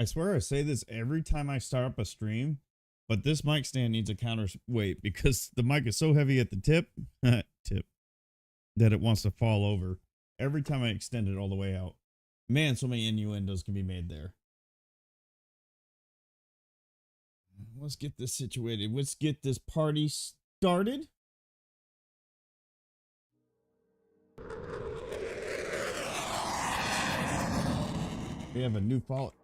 I swear I say this every time I start up a stream, but this mic stand needs a counterweight because the mic is so heavy at the tip, that it wants to fall over every time I extend it all the way out. Man, so many innuendos can be made there. Let's get this situated. Let's get this party started. We have a new follow.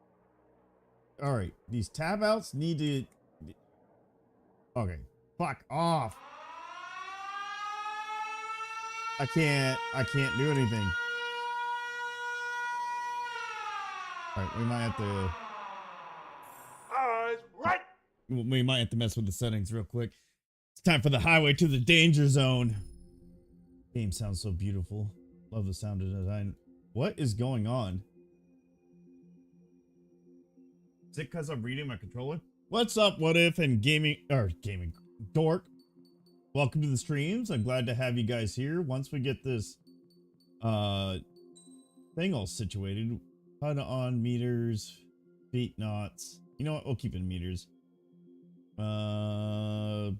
All right, these tab outs need to. Okay, fuck off. I can't do anything. All right, we might have to. Right. We might have to mess with the settings real quick. It's time for the highway to the danger zone. Game sounds so beautiful. Love the sound design. What is going on? Is it because I'm reading my controller? What's up, What If and gaming dork? Welcome to the streams. I'm glad to have you guys here. Once we get this thing all situated, HUD on, meters, feet knots. You know what? We'll keep it in meters. All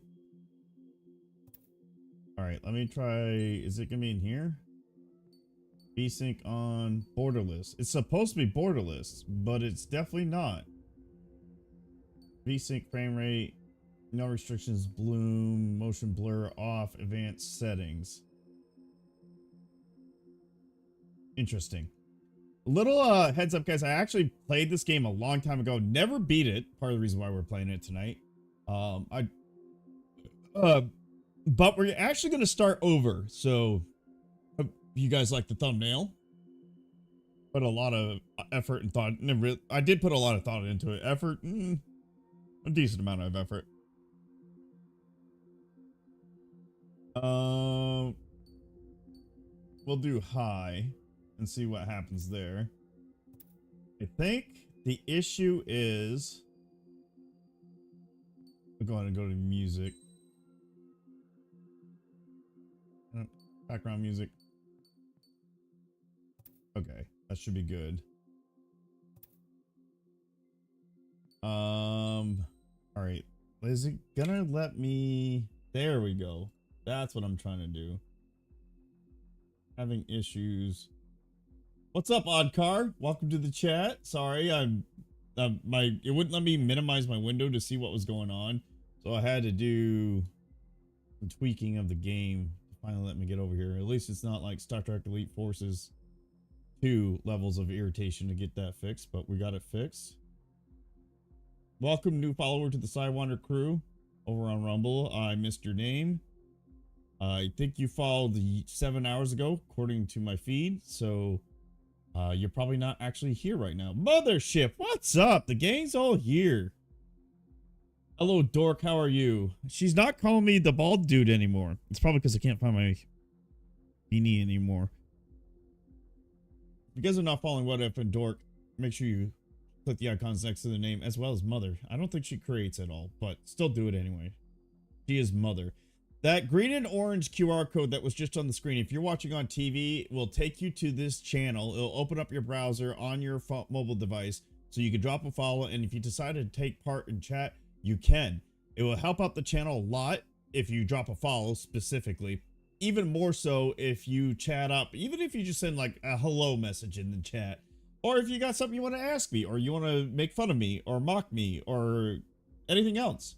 right, let me try. Is it gonna be in here? VSync on borderless. It's supposed to be borderless, but it's definitely not. VSync frame rate, no restrictions, bloom, motion blur off, advanced settings. Interesting. A little heads up, guys. I actually played this game a long time ago. Never beat it. Part of the reason why we're playing it tonight. But we're actually going to start over. So, you guys like the thumbnail? Put a lot of effort and thought. I did put a lot of thought into it. Effort, a decent amount of effort. We'll do high and see what happens there. I think the issue is. We'll go ahead and go to music. Background music. Okay, that should be good. All right. Is it gonna let me? There we go. That's what I'm trying to do. Having issues. What's up, Oddcar? Welcome to the chat. Sorry, it wouldn't let me minimize my window to see what was going on, so I had to do some tweaking of the game to finally let me get over here. At least it's not like Star Trek Elite Forces 2 levels of irritation to get that fixed, but we got it fixed. Welcome, new follower to the Sidewinder crew over on Rumble. I missed your name. I think you followed 7 hours ago, according to my feed, so you're probably not actually here right now. Mothership, what's up? The gang's all here. Hello, dork, how are you? She's not calling me the bald dude anymore. It's probably because I can't find my beanie anymore. If you guys are not following What If and Dork, make sure you click the icons next to the name, as well as Mother. I don't think she creates at all, but still do it anyway. She is Mother. That green and orange QR code that was just on the screen, if you're watching on TV, will take you to this channel. It'll open up your browser on your mobile device, so you can drop a follow, and if you decide to take part in chat, you can. It will help out the channel a lot if you drop a follow specifically. Even more so if you chat up, even if you just send like a hello message in the chat. Or if you got something you want to ask me, or you want to make fun of me, or mock me, or anything else.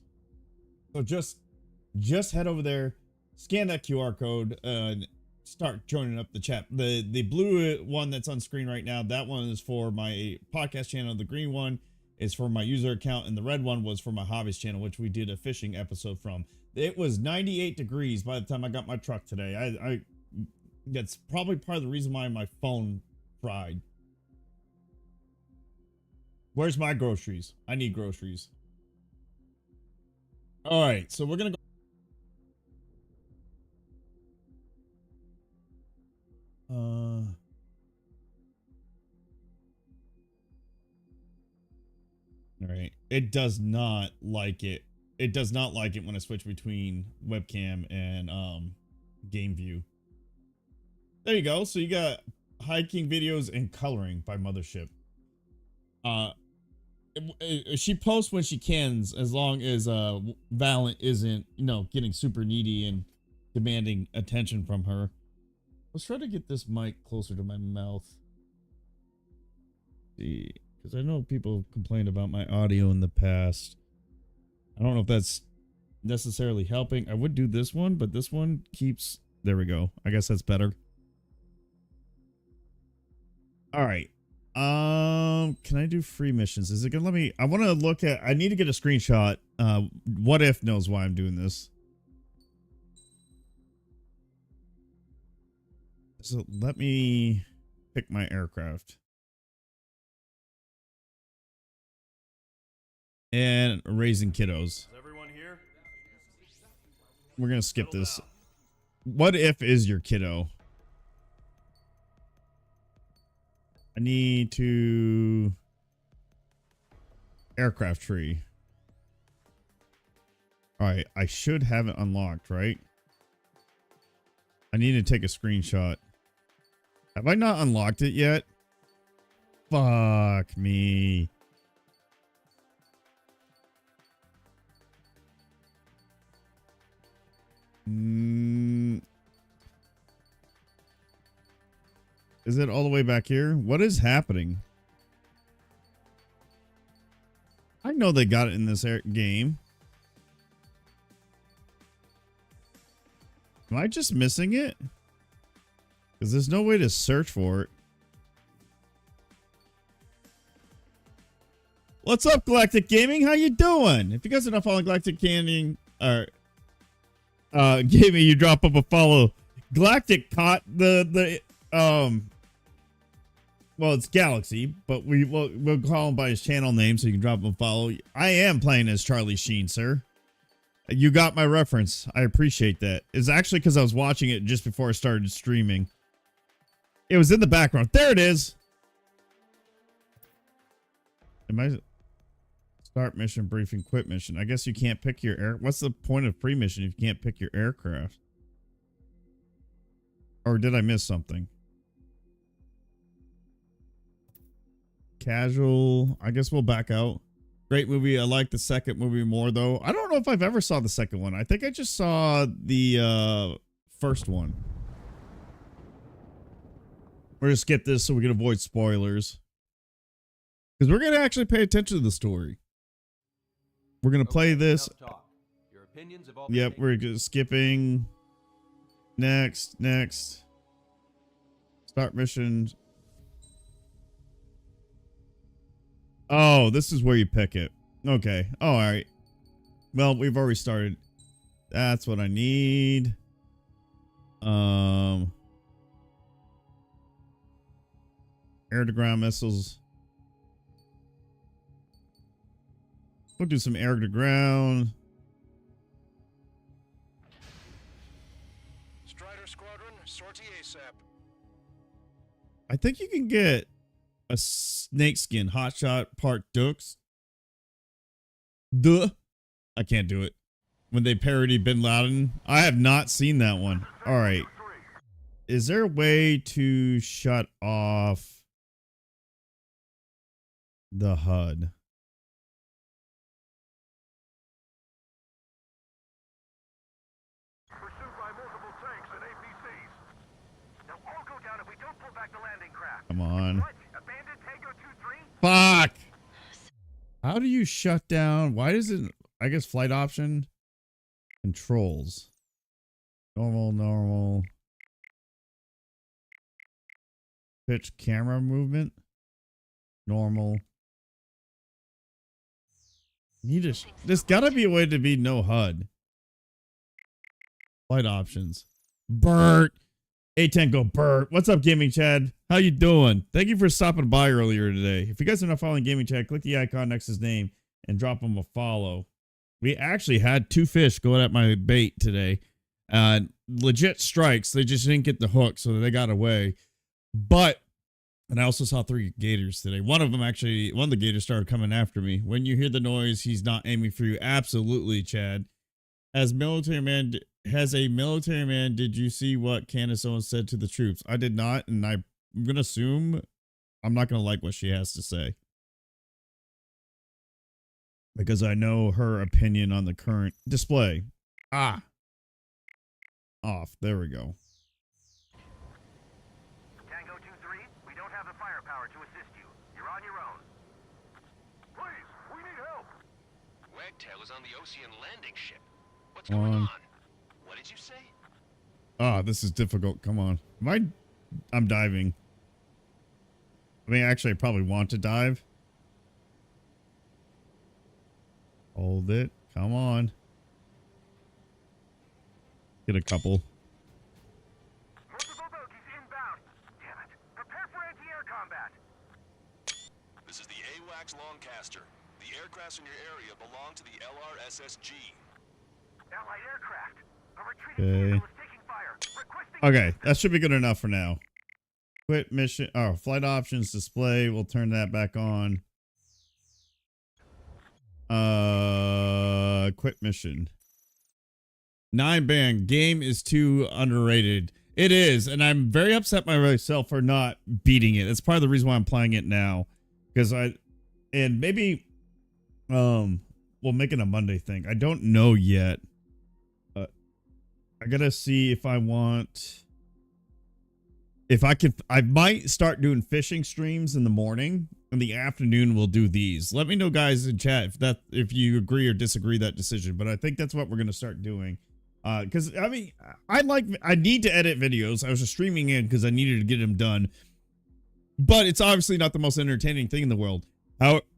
So just head over there, scan that QR code, and start joining up the chat. The blue one that's on screen right now, that one is for my podcast channel. The green one is for my user account, and the red one was for my hobbies channel, which we did a fishing episode from. It was 98 degrees by the time I got my truck today. That's probably part of the reason why my phone fried. Where's my groceries? I need groceries. All right, so we're gonna go. All right. It does not like it. It does not like it when I switch between webcam and game view. There you go. So you got hiking videos and coloring by Mothership. she posts when she can, as long as Valent isn't, you know, getting super needy and demanding attention from her. Let's try to get this mic closer to my mouth. See, because I know people complained about my audio in the past. I don't know if that's necessarily helping. I would do this one, but this one keeps. There we go. I guess that's better. All right. Can I do free missions? Is it gonna let me? I want to look at. I need to get a screenshot. What if knows why I'm doing this. So let me pick my aircraft. And raising kiddos. Is everyone here? We're gonna skip this. What if is your kiddo? I need to aircraft tree. All right, I should have it unlocked, right? I need to take a screenshot. Have I not unlocked it yet? Fuck me. Is it all the way back here? What is happening? I know they got it in this game. Am I just missing it? Because there's no way to search for it. What's up, Galactic Gaming? How you doing? If you guys are not following Galactic Gaming, or Gaming, you drop up a follow. Galactic caught well, it's Galaxy, but we'll call him by his channel name so you can drop him a follow. I am playing as Charlie Sheen, sir. You got my reference. I appreciate that. It's actually because I was watching it just before I started streaming. It was in the background. There it is. Am I... Start mission, briefing, quit mission. I guess you can't pick your air... What's the point of pre-mission if you can't pick your aircraft? Or did I miss something? Casual. I guess we'll back out. Great movie. I like the second movie more, though. I don't know if I've ever saw the second one. I think I just saw the first one. We're going to skip this so we can avoid spoilers. Because we're going to actually pay attention to the story. We're going to play this. Your opinions have all Yep, we're just skipping. Next. Start mission. Oh, this is where you pick it. Okay. Oh, all right. Well, we've already started. That's what I need. Air-to-ground missiles. We'll do some air-to-ground. Strider Squadron, sortie ASAP. I think you can get a snakeskin hotshot part dukes. Duh. I can't do it. When they parody Bin Laden. I have not seen that one. All right. Is there a way to shut off the HUD? Pursued by multiple tanks and APCs. They'll all go down if we don't pull back the landing craft. Come on. What? Abandoned Tango 2-3? Fuck. How do you shut down? Why does it? I guess flight option. Controls. Normal. Pitch camera movement. Normal. There's gotta be a way to be no HUD. Flight options. Bert. A10 go Bert. What's up, Gaming Chad? How you doing? Thank you for stopping by earlier today. If you guys are not following Gaming Chad, click the icon next to his name and drop him a follow. We actually had 2 fish going at my bait today. Legit strikes. They just didn't get the hook, so they got away. But, and I also saw 3 gators today. One of the gators started coming after me. When you hear the noise, he's not aiming for you. Absolutely, Chad. As a military man, did you see what Candace Owens said to the troops? I did not, and I'm going to assume I'm not going to like what she has to say. because I know her opinion on the current display. Ah. Off. There we go. Tango 2-3, we don't have the firepower to assist you. You're on your own. Please, we need help. Wagtail is on the Ocean landing ship. What's Come going on. on? What did you say? Ah, this is difficult. Come on. I'm diving. I mean, actually, I probably want to dive. Hold it. Come on. Get a couple. Multiple bogies inbound. Damn it. Prepare for anti-air combat. This is the AWACS Longcaster. The aircrafts in your area belong to the LRSSG. Allied aircraft. A retreating Okay. vehicle is taking fire. Requesting Okay, that should be good enough for now. Quit mission. Oh, flight options display. We'll turn that back on. Quit mission. 9-band game is too underrated. It is, and I'm very upset by myself for not beating it. That's part of the reason why I'm playing it now, because maybe we'll make it a Monday thing. I don't know yet. I gotta see if I want. If I could, I might start doing fishing streams in the morning. In the afternoon, we'll do these. Let me know, guys, in chat if you agree or disagree that decision. But I think that's what we're gonna start doing. Because I mean, I need to edit videos. I was just streaming in because I needed to get them done. But it's obviously not the most entertaining thing in the world.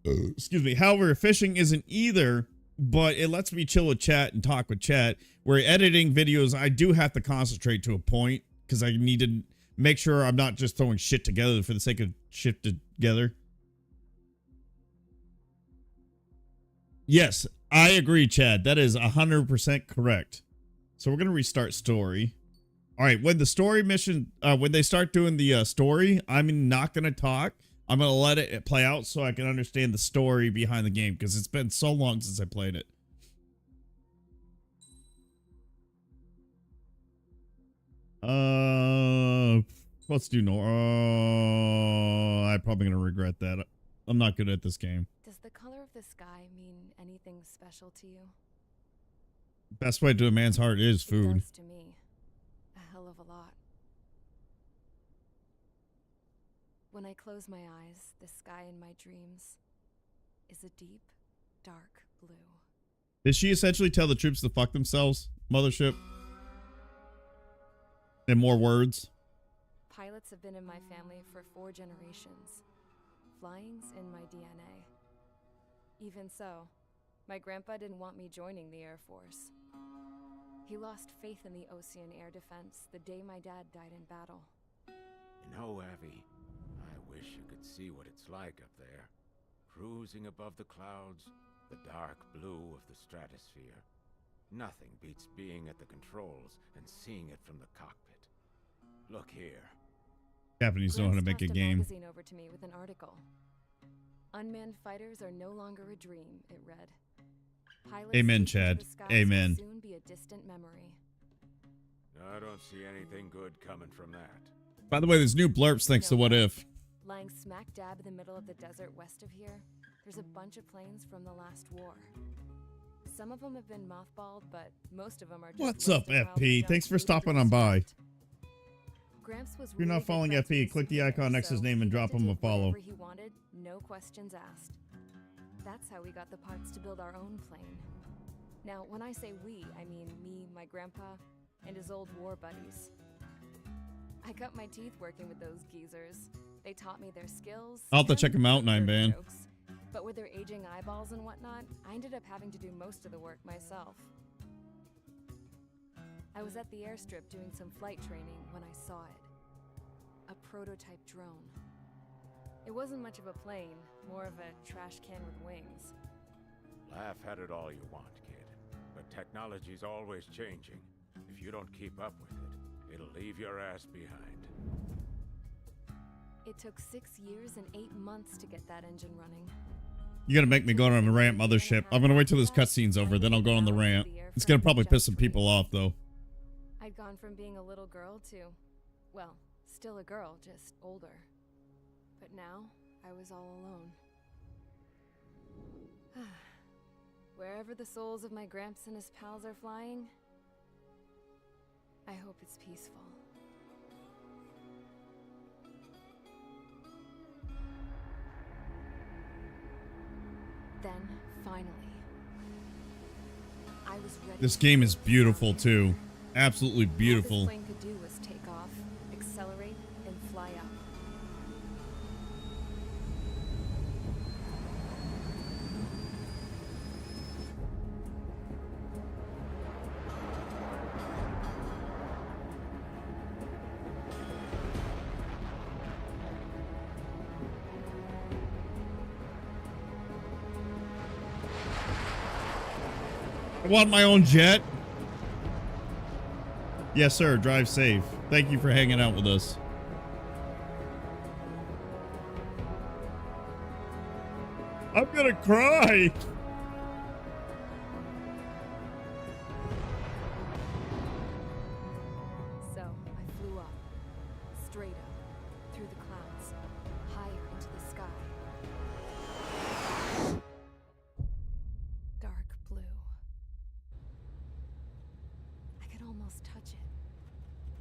Excuse me. However, fishing isn't either. But it lets me chill with chat and talk with chat. Where editing videos, I do have to concentrate to a point because I need to make sure I'm not just throwing shit together for the sake of shit together. Yes, I agree, Chad. That is 100% correct. So we're going to restart story. All right, when the story mission, when they start doing the story, I'm not going to talk. I'm going to let it play out so I can understand the story behind the game because it's been so long since I played it. Let's do no. I'm probably going to regret that. I'm not good at this game. Does the color of the sky mean anything special to you? Best way to a man's heart is food. It does to me. A hell of a lot. When I close my eyes, the sky in my dreams is a deep, dark blue. Did she essentially tell the troops to fuck themselves, Mothership? In more words? Pilots have been in my family for 4 generations. Flying's in my DNA. Even so, my grandpa didn't want me joining the Air Force. He lost faith in the Ocean Air Defense the day my dad died in battle. You know, Abby, I wish you could see what it's like up there. Cruising above the clouds, the dark blue of the stratosphere. Nothing beats being at the controls and seeing it from the cockpit. Look here. Japanese know how to make a game. Magazine over to me with an article. Unmanned fighters are no longer a dream, it read. Pilots Amen, leaping into Chad. the skies Amen. will soon be a distant memory. I don't see anything good coming from that. By the way, there's new blurps thanks to What If. Lying smack dab in the middle of the desert west of here, there's a bunch of planes from the last war. Some of them have been mothballed, but most of them are just What's up, rusted while the FP? junk Thanks for food stopping is on by. left. Gramps was If you're really not good following friends FP, with click the Super icon Bear, next to his so name and he drop got to him a take follow. whatever he wanted, no questions asked. That's how we got the parts to build our own plane. Now, when I say we, I mean me, my grandpa, and his old war buddies. I cut my teeth working with those geezers. They taught me their skills. I'll have to and check 'em out, their 9-band. jokes. But with their aging eyeballs and whatnot, I ended up having to do most of the work myself. I was at the airstrip doing some flight training when I saw it. A prototype drone. It wasn't much of a plane, more of a trash can with wings. Laugh at it all you want, kid. But technology's always changing. If you don't keep up with it, it'll leave your ass behind. It took 6 years and 8 months to get that engine running. You gotta make me go on the rant, Mothership. I'm gonna wait till this cutscene's over, then I'll go on the rant. It's gonna probably piss some people off, though. I'd gone from being a little girl to, well, still a girl, just older. But now, I was all alone. wherever the souls of my Gramps and his pals are flying, I hope it's peaceful. Then, finally, I was ready. This game is beautiful too. Absolutely All beautiful. this plane could do was take off, accelerate, and fly up. I want my own jet. Yes, sir. Drive safe. Thank you for hanging out with us. I'm gonna cry. So, I flew up, straight up, through the clouds, higher into the sky. Dark blue. I could almost touch it.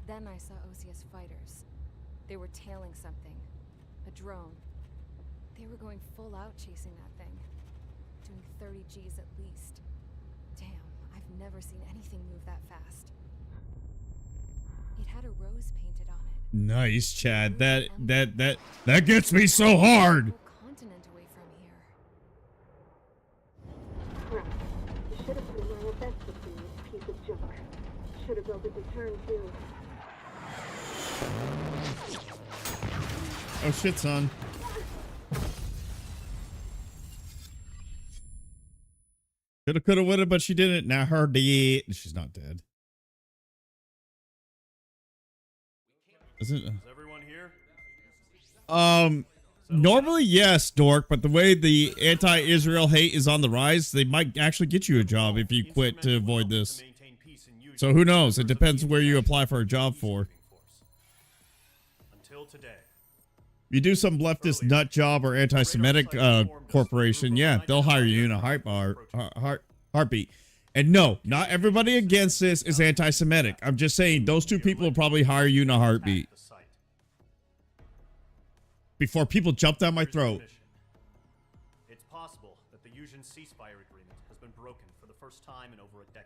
Then I saw Osius fighters. They were tailing something. A drone. They were going full out chasing that thing. Doing 30 Gs at least. Damn, I've never seen anything move that fast. It had a rose painted on it. Nice, Chad. That gets me so hard. A whole continent away from here. Crap. You should have put in my best with this piece of junk. Should have built a return too. Oh shit, son. Coulda, coulda, woulda, but she didn't. Now her dead. She's not dead. Isn't Is everyone here? normally yes, Dork, but the way the anti-Israel hate is on the rise, they might actually get you a job if you quit to avoid this. So who knows? It depends where you apply for a job for. Until today. You do some leftist nut job or anti-Semitic corporation, yeah, they'll hire you in a heartbeat. And no, not everybody against this is anti-Semitic. I'm just saying those two people will probably hire you in a heartbeat. Before people jump down my throat. It's possible that the Fusion ceasefire agreement has been broken for the first time in over a decade.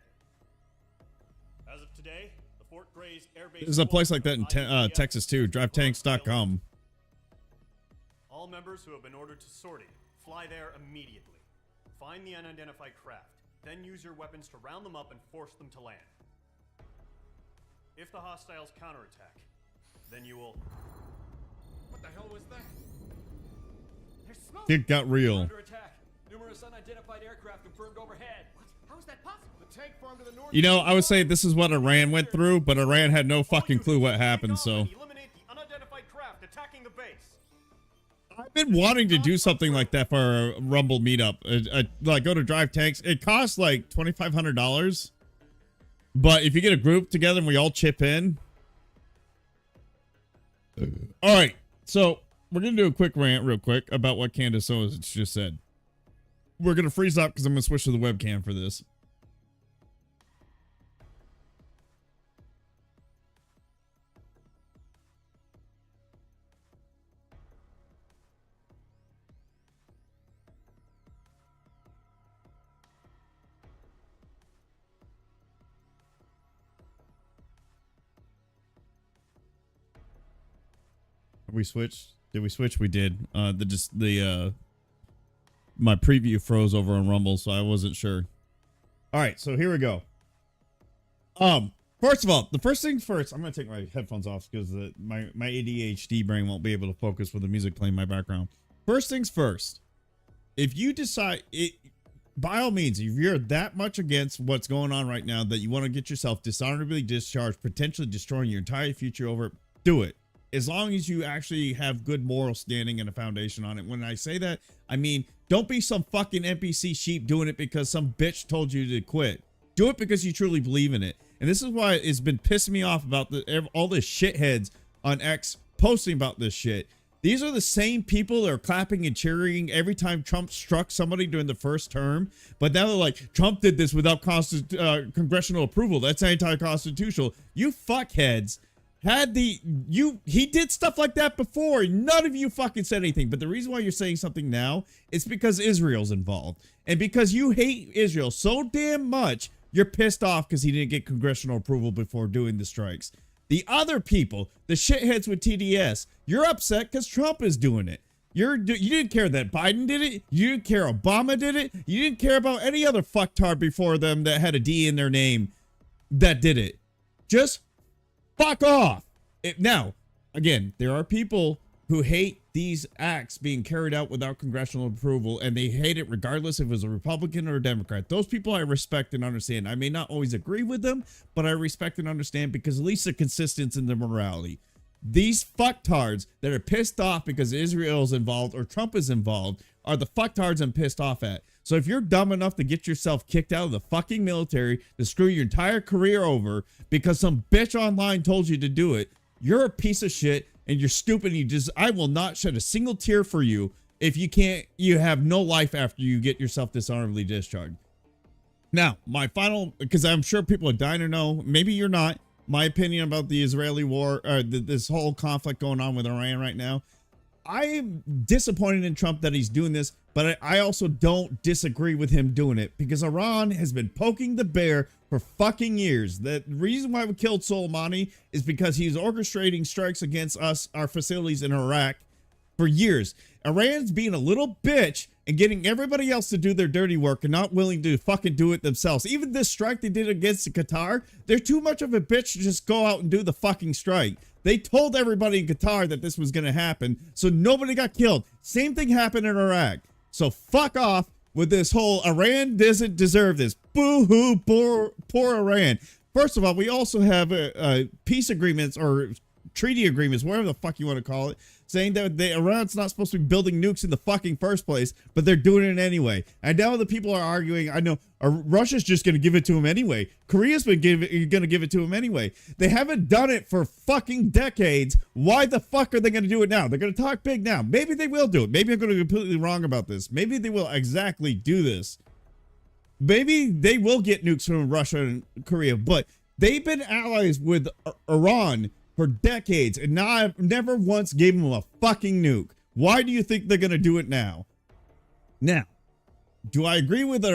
As of today, the Fort Gray's Air Base... There's a place like that in Texas too, drivetanks.com. All members who have been ordered to sortie, fly there immediately. Find the unidentified craft, then use your weapons to round them up and force them to land. If the hostiles counterattack, then you will... What the hell was that? There's smoke! It got real. Under attack. Numerous unidentified aircraft confirmed overhead. What? How is that possible? The tank farm to the north. You know, I would say this is what Iran went through, but Iran had no fucking clue what happened, so... Eliminate the unidentified craft attacking the base. I've been wanting to do something like that for a Rumble meetup. Like, go to Drive Tanks. It costs like $2,500. But if you get a group together and we all chip in... Alright, so we're going to do a quick rant real quick about what Candace Owens just said. We're going to freeze up because I'm going to switch to the webcam for this. We switched? Did we switch? We did. My preview froze over on Rumble, so I wasn't sure. All right, so here we go. First of all, the first thing first, I'm gonna take my headphones off because my ADHD brain won't be able to focus with the music playing in my background. First things first, if you decide it, by all means, if you're that much against what's going on right now that you want to get yourself dishonorably discharged, potentially destroying your entire future over, do it. As long as you actually have good moral standing and a foundation on it. When I say that, I mean, don't be some fucking NPC sheep doing it because some bitch told you to quit. Do it because you truly believe in it. And this is why it's been pissing me off about all the shitheads on X posting about this shit. These are the same people that are clapping and cheering every time Trump struck somebody during the first term. But now they're like, Trump did this without congressional approval. That's anti-constitutional. You fuckheads. He did stuff like that before. None of you fucking said anything. But the reason why you're saying something now is because Israel's involved. And because you hate Israel so damn much, you're pissed off because he didn't get congressional approval before doing the strikes. The other people, the shitheads with TDS, you're upset because Trump is doing it. You didn't care that Biden did it. You didn't care Obama did it. You didn't care about any other fucktard before them that had a D in their name that did it. Just fuck off. Now, again, there are people who hate these acts being carried out without congressional approval, and they hate it regardless if it was a Republican or a Democrat. Those people I respect and understand. I may not always agree with them, but I respect and understand because at least they're consistent in their morality. These fucktards that are pissed off because Israel's involved or Trump is involved are the fucktards I'm pissed off at. So if you're dumb enough to get yourself kicked out of the fucking military to screw your entire career over because some bitch online told you to do it, you're a piece of shit and you're stupid. I will not shed a single tear for you if you have no life after you get yourself dishonorably discharged. Now, my final, because I'm sure people are dying to know, maybe you're not, my opinion about the Israeli war, this whole conflict going on with Orion right now. I'm disappointed in Trump that he's doing this, but I also don't disagree with him doing it because Iran has been poking the bear for fucking years. The reason why we killed Soleimani is because he's orchestrating strikes against us, our facilities in Iraq for years. Iran's being a little bitch and getting everybody else to do their dirty work and not willing to fucking do it themselves. Even this strike they did against Qatar, they're too much of a bitch to just go out and do the fucking strike. They told everybody in Qatar that this was going to happen, so nobody got killed. Same thing happened in Iraq. So fuck off with this whole Iran doesn't deserve this. Boo-hoo, poor Iran. First of all, we also have peace agreements or treaty agreements, whatever the fuck you want to call it, saying that Iran's not supposed to be building nukes in the fucking first place, but they're doing it anyway. And now the people are arguing, I know, Russia's just going to give it to them anyway. Korea's been going to give it to them anyway. They haven't done it for fucking decades. Why the fuck are they going to do it now? They're going to talk big now. Maybe they will do it. Maybe I'm going to be completely wrong about this. Maybe they will exactly do this. Maybe they will get nukes from Russia and Korea, but they've been allies with Iran for decades, and now I've never once gave them a fucking nuke. Why do you think they're going to do it now? Now, do I agree with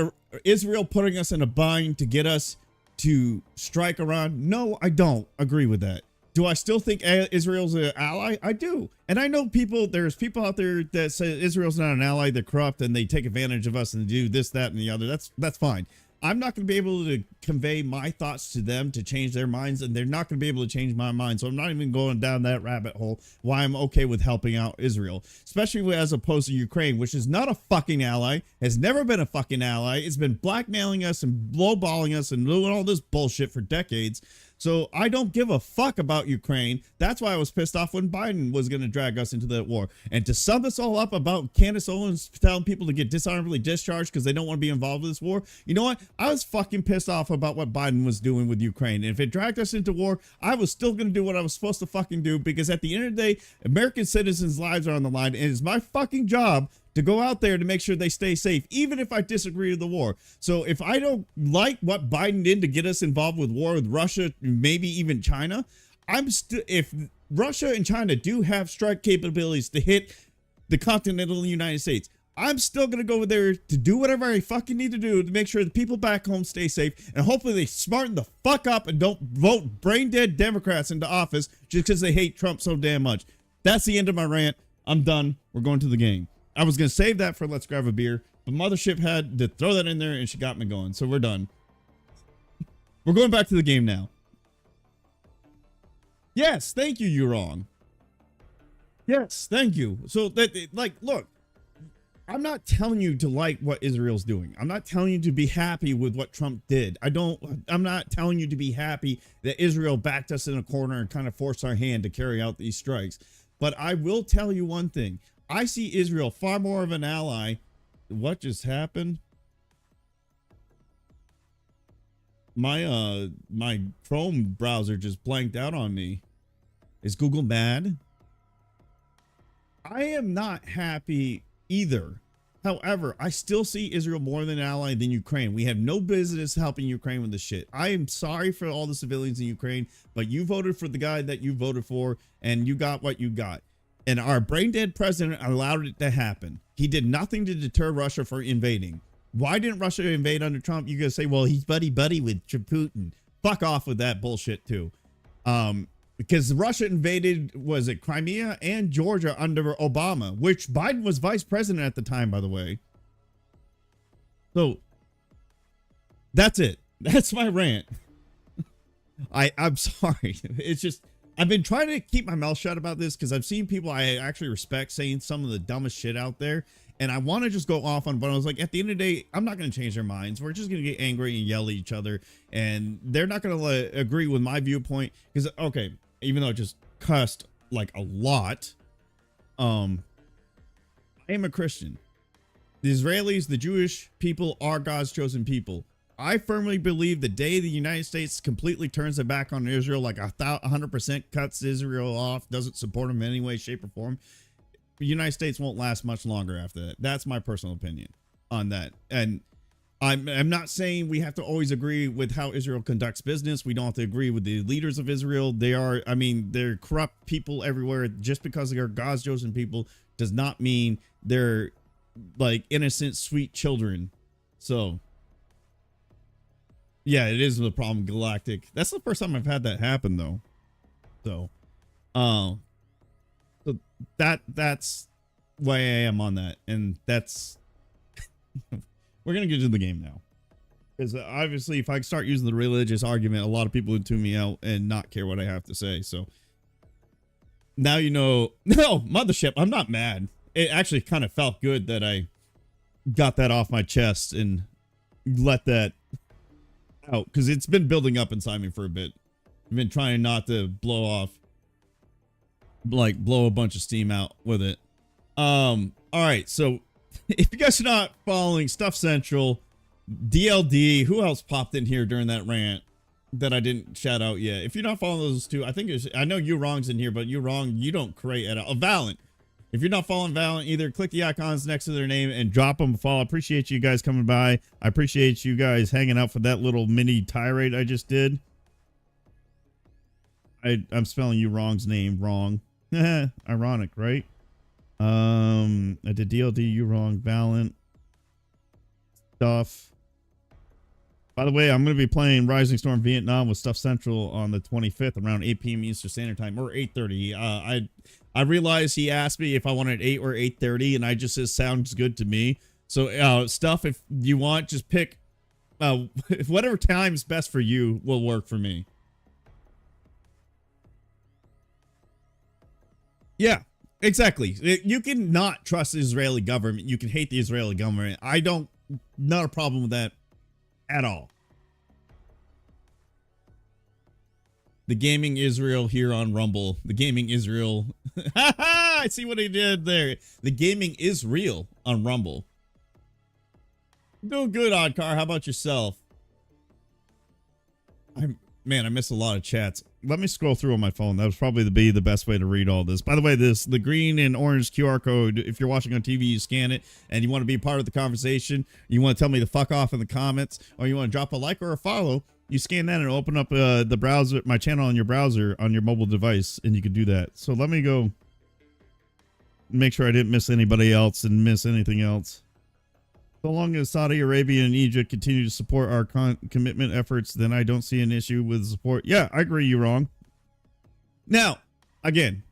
Israel putting us in a bind to get us to strike Iran? No, I don't agree with that. Do I still think Israel's an ally? I do. And I know there's people out there that say Israel's not an ally, they're corrupt, and they take advantage of us and do this, that, and the other. That's fine. I'm not going to be able to convey my thoughts to them to change their minds, and they're not going to be able to change my mind. So I'm not even going down that rabbit hole why I'm okay with helping out Israel, especially as opposed to Ukraine, which is not a fucking ally, has never been a fucking ally. It's been blackmailing us and lowballing us and doing all this bullshit for decades. So I don't give a fuck about Ukraine. That's why I was pissed off when Biden was going to drag us into that war. And to sum this all up about Candace Owens telling people to get dishonorably discharged because they don't want to be involved in this war, you know what? I was fucking pissed off about what Biden was doing with Ukraine. And if it dragged us into war, I was still going to do what I was supposed to fucking do because at the end of the day, American citizens' lives are on the line. And it's my fucking job to go out there to make sure they stay safe, even if I disagree with the war. So if I don't like what Biden did to get us involved with war with Russia, maybe even China, if Russia and China do have strike capabilities to hit the continental United States, I'm still going to go over there to do whatever I fucking need to do to make sure the people back home stay safe. And hopefully they smarten the fuck up and don't vote brain dead Democrats into office just because they hate Trump so damn much. That's the end of my rant. I'm done. We're going to the game. I was going to save that for Let's Grab a Beer, but Mothership had to throw that in there and she got me going. So we're done. We're going back to the game now. Yes, thank you, you're wrong. Yes, thank you. So look, I'm not telling you to like what Israel's doing. I'm not telling you to be happy with what Trump did. I'm not telling you to be happy that Israel backed us in a corner and kind of forced our hand to carry out these strikes. But I will tell you one thing. I see Israel far more of an ally. What just happened? My Chrome browser just blanked out on me. Is Google mad? I am not happy either. However, I still see Israel more than an ally than Ukraine. We have no business helping Ukraine with this shit. I am sorry for all the civilians in Ukraine, but you voted for the guy that you voted for, and you got what you got. And our brain dead president allowed it to happen. He did nothing to deter Russia from invading. Why didn't Russia invade under Trump? You're going to say, well, he's buddy-buddy with Putin. Fuck off with that bullshit, too. Because Russia invaded, was it Crimea and Georgia under Obama, which Biden was vice president at the time, by the way. So that's it. That's my rant. I'm sorry. It's just, I've been trying to keep my mouth shut about this because I've seen people I actually respect saying some of the dumbest shit out there. And I want to just go off on, but I was like, at the end of the day, I'm not going to change their minds. We're just going to get angry and yell at each other. And they're not going to agree with my viewpoint. Because, okay, even though it just cussed like a lot, I am a Christian. The Israelis, the Jewish people are God's chosen people. I firmly believe the day the United States completely turns their back on Israel, like 100% cuts Israel off, doesn't support them in any way, shape, or form, the United States won't last much longer after that. That's my personal opinion on that. And I'm not saying we have to always agree with how Israel conducts business. We don't have to agree with the leaders of Israel. They are, I mean, they're corrupt people everywhere. Just because they are God's chosen people does not mean they're like innocent, sweet children. So, yeah, it is the problem, Galactic. That's the first time I've had that happen, though. So, so that's why I am on that, and that's we're gonna get to the game now, because obviously, if I start using the religious argument, a lot of people would tune me out and not care what I have to say. So now you know. No, mothership. I'm not mad. It actually kind of felt good that I got that off my chest and let that out, because it's been building up inside me for a bit. I've been trying not to blow a bunch of steam out with it. All right, so if you guys are not following Stuff Central, DLD, who else popped in here during that rant that I didn't shout out yet? If you're not following those two, I know You Wrong's in here, but You Wrong, you don't create at all. Valent. If you're not following Valent, either click the icons next to their name and drop them a follow. I appreciate you guys coming by. I appreciate you guys hanging out for that little mini tirade I just did. I'm spelling You Wrong's name wrong. Ironic, right? I did DLD, You Wrong, Valent, Stuff. By the way, I'm going to be playing Rising Storm Vietnam with Stuff Central on the 25th around 8 p.m. Eastern Standard Time, or 8:30. I realized he asked me if I wanted 8 or 8:30, and I just said sounds good to me. So Stuff, if you want, just pick whatever time's best for you will work for me. Yeah, exactly. You can not trust the Israeli government. You can hate the Israeli government. Not a problem with that at all. The Gaming Israel here on Rumble. The Gaming Israel. I see what he did there. The Gaming is real on Rumble. Doing good, Oddcar. How about yourself? Man, I missed a lot of chats. Let me scroll through on my phone. That was probably the best way to read all this. By the way, the green and orange QR code, if you're watching on TV, you scan it, and you want to be part of the conversation, you want to tell me to fuck off in the comments, or you want to drop a like or a follow, you scan that and open up the browser, my channel on your browser, on your mobile device, and you can do that. So let me go make sure I didn't miss anybody else and miss anything else. So long as Saudi Arabia and Egypt continue to support our commitment efforts, then I don't see an issue with support. Yeah, I agree. You're wrong. Now, again,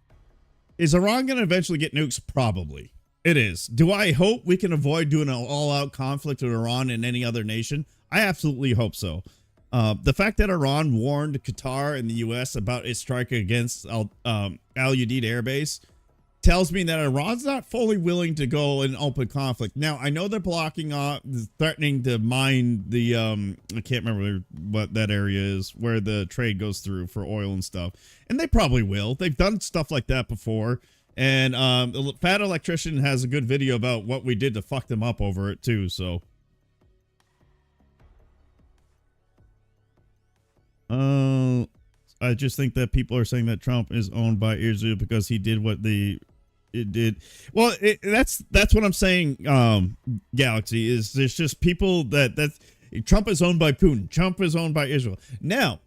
is Iran going to eventually get nukes? Probably. It is. Do I hope we can avoid doing an all-out conflict with Iran and any other nation? I absolutely hope so. The fact that Iran warned Qatar and the U.S. about its strike against Al Udeid Air Base tells me that Iran's not fully willing to go in open conflict. Now, I know they're blocking off, threatening to mine the, I can't remember what that area is, where the trade goes through for oil and stuff. And they probably will. They've done stuff like that before. And the Fat Electrician has a good video about what we did to fuck them up over it, too, so. I just think that people are saying that Trump is owned by Israel because he did what the it did. Well, that's what I'm saying. Galaxy is there's just people that Trump is owned by Putin. Trump is owned by Israel. Now,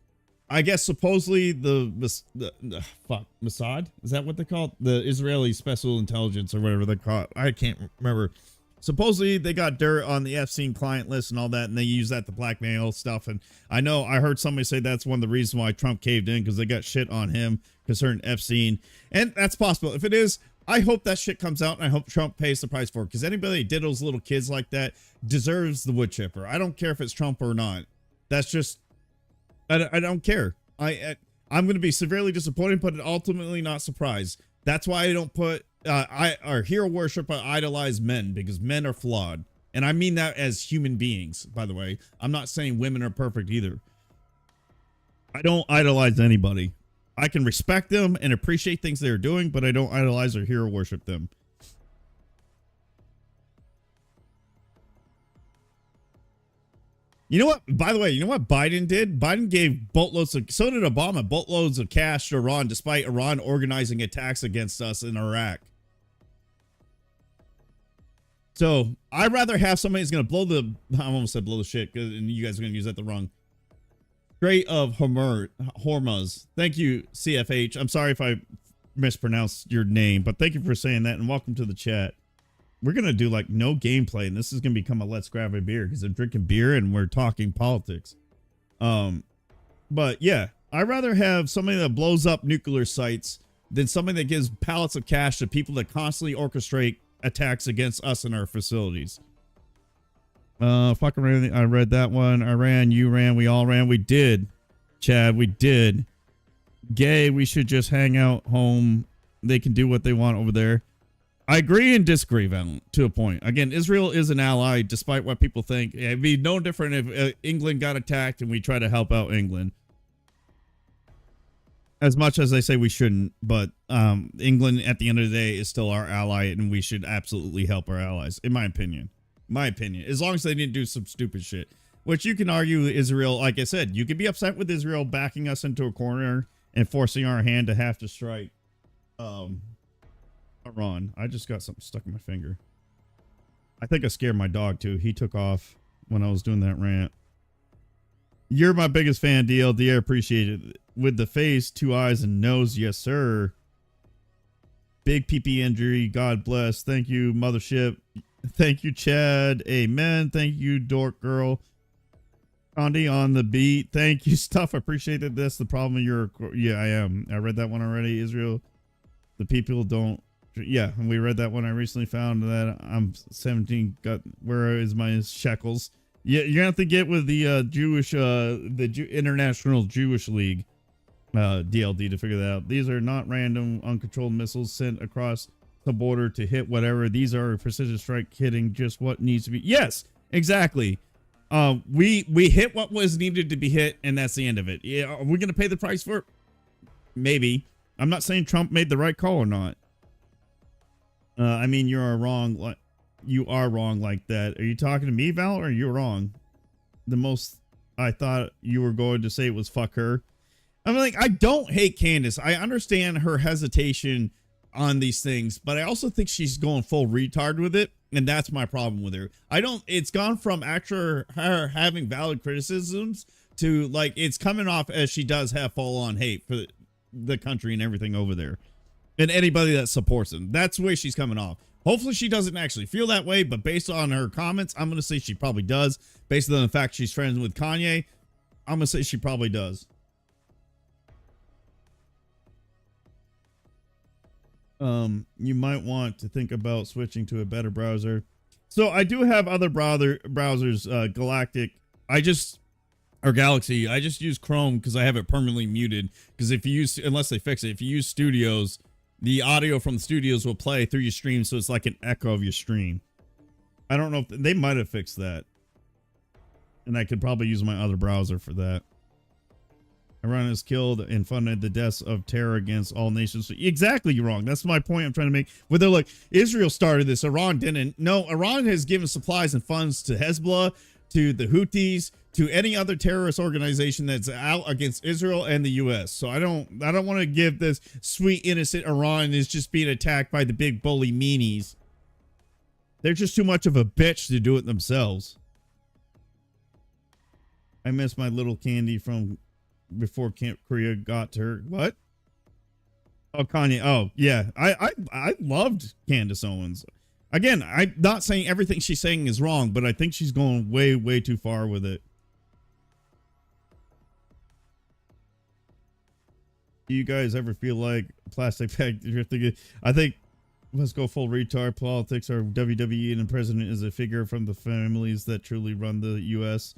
I guess supposedly the Mossad, is that what they call it? The Israeli Special Intelligence or whatever they call it. I can't remember. Supposedly they got dirt on the Epstein client list and all that, and they use that to blackmail stuff. And I know I heard somebody say that's one of the reasons why Trump caved in, because they got shit on him concerning Epstein. And that's possible. If it is, I hope that shit comes out, and I hope Trump pays the price for it, because anybody that diddles little kids like that deserves the wood chipper. I don't care if it's Trump or not. That's just, I don't care. I'm going to be severely disappointed, but ultimately not surprised. That's why I don't put our hero worship, idolize men, because men are flawed. And I mean that as human beings, by the way. I'm not saying women are perfect either. I don't idolize anybody. I can respect them and appreciate things they're doing, but I don't idolize or hero worship them. You know what? By the way, you know what Biden did? Biden gave boatloads of, so did Obama, boatloads of cash to Iran, despite Iran organizing attacks against us in Iraq. So I'd rather have somebody who's going to blow the, I almost said blow the shit, and you guys are going to use that the wrong. Strait of Hormuz. Thank you, CFH. I'm sorry if I mispronounced your name, but thank you for saying that, and welcome to the chat. We're going to do like no gameplay, and this is going to become a let's grab a beer, because I'm drinking beer and we're talking politics. But yeah, I'd rather have somebody that blows up nuclear sites than somebody that gives pallets of cash to people that constantly orchestrate attacks against us and our facilities. Fucking, I read that one. I ran, you ran, we all ran. We did, Chad, we did. Gay, we should just hang out home. They can do what they want over there. I agree and disagree, Val, to a point. Again, Israel is an ally, despite what people think. It'd be no different if England got attacked and we try to help out England. As much as they say we shouldn't, but England, at the end of the day, is still our ally, and we should absolutely help our allies, in my opinion. My opinion. As long as they didn't do some stupid shit. Which you can argue Israel, like I said, you could be upset with Israel backing us into a corner and forcing our hand to have to strike Iran. I just got something stuck in my finger. I think I scared my dog too. He took off when I was doing that rant. You're my biggest fan, DLD. I appreciate it. With the face, 2 eyes, and nose, yes sir. Big PP injury. God bless. Thank you, Mothership. Thank you, Chad. Amen. Thank you, Dork Girl. Condi on the beat. Thank you, Stuff. I appreciate that. That's the problem. Yeah, I am. I read that one already. Israel. The people don't. Yeah, and we read that one. I recently found that I'm 17. Where is my shekels? Yeah, you're gonna have to get with the International Jewish League, DLD, to figure that out. These are not random, uncontrolled missiles sent across the border to hit whatever. These are precision strike hitting just what needs to be. Yes, exactly. We hit what was needed to be hit, and that's the end of it. Yeah, are we gonna pay the price for it? Maybe. I'm not saying Trump made the right call or not. I mean, you are wrong. You are wrong like that. Are you talking to me, Val, or you're wrong? The most I thought you were going to say was fuck her. I'm like, I don't hate Candace. I understand her hesitation on these things, but I also think she's going full retard with it, and that's my problem with her. It's gone from actually her having valid criticisms to like it's coming off as she does have full-on hate for the country and everything over there. And anybody that supports him. That's the way she's coming off. Hopefully she doesn't actually feel that way, but based on her comments, I'm going to say she probably does. Based on the fact she's friends with Kanye, I'm going to say she probably does. You might want to think about switching to a better browser. So I do have other browsers, Galactic. Or Galaxy. I just use Chrome because I have it permanently muted. Because if you use, unless they fix it, if you use Studios, the audio from the studios will play through your stream, so it's like an echo of your stream. I don't know if they might have fixed that. And I could probably use my other browser for that. Iran has killed and funded the deaths of terror against all nations. Exactly wrong. That's my point I'm trying to make. Where they're like, Israel started this, Iran didn't. No, Iran has given supplies and funds to Hezbollah, to the Houthis, to any other terrorist organization that's out against Israel and the U.S. So I don't want to give this sweet innocent Iran is just being attacked by the big bully meanies. They're just too much of a bitch to do it themselves. I miss my little Candy from before Camp Korea got to her. What? Oh, Kanye. Oh, yeah. I loved Candace Owens. Again, I'm not saying everything she's saying is wrong, but I think she's going way, way too far with it. Do you guys ever feel like plastic bag drifting? I think let's go full retard politics or WWE and the president is a figure from the families that truly run the U.S.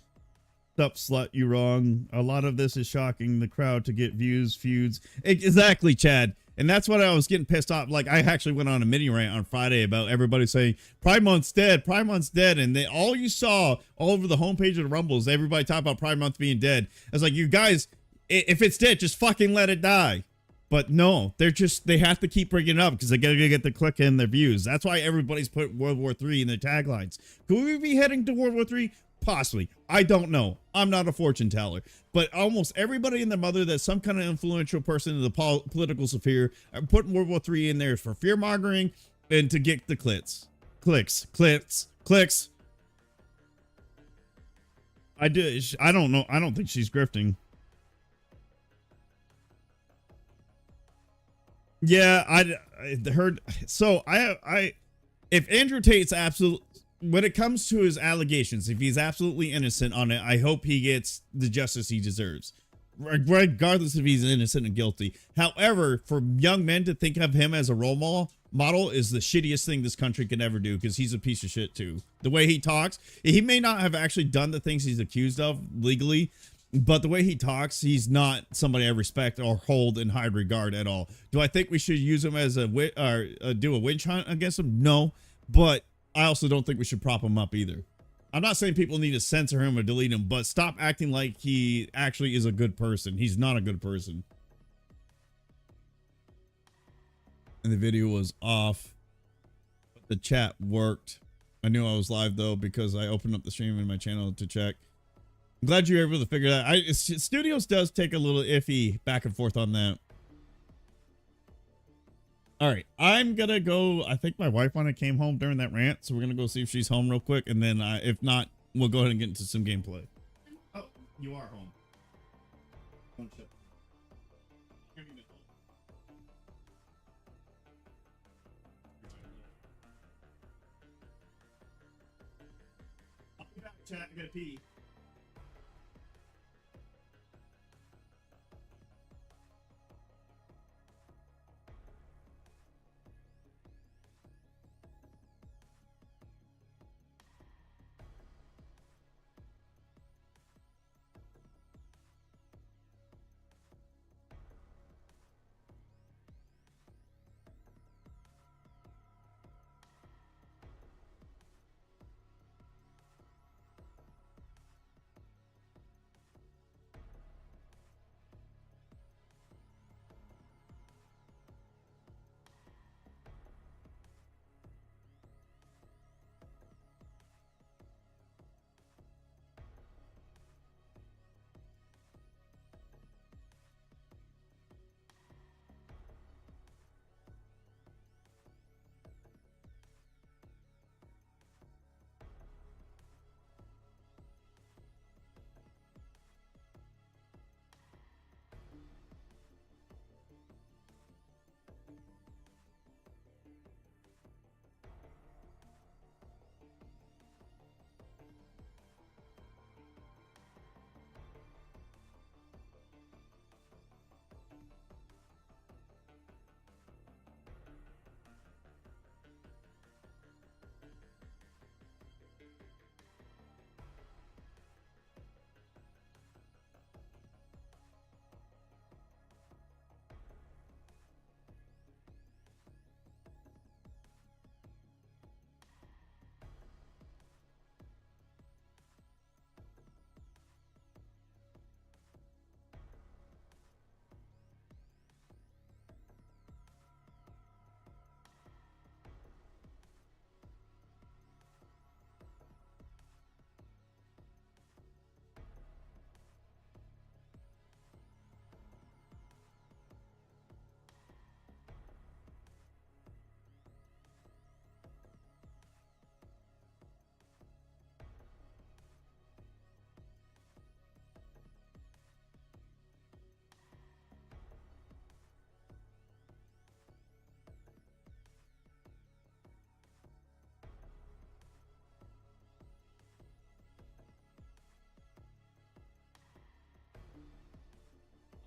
Stop slut, you wrong. A lot of this is shocking the crowd to get views, feuds. Exactly, Chad. And that's what I was getting pissed off. Like, I actually went on a mini rant on Friday about everybody saying, Pride Month's dead, Pride Month's dead. And they, all you saw all over the homepage of the Rumbles, everybody talk about Pride Month being dead. I was like, you guys, if it's dead, just fucking let it die. But no, they have to keep bringing it up because they gotta get the click and their views. That's why everybody's put World War III in their taglines. Could we be heading to World War III? Possibly. I don't know. I'm not a fortune teller. But almost everybody and their mother that's some kind of influential person in the political sphere are putting World War III in there for fear-mongering and to get the clicks. Clicks. I don't know. I don't think she's grifting. Yeah, I heard. So if Andrew Tate's absolute, when it comes to his allegations, if he's absolutely innocent on it, I hope he gets the justice he deserves, regardless if he's innocent and guilty. However, for young men to think of him as a role model is the shittiest thing this country can ever do, because he's a piece of shit too. The way he talks, he may not have actually done the things he's accused of legally, but the way he talks, he's not somebody I respect or hold in high regard at all. Do I think we should use him as do a witch hunt against him? No, but I also don't think we should prop him up either. I'm not saying people need to censor him or delete him, but stop acting like he actually is a good person. He's not a good person. And the video was off. The chat worked. I knew I was live though because I opened up the stream in my channel to check. I'm glad you were able to figure that out. Studios does take a little iffy back and forth on that. All right, I'm gonna go. I think my wife came home during that rant, so we're gonna go see if she's home real quick, and then if not, we'll go ahead and get into some gameplay. Oh, you are home. I'll be back, chat. I gotta pee.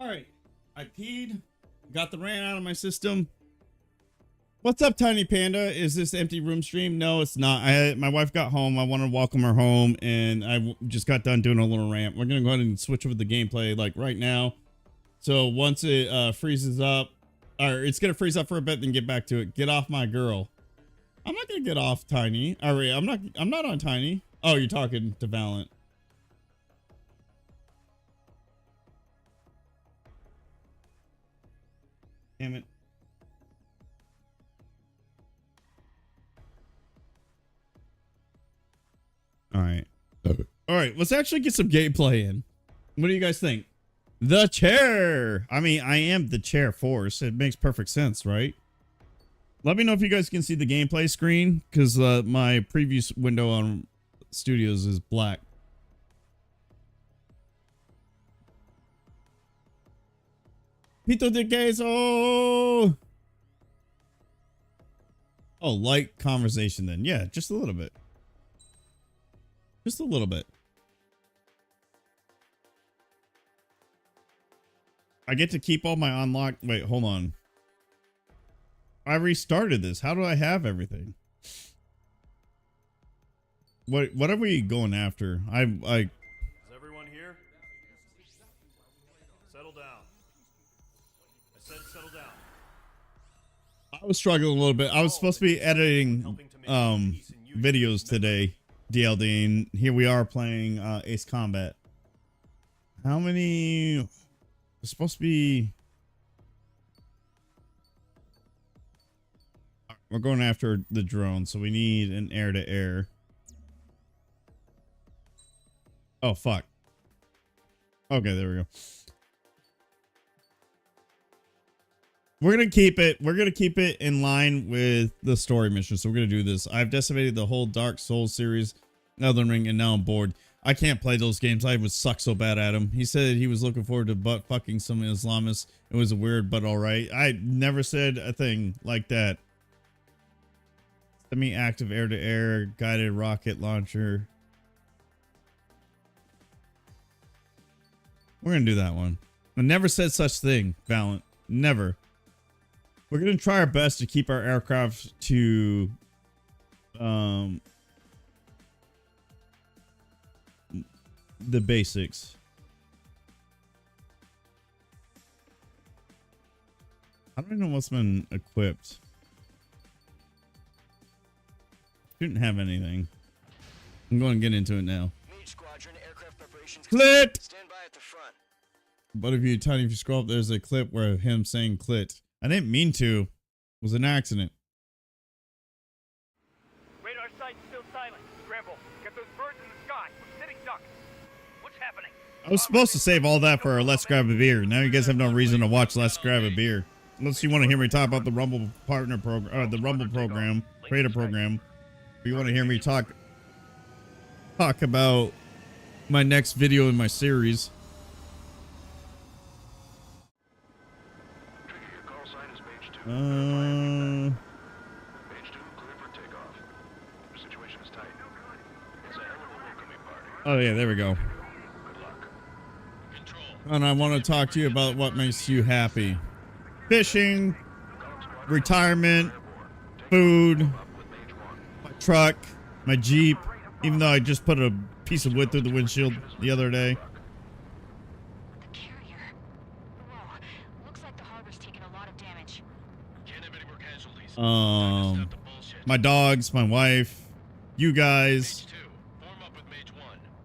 All right, I peed, got the rant out of my system. What's up, Tiny Panda? Is this empty room stream? No, it's not. My wife got home. I want to welcome her home, and I just got done doing a little rant. We're gonna go ahead and switch over the gameplay like right now. So once it freezes up, or it's gonna freeze up for a bit, then get back to it. Get off my girl. I'm not gonna get off Tiny. All right, I'm not on Tiny. Oh, you're talking to Valent. Damn it. All right. All right, let's actually get some gameplay in. What do you guys think? The chair. I mean, I am the chair force. It makes perfect sense, right? Let me know if you guys can see the gameplay screen, because my previous window on Studios is black. Pito de queso. Oh, light conversation then. Yeah, just a little bit. Just a little bit. I get to keep all my unlocked. Wait, hold on. I restarted this. How do I have everything? What are we going after? I Is everyone here? Settle down. I said settle down. I was struggling a little bit. I was supposed to be editing videos today, DLD, and here we are playing Ace Combat. How many? It's supposed to be. We're going after the drone, so we need an air-to-air. Oh fuck. Okay, there we go. We're gonna keep it. We're gonna keep it in line with the story mission. So we're gonna do this. I've decimated the whole Dark Souls series, Elden Ring, and now I'm bored. I can't play those games. I would suck so bad at them. He said he was looking forward to butt fucking some Islamists. It was weird, but all right. I never said a thing like that. Semi-active air-to-air guided rocket launcher. We're gonna do that one. I never said such thing, Valent. Never. We're gonna try our best to keep our aircraft to the basics. I don't know what's been equipped. Shouldn't have anything. I'm going to get into it now. Mage Squadron, aircraft preparations. Clit! Stand by at the front. But if you scroll up, there's a clip where him saying clit. I didn't mean to. It was an accident. Radar site's still silent. Scramble. Get those birds in the sky. We're sitting ducks. What's happening? I was supposed to save all that for our Let's Grab a Beer. Now you guys have no reason to watch Let's Grab a Beer. Unless you want to hear me talk about the Rumble Partner Program, the Rumble Program, Creator Program. If you want to hear me talk about my next video in my series. Page 2, clear for takeoff. Situation is tight. It's a hell of a welcoming party. Oh yeah, there we go. Good luck. Control. And I want to talk to you about what makes you happy. Fishing, retirement, food, my truck, my Jeep, even though I just put a piece of wood through the windshield the other day. The carrier. Whoa. Looks like the harbor's taken a lot of damage. Can't have any more casualties. My dogs, my wife, you guys, Page 2, form up with Mage 1.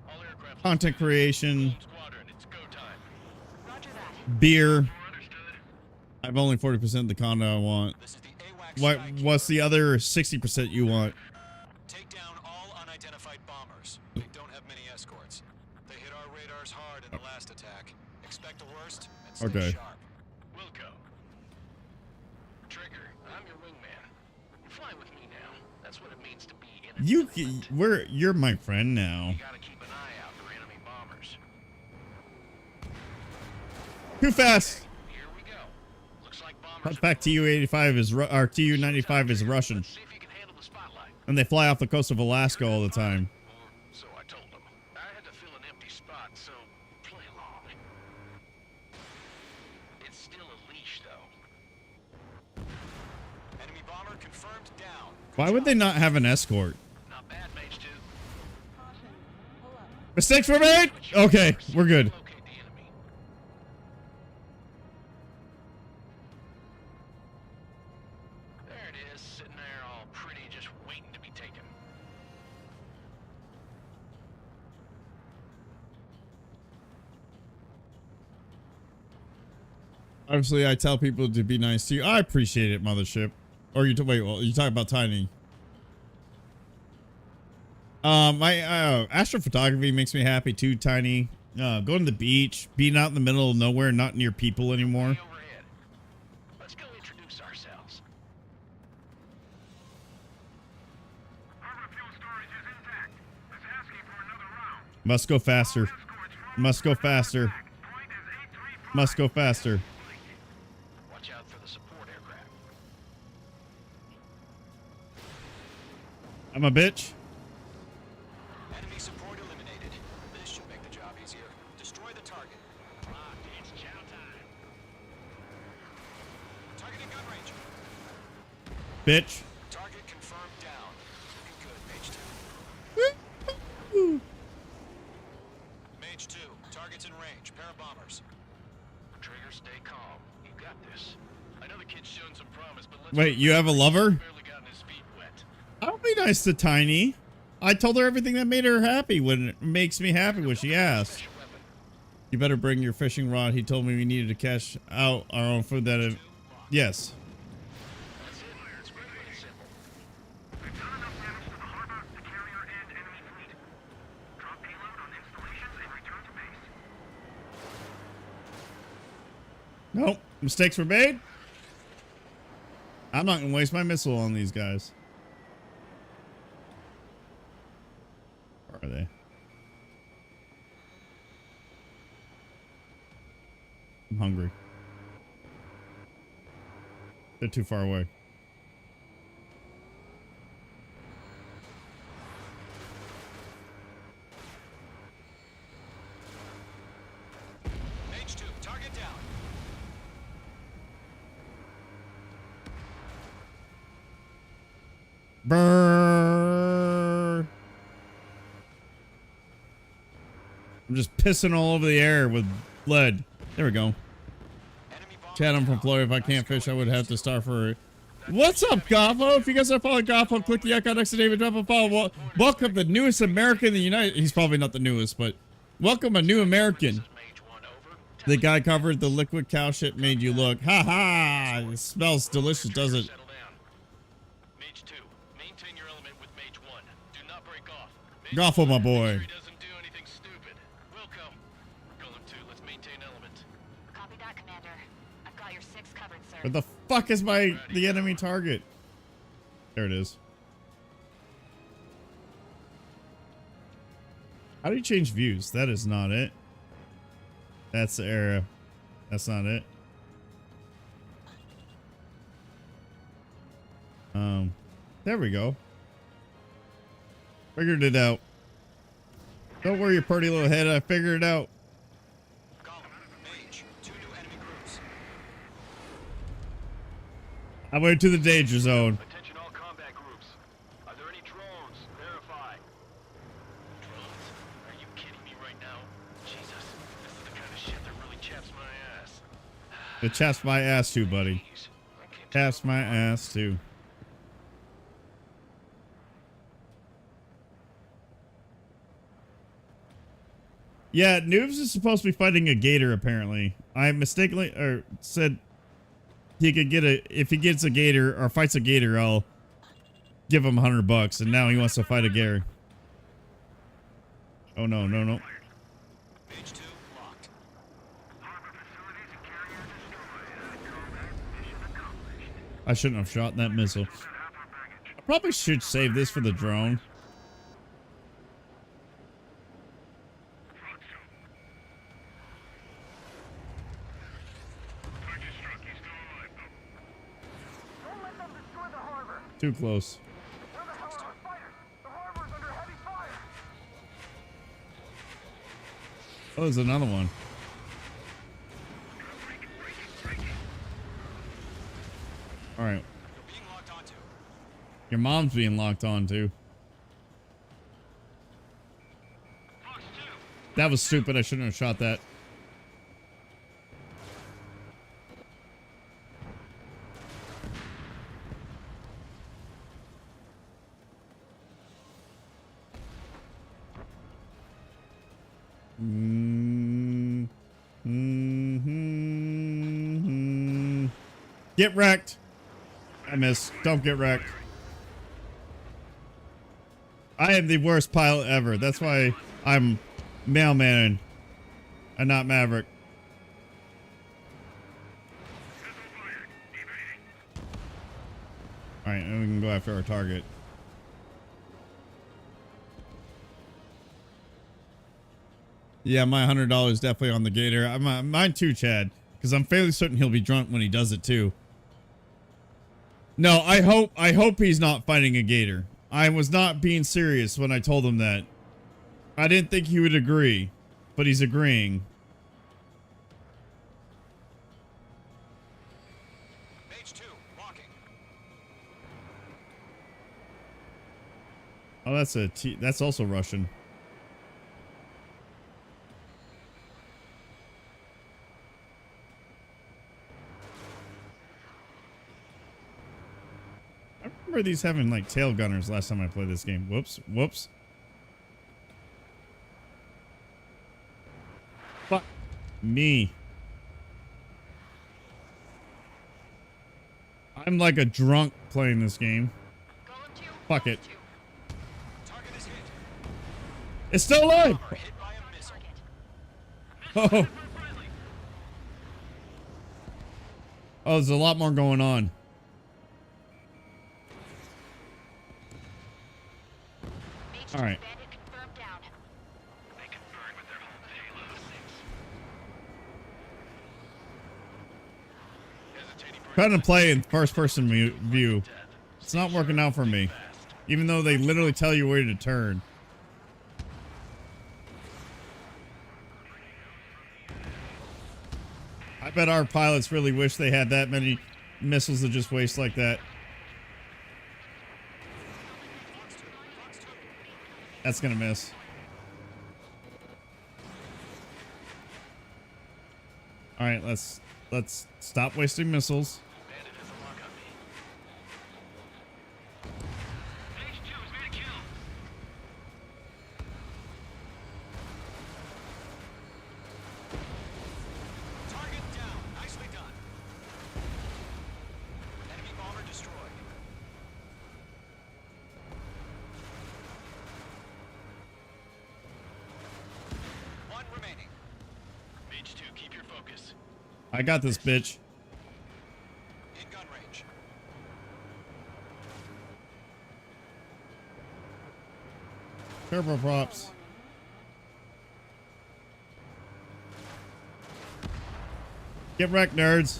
All aircraft content creation, squadron, it's go time. Roger that. beer. Understood. I have only 40% of the condo I want. This is the AWACS. What's the other 60% you want? Take down all unidentified bombers. They don't have many escorts. They hit our radars hard in the last attack. Expect the worst and stay Okay. sharp. Wilco. Trigger, I'm your wingman. You fly with me now. That's what it means to be in it. You're my friend now. You gotta keep an eye out for enemy bombers. Too fast. Here we go. Looks like bombers. Fun fact: TU-85 is or TU-95 is Russian, Let's see if you can handle the spotlight. and they fly off the coast of Alaska all the time. Or so I told them. I had to fill an empty spot, so play along. It's still a leash, though. Enemy bomber confirmed down. Why would they not have an escort? Not bad, Mage 2. Mistakes were made. Okay, we're good. Locate the enemy. There it is, sitting there all pretty, just waiting to be taken. Obviously, I tell people to be nice to you. I appreciate it, Mothership. Or you wait, well, you talk about Tiny. My astrophotography makes me happy too, Tiny. Going to the beach, being out in the middle of nowhere, not near people anymore. Overhead. Let's go introduce ourselves. Harbor fuel storage is intact. It's asking for another round. Must go faster. Must go faster. Point is 835. Must go faster. Watch out for the support aircraft. I'm a bitch. Enemy support eliminated. This should make the job easier. Destroy the target. It's chow time. Target in gun range. Bitch. Target confirmed down. Looking good, Mage 2. Mage 2, target's in range. Pair of bombers. Trigger, stay calm. You got this. I know the kid's shown some promise, but let's Wait, you have a lover? barely gotten his feet wet. I'll be nice to Tiny. I told her everything that made her happy when it makes me happy when she asked. Special weapon. You better bring your fishing rod. He told me we needed to cash out our own food that yes. That's it. It's pretty simple. We've done enough damage to the harbor, the carrier, and enemy fleet. Drop payload on installations and return to base. Nope. Mistakes were made. I'm not gonna waste my missile on these guys. Where are they? I'm hungry. They're too far away. Mage 2, target down. Brrr. I'm just pissing all over the air with lead. There we go. Enemy bomber Chad, I'm from down. Florida. If I can't fish, I would have to start for it. What's up, Goffo? If you guys are following Goffo, click the icon next to David. Drop a follow. Welcome the newest American in the United. He's probably not the newest, but welcome a new American. Mage 1 over. The guy covered the liquid cow shit made you look. Ha ha! It smells delicious, does it? Settle down. Mage 2, maintain your element with Mage 1. Do not break off. Goffo, my boy. Make sure he doesn't do anything stupid. Welcome. Golem 2, let's maintain element. Copy that, Commander. I've got your 6 covered, sir. Where the fuck is the enemy target? There it is. How do you change views? That is not it. That's the area. That's not it. There we go. Figured it out. Don't worry, your pretty little head. I figured it out. Golem, Mage, 2 new enemy groups. I went to the danger zone. Attention all combat groups. Are there any drones? Verify. Drones? Are you kidding me right now? Jesus, this is the kind of shit that really chaps my ass. It chaps my ass too, buddy. Jeez, I can't Chaps my ass too. Yeah, Noobs is supposed to be fighting a gator, apparently. I mistakenly said he could get if he gets a gator or fights a gator, I'll give him $100, and now he wants to fight a gator. Oh no, no, no. Mage 2, locked. harbor facilities and carrier destroyed. Combat mission accomplished. I shouldn't have shot that missile. Half our baggage. I probably should save this for the drone. Target struck. He's still alive, though. Don't let them destroy the harbor. Too close. Where the hell are our fighters? The harbor's under heavy fire. Oh, there's another one. All right. You're being locked onto. Your mom's being locked on too. That was stupid. I shouldn't have shot that. Get wrecked. I missed. Don't get wrecked. I am the worst pilot ever. That's why I'm mailman and not Maverick. Alright, and we can go after our target. Yeah, my $100 definitely on the gator. Mine too, Chad. Because I'm fairly certain he'll be drunk when he does it too. No, I hope he's not fighting a gator. I was not being serious when I told him that. I didn't think he would agree, but he's agreeing. Page 2, walking. Oh, that's also Russian. I remember these having like tail gunners last time I played this game. Whoops, whoops. Fuck me. I'm like a drunk playing this game. Fuck it. Target is hit. It's still alive. Bomber hit by a missile. Oh. Oh, there's a lot more going on. All right. Trying to play in first-person view. It's not working out for me. Even though they literally tell you where to turn. I bet our pilots really wish they had that many missiles to just waste like that. That's gonna miss. All right, let's stop wasting missiles. Target down. Nicely done. Enemy bomber destroyed. One remaining. Page 2, keep your focus. I got this, bitch. In gun range. Turboprops. Get wrecked, nerds.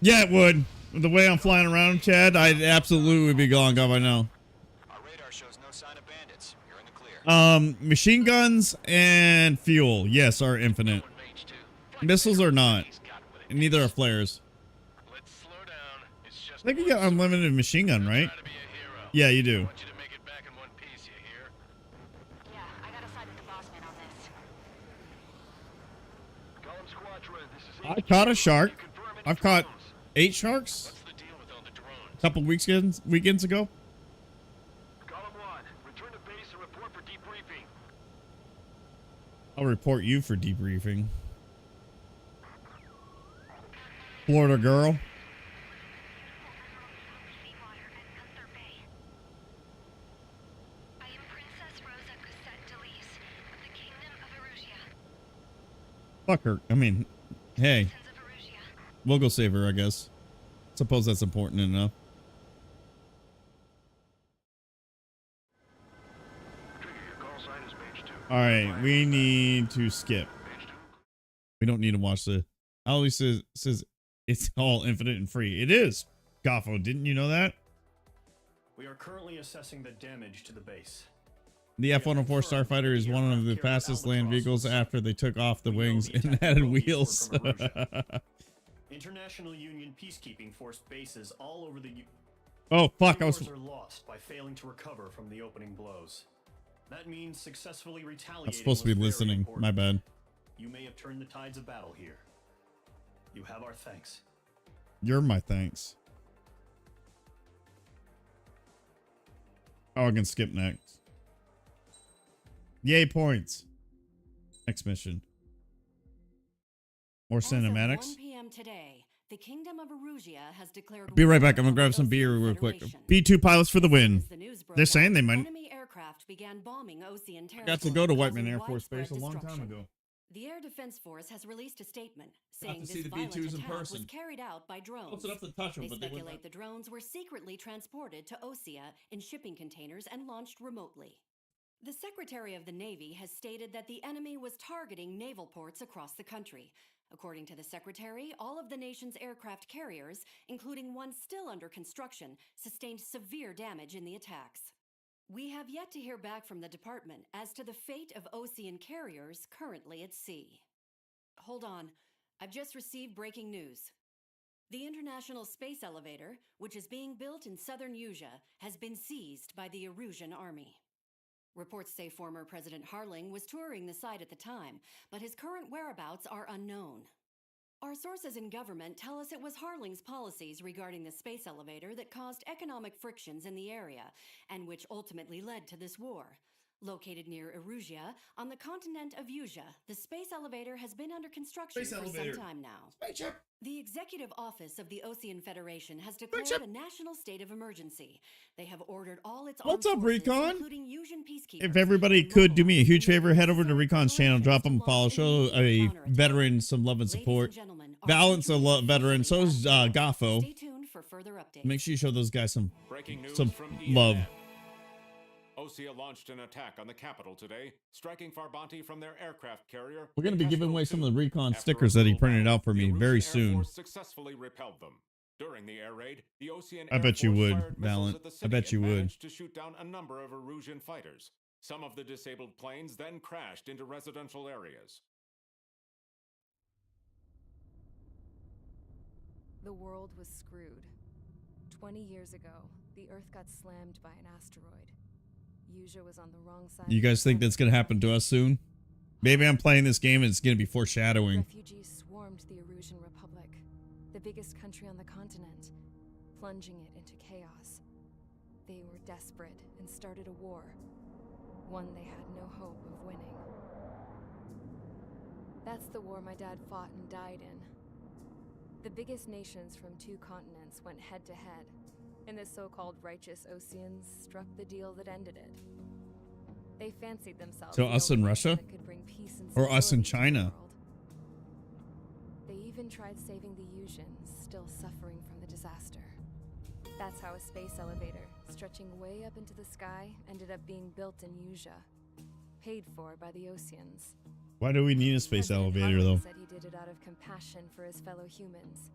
Yeah, it would. The way I'm flying around, Chad, I'd absolutely be gone by now. Our radar shows no sign of bandits. You're in the clear. Machine guns and fuel, yes, are infinite. Missiles are not. And neither are flares. Let's slow down. It's just I think you got unlimited machine gun, right? try to be a hero. Yeah, you do. I want you to make it back in one piece, you hear? Yeah, I gotta side with the boss man on this. Golem Squadron, this is I caught a shark. confirm any I've caught drones. 8 sharks What's the deal with all the drones? a couple weekends ago. Golem 1, return to base and report for debriefing. I'll report you for debriefing. Florida girl. Seawater at Gunther Bay. I am Princess Rosa Cassette Delise of the Kingdom of Erusia. Fuck her. I mean, hey, Sons of Erusia. we'll go save her, I guess. Suppose that's important enough. Trigger, your call sign is page 2. All right, we need to skip. Page 2. We don't need to watch the. Ali says it's all infinite and free. It is. Goffo, didn't you know that? We are currently assessing the damage to the base. The F-104 Starfighter is one of the fastest land vehicles after they took off the wings and added wheels. International Union peacekeeping force bases all over the Oh fuck! I Wars was. are lost by failing to recover from the opening blows. That means successfully retaliating. I'm supposed to be was very listening. important. My bad. You may have turned the tides of battle here. You have our thanks. You're my thanks. Oh, I can skip next. Yay, points. Next mission. More As of cinematics. 1 p.m. today, the Kingdom of Erusia has declared Be right war back. I'm gonna on grab the some beer Ocean real quick. Federation. B2 pilots for the As win. the news broke They're saying out, they might. enemy aircraft began bombing Ocean I territory. got to go to Whiteman causing Air Force widespread Base a long time destruction. ago. The Air Defense Force has released a statement Got saying to see this the violent B2s in attack was person. carried out by drones. Close enough to touch them, They but they wouldn't. speculate the drones were secretly transported to Osea in shipping containers and launched remotely. The Secretary of the Navy has stated that the enemy was targeting naval ports across the country. According to the Secretary, all of the nation's aircraft carriers, including one still under construction, sustained severe damage in the attacks. We have yet to hear back from the department as to the fate of Ocean carriers currently at sea. Hold on, I've just received breaking news. The International Space Elevator, which is being built in southern Usea, has been seized by the Erusian Army. Reports say former President Harling was touring the site at the time, but his current whereabouts are unknown. Our sources in government tell us it was Harling's policies regarding the space elevator that caused economic frictions in the area, and which ultimately led to this war. Located near Erusia, on the continent of Usea, the space elevator has been under construction for some time now. Spaceship. The Executive Office of the Ocean Federation has declared a national state of emergency. They have ordered all its What's armed up, forces, Recon? including Usian peacekeepers, If everybody to could do me a mobilize huge and make favor, head over to necessary Recon's channel, drop him a follow, preparations to show launch a immediate counterattack. veteran some love and Ladies support. and gentlemen, our Valent's a country is veteran, so is officially at war. Goffo. Stay tuned for further updates. Make sure you show those guys some Breaking news some from love. ENN. Osea launched an attack on the capital today, striking Farbanti from their aircraft carrier. We're gonna be giving away some of the Recon After stickers a that he brutal printed battle, out for me the Erusian very Air soon. Force successfully repelled them. During the air raid, the Ocean I Air bet you Force would, fired missiles Valent. at the I city bet you and would. managed to shoot down a number of Erusian fighters. Some of the disabled planes then crashed into residential areas. The world was screwed. 20 years ago, the Earth got slammed by an asteroid. Usea was on the wrong side. You guys think that's gonna happen to us soon? Maybe I'm playing this game and it's gonna be foreshadowing. Refugees swarmed the Erusian Republic, the biggest country on the continent, plunging it into chaos. They were desperate and started a war, one they had no hope of winning. That's the war my dad fought and died in. The biggest nations from 2 continents went head to head, and the so-called righteous Oceans struck the deal that ended it. They fancied themselves So the us only in nation Russia? that could bring peace and Or us in stability to the China? world. They even tried saving the Usians, still suffering from the disaster. That's how a space elevator, stretching way up into the sky, ended up being built in Usea, paid for by the Oceans. Why do we need a space President elevator Harling though? said he did it out of compassion for his fellow humans.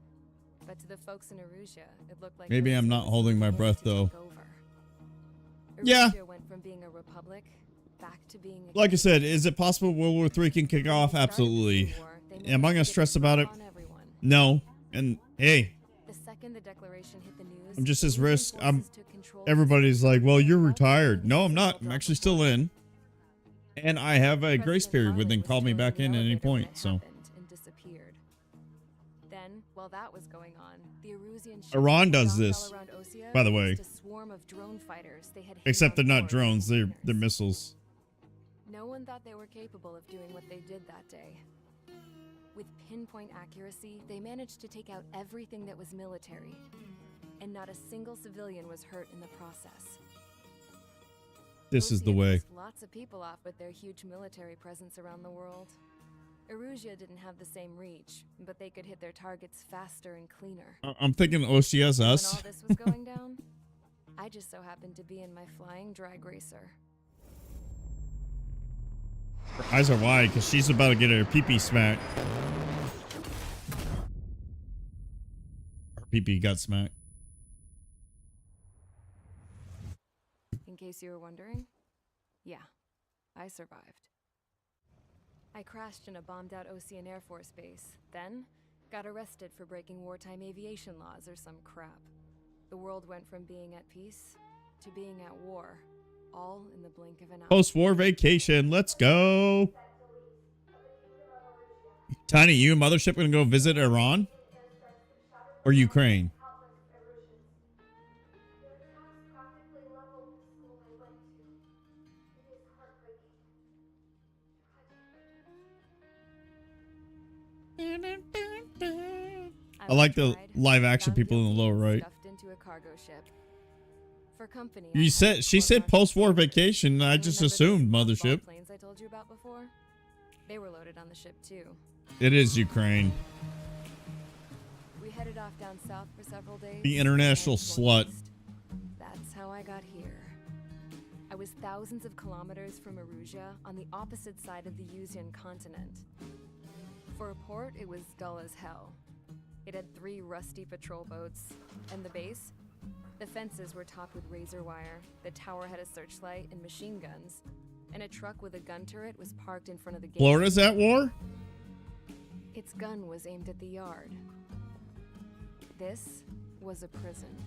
But to the folks in Erusia, it looked like Maybe I'm Osea not was holding my beginning breath, to though. take over. Yeah. Erusia went from being a republic back to being a Like I king. said, is it possible World War III can kick off? When they started the Absolutely. Civil War, they Am I managed gonna to get stress the about drop it? on everyone. No. And hey, The second the declaration hit the news, I'm just as Erusian risk. forces took control of Everybody's the like, well, you're without retired. even No, a I'm not. single I'm drop actually of still blood. in. And I have a grace President period where they Harling can was call me still back the in at any elevator when point. it So happened and disappeared. Then, while that was going on, the Erusian ships Iran does bombed this, all around Osea by the released way. a swarm of drone fighters they had hidden except on they're not board drones. They're containers. missiles. No one thought they were capable of doing what they did that day. With pinpoint accuracy, they managed to take out everything that was military, and not a single civilian was hurt in the process. This is the Osea way. pissed lots of people off with their huge military presence around the world. Erusia didn't have the same reach, but they could hit their targets faster and cleaner. I'm thinking OCS When us. all this was going down, I just so happened to be in my flying drag racer. Her eyes are wide because she's about to get her pee-pee smacked. Her pee-pee got smacked. In case you were wondering, yeah, I survived. I crashed in a bombed-out Ocean Air Force base. Then, Got arrested for breaking wartime aviation laws or some crap. The world went from being at peace to being at war, all in the blink of an eye. Post-war vacation. Let's go. Tiny, you and Mothership gonna go visit Iran or Ukraine? I like the live action people in the lower right. Into a cargo ship. For company, She said post-war vacation. I just assumed Mothership. Planes I told you about before. They were loaded on the ship too. It is Ukraine. We headed off down south for several days. The international slut. That's how I got here. I was thousands of kilometers from Arusha on the opposite side of the Yuzian continent. For a port, it was dull as hell. It had 3 rusty patrol boats, and the base? The fences were topped with razor wire, the tower had a searchlight and machine guns, and a truck with a gun turret was parked in front of the gate. Florida's at war? Its gun was aimed at the yard. This was a prison.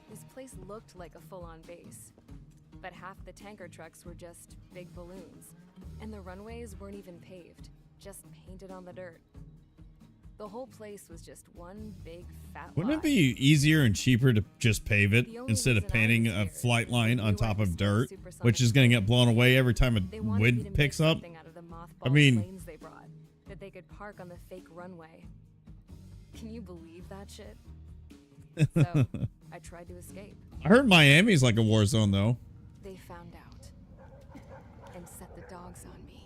This place looked like a full-on base, but half the tanker trucks were just big balloons, and the runways weren't even paved, just painted on the dirt. The whole place was just one big fat Wouldn't it lie. be easier and cheaper to just pave it instead of painting a flight line on top of dirt, which is going to get blown away every time a wind picks up? I mean, planes they brought that they could park on the fake runway. Can you believe that shit? So I tried to escape. I heard Miami's like a war zone, though. They found out and set the dogs on me.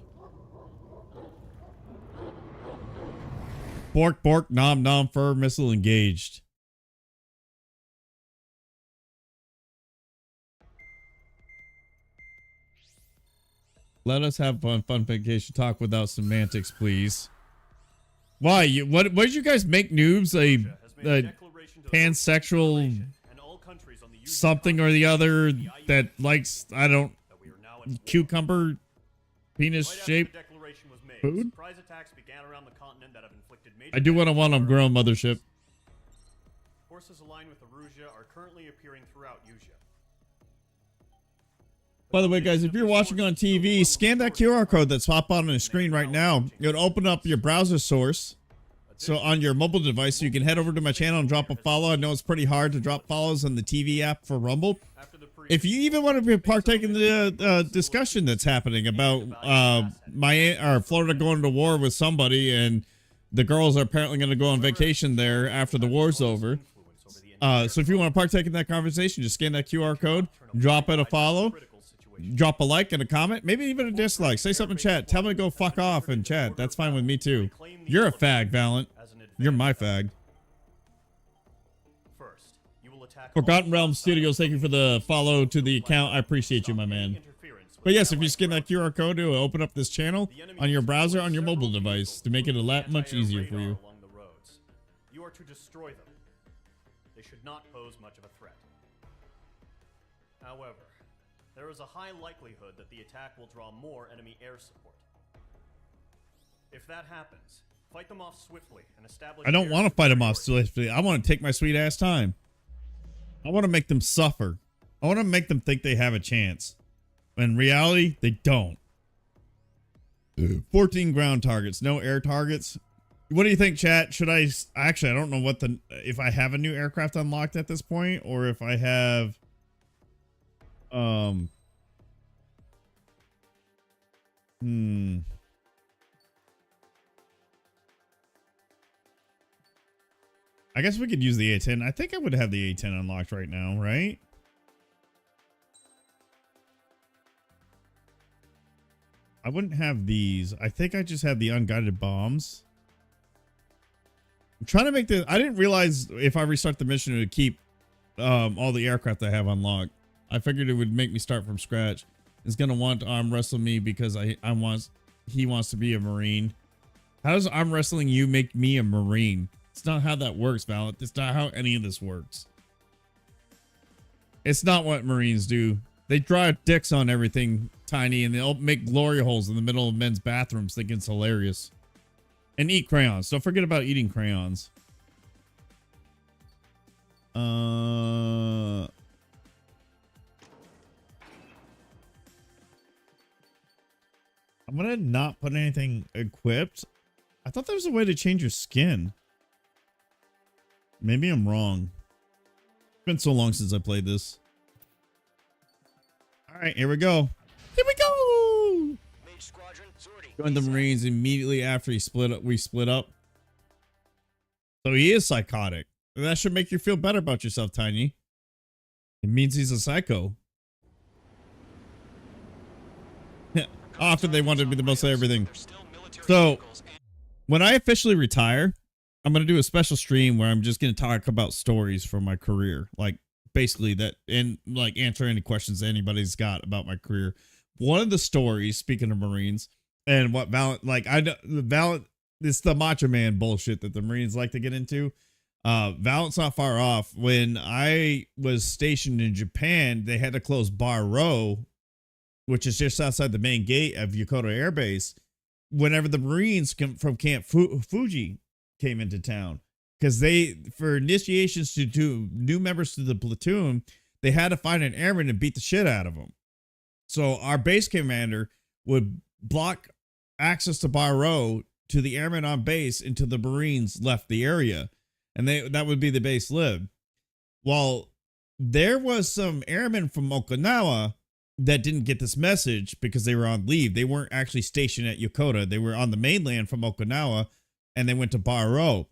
Bork, bork, nom, nom, fur, missile engaged. Let us have fun vacation talk without semantics, please. Why? What did you guys make noobs a pansexual something or the other that likes, I don't, cucumber penis shaped food? I do what I want on Grown Mothership. Forces aligned with Arusha are currently appearing throughout Yusia. By the way, guys, if you're watching on TV, scan that QR code that's popped on the screen right now. It'll open up your browser source. So on your mobile device, you can head over to my channel and drop a follow. I know it's pretty hard to drop follows on the TV app for Rumble. If you even want to partake in the discussion that's happening about Florida going to war with somebody, and the girls are apparently going to go on vacation there after the war's over. So if you want to partake in that conversation, just scan that QR code, drop it a follow, drop a like and a comment, maybe even a dislike. Say something in chat. Tell me to go fuck off in chat. That's fine with me too. You're a fag, Valent. You're my fag. Forgotten Realm Studios, thank you for the follow to the account. I appreciate you, my man. But yes, if you scan that QR code, it will open up this channel on your browser on your mobile device to make it a lot much easier for you. You are to destroy them. They should not pose much of a threat. However, there is a high likelihood that the attack will draw more enemy air support. If that happens, fight them off swiftly and establish. I don't want to fight them off swiftly. I want to take my sweet ass time. I want to make them suffer. I want to make them think they have a chance. In reality, they don't. 14 ground targets, no air targets. What do you think, chat? Should I actually, I don't know what if I have a new aircraft unlocked at this point, or if I have I guess we could use the A-10. I think I would have the A-10 unlocked right now, right? I wouldn't have these. I think I just have the unguided bombs. I'm trying to make I didn't realize if I restart the mission, it would keep all the aircraft I have unlocked. I figured it would make me start from scratch. He's going to want to arm wrestle me because he wants to be a Marine. How does arm wrestling you make me a Marine? It's not how that works, Valent. It's not how any of this works. It's not what Marines do. They draw dicks on everything, Tiny, and they'll make glory holes in the middle of men's bathrooms thinking it's hilarious. And eat crayons. Don't forget about eating crayons. I'm gonna not put anything equipped. I thought there was a way to change your skin. Maybe I'm wrong. It's been so long since I played this. All right, here we go. Here we go. Joined the Marines immediately after we split up. So he is psychotic. That should make you feel better about yourself, Tiny. It means he's a psycho. Often they want to be the most of everything. So when I officially retire, I'm going to do a special stream where I'm just going to talk about stories from my career. Like basically that, and like answer any questions anybody's got about my career. One of the stories, speaking of Marines, and what Valent, like it's the Macho Man bullshit that the Marines like to get into. Valent's not far off. When I was stationed in Japan, they had to close Bar Row, which is just outside the main gate of Yokota Air Base, whenever the Marines from Camp Fuji came into town. Because for initiations to new members to the platoon, they had to find an airman and beat the shit out of them. So our base commander would block access to Bar Row to the airmen on base until the Marines left the area. And that would be the base lib. Well, there was some airmen from Okinawa that didn't get this message because they were on leave. They weren't actually stationed at Yokota. They were on the mainland from Okinawa, and they went to Bar Row.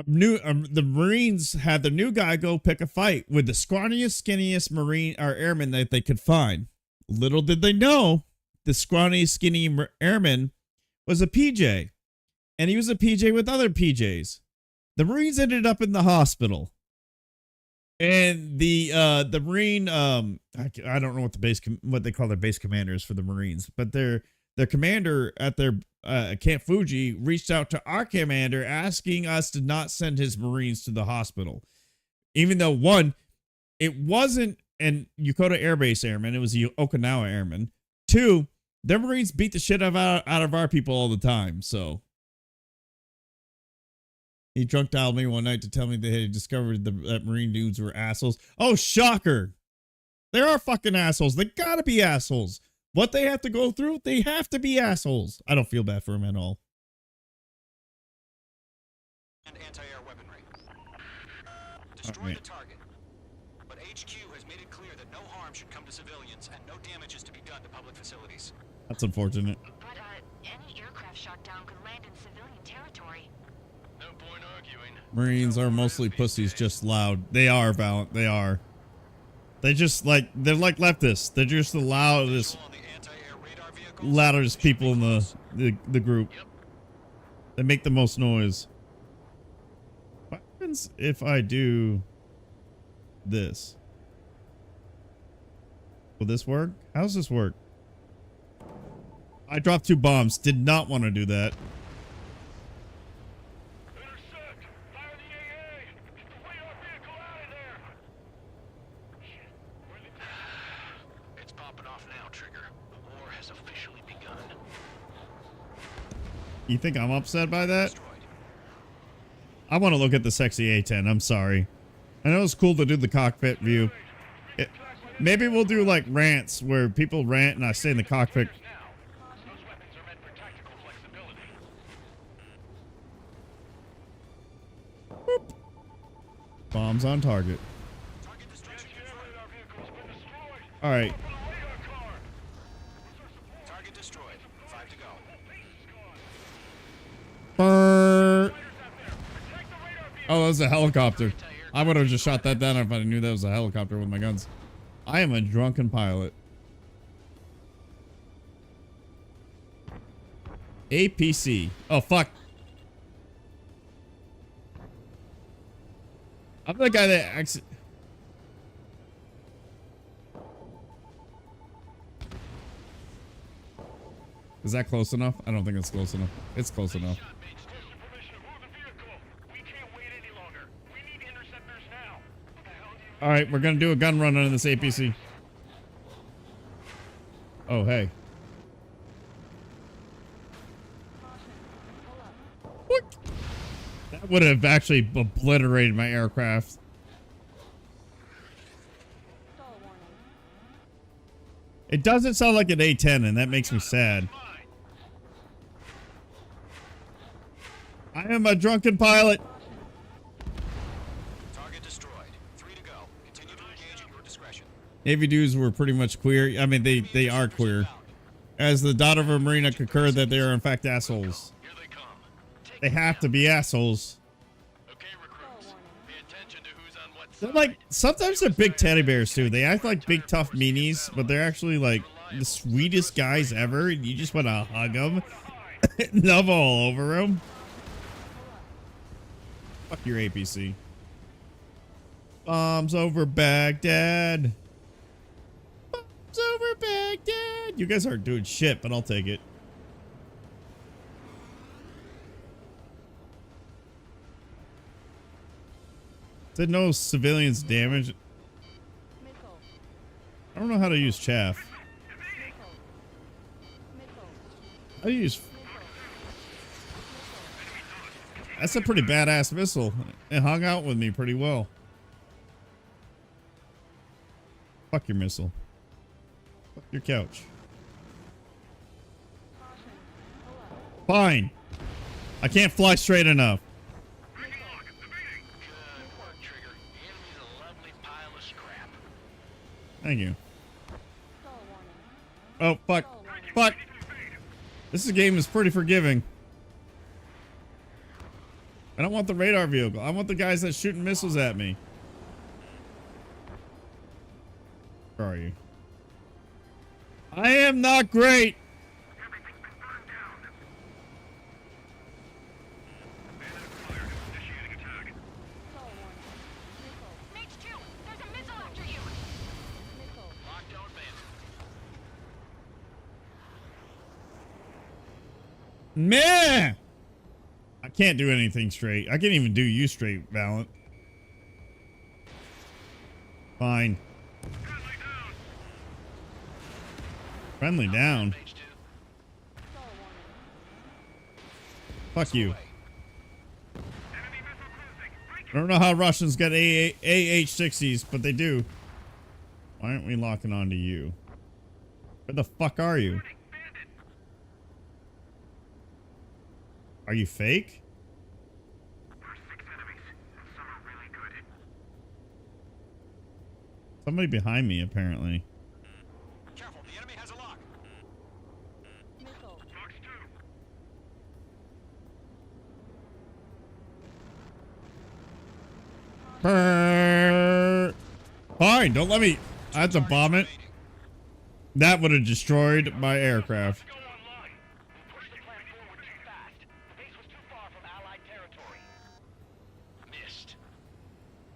The Marines had the new guy go pick a fight with the scrawniest, skinniest Marine or airman that they could find. Little did they know, the scrawny, skinny airman was a PJ. And he was a PJ with other PJs. The Marines ended up in the hospital. And the Marine, I don't know what they call their base commanders for the Marines, but their commander at their Camp Fuji reached out to our commander asking us to not send his Marines to the hospital. Even though, one, it wasn't an Yokota Air Base airman, it was the Okinawa airman. Two, their Marines beat the shit out of our people all the time, so. He drunk dialed me one night to tell me they had discovered that Marine dudes were assholes. Oh, shocker. They are fucking assholes. They gotta be assholes. What they have to go through, they have to be assholes. I don't feel bad for them at all. And anti-air weaponry. Destroy the target. But HQ has made it clear that no harm should come to civilians and no damage is to be done to public facilities. That's unfortunate. But, any aircraft shot down could land in civilian territory. No point arguing. Marines are mostly pussies, just loud. They are, Valent. They are. They're like leftists. They're just the loudest people in the group. They make the most noise. What happens if I do this? Will this work? How does this work? I dropped 2 bombs. Did not want to do that. Intercept! Fire the AA! Get the radar vehicle out of there! Shit, where the... It's popping off now, Trigger. The war has officially begun. You think I'm upset by that? I want to look at the sexy A-10. I'm sorry. I know it's cool to do the cockpit view. Maybe we'll do like rants where people rant and I stay in the cockpit. Boop. Bombs on target. All right. Target destroyed. 5 to go. Burr. Oh, that was a helicopter. I would have just shot that down if I knew that was a helicopter with my guns. I am a drunken pilot. APC. Oh, fuck. I'm the guy that Is that close enough? I don't think it's close enough. It's close enough. All right, we're going to do a gun run on this APC. Oh, hey. That would have actually obliterated my aircraft. It doesn't sound like an A-10, and that makes me sad. I am a drunken pilot. Target destroyed. 3 to go. Continue to engage at your discretion. Navy dudes were pretty much queer. I mean, they are queer. As the daughter of a Marina concurred that they are in fact assholes. Here they come. They have to be assholes. Okay, recruits. Pay attention to who's on what They're side. like, sometimes they're big teddy bears too. They act like big tough meanies, but they're actually like the sweetest guys ever. And you just want to hug them, love all over them. Fuck your APC. Bombs over Baghdad. Bombs over Baghdad. You guys aren't doing shit, but I'll take it. Said no civilians damaged. I don't know how to use chaff. How do you use... That's a pretty badass missile. It hung out with me pretty well. Fuck your missile. Fuck your couch. Fine. I can't fly straight enough. Good work, Trigger. The enemy's a lovely pile of scrap. Thank you. Oh, fuck. Fuck. This game is pretty forgiving. I don't want the radar vehicle. I want the guys that shooting missiles at me. Where are you? I am not great. Meh! I can't do anything straight. I can't even do you straight, Valiant. Fine. Friendly down. Fuck you. I don't know how Russians get AH-60s, but they do. Why aren't we locking onto you? Where the fuck are you? Are you fake? Somebody behind me, apparently. Careful, the enemy has a lock. Fine, don't let me. I have to bomb it. That would have destroyed my aircraft.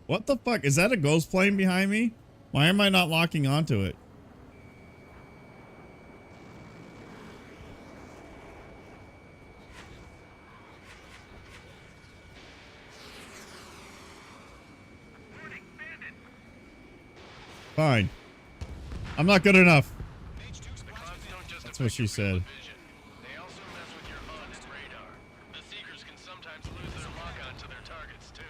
What the fuck? Is that a ghost plane behind me? Why am I not locking onto it? Fine. I'm not good enough. That's what she said. They also mess with your HUD and radar. The Seekers can sometimes lose their lock onto their targets too.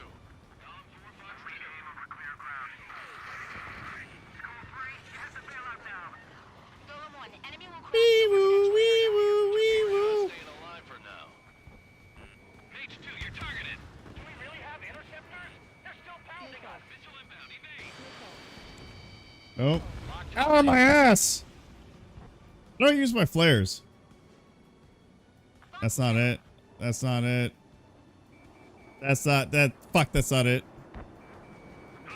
Wee woo, wee woo, wee woo. Staying alive for now. H2, you're targeted. Do we really have interceptors? They're still pounding us. Missile inbound. Evade. Oh. Ow on my ass. I don't use my flares. That's not it. That's not it. That's not that. Fuck, that's not it. Great.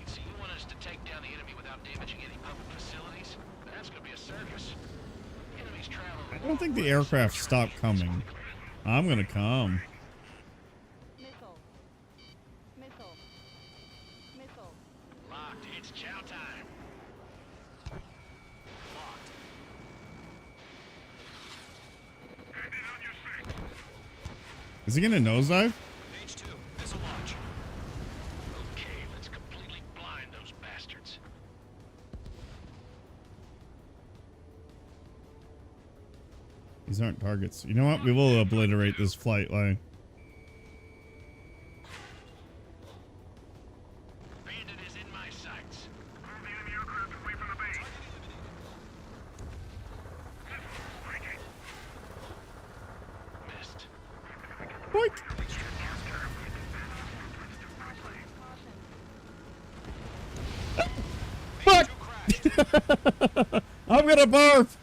So you want us to take down the enemy without damaging any public facilities? That's gonna be a circus. Enemies traveling. I don't think the aircraft stopped coming. I'm gonna come. Locked. It's chow time. Locked. Is he gonna nosedive? H2, missile launch. Okay, let's completely blind those bastards. These aren't targets. You know what? We will obliterate this flight line. Bandit is in my sights. Move the enemy aircraft away from the base. Missed. Boink. Fuck! I'm gonna barf!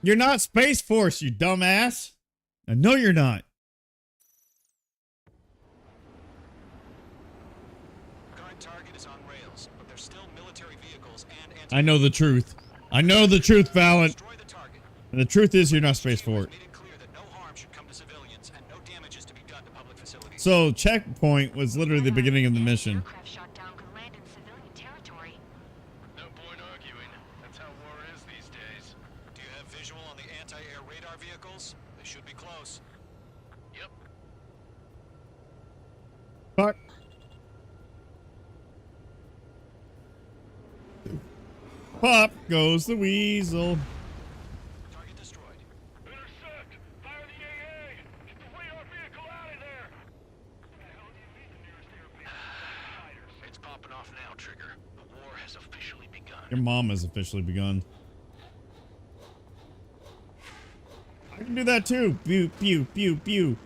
You're not Space Force, you dumbass! I know you're not. Current target is on rails, but there's still military vehicles and I know the truth. I know the truth, Valiant. destroy the target. And the truth is you're not Space Force. Made it clear that no harm should come to civilians and no damage is to be done to public facilities. So, checkpoint was literally the beginning of the mission. Aircraft shot down could land in civilian territory. No point arguing. That's how war is these days. Do you have visual on the anti-air radar vehicles? They should be close. Yep. Fuck. Pop goes the weasel. Target destroyed. Intercept! Fire the AA! Get the radar vehicle out of there! Where the hell do you mean the nearest airbase? It's popping off now, Trigger. The war has officially begun. Your mom has officially begun. I can do that too. Pew, pew, pew, pew.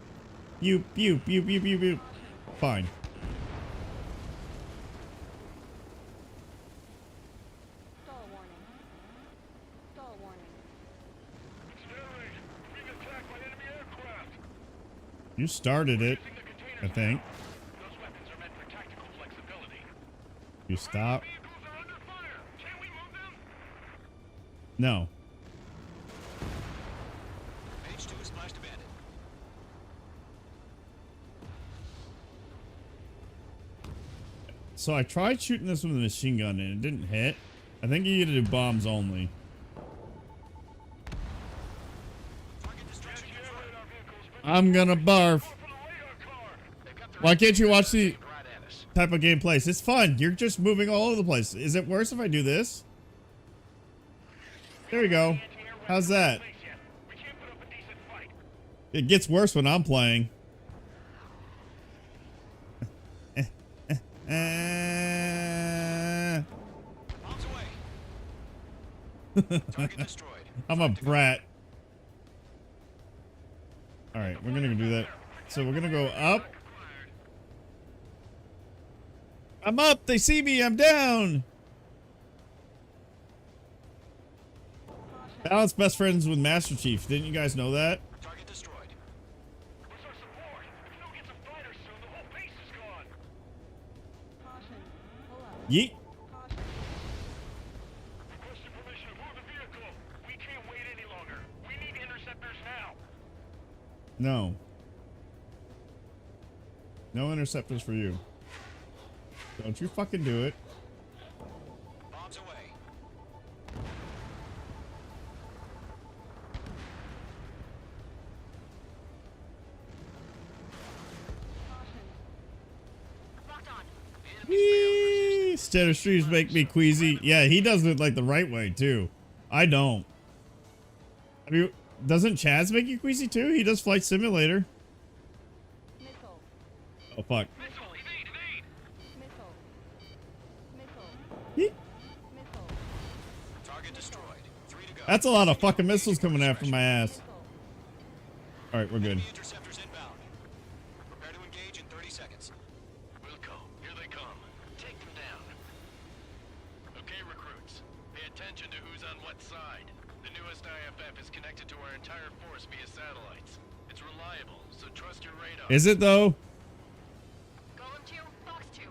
Pew, pew, pew, pew, pew, pew. Fine. Stall warning. Stall warning. Accelerate! Being attacked by enemy aircraft! You started it, Using the I containers think. now. Those weapons are meant for tactical flexibility. You stop. Vehicles are under fire! Can we move them? No. H2 is splashed abandoned. So I tried shooting this with a machine gun and it didn't hit. I think you gotta do bombs only. Target destruction confirmed. Radar vehicles been I'm gonna barf. for the radar car! They've got the Why can't you watch the right at us. type of gameplay? It's fun. You're just moving all over the place. Is it worse if I do this? There we go. How's that? We can't put up a decent fight. It gets worse when I'm playing. Bombs away. Target destroyed. I'm a brat. Alright, we're gonna do that. So we're gonna go up. I'm up! They see me! I'm down! Balance best friends with Master Chief. Didn't you guys know that? Target destroyed. Where's our support? If we don't get some fighters soon, the whole base is gone. Caution. Pull up. Yeet. Caution. Requesting permission to move the vehicle. We can't wait any longer. We need interceptors now. No. No interceptors for you. Don't you fucking do it. Bombs away. Locked on. Whee! Standard streams make me queasy. Yeah, he does it like the right way too. I don't. Have you? Doesn't Chaz make you queasy too? He does Flight Simulator. Missile. Oh fuck. Missile, evade, evade. Missile. Missile. Yeet. Missile. Target destroyed. 3 to go. That's a lot of fucking missiles coming after my ass. Missile. All right, we're good. Enemy interceptors inbound. Prepare to engage in 30 seconds. Wilco, here they come. Take them down. Okay, recruits. Pay attention to who's on what side. The newest IFF is connected to our entire force via satellites. It's reliable, so trust your radar. Is it though? Golem 2, Fox 2.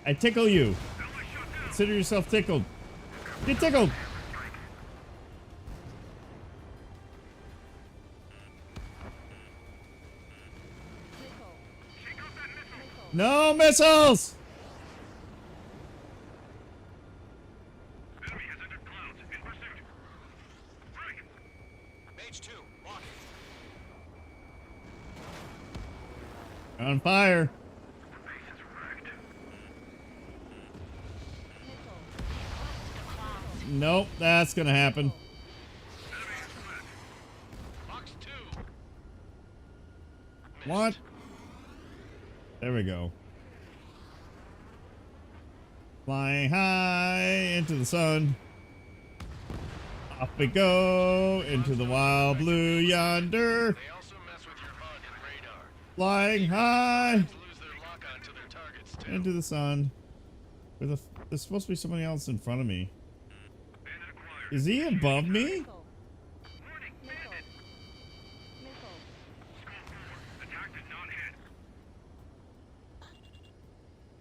I tickle you. Consider yourself tickled. Get tickled. No missiles. On fire. Nope, that's gonna happen. Fox 2. What? There we go. Flying high into the sun. Off we go into the wild blue yonder. They also mess with your HUD and radar. Flying high Lose their lock-on to their targets too. into the sun. There's supposed to be somebody else in front of me. Is he above me?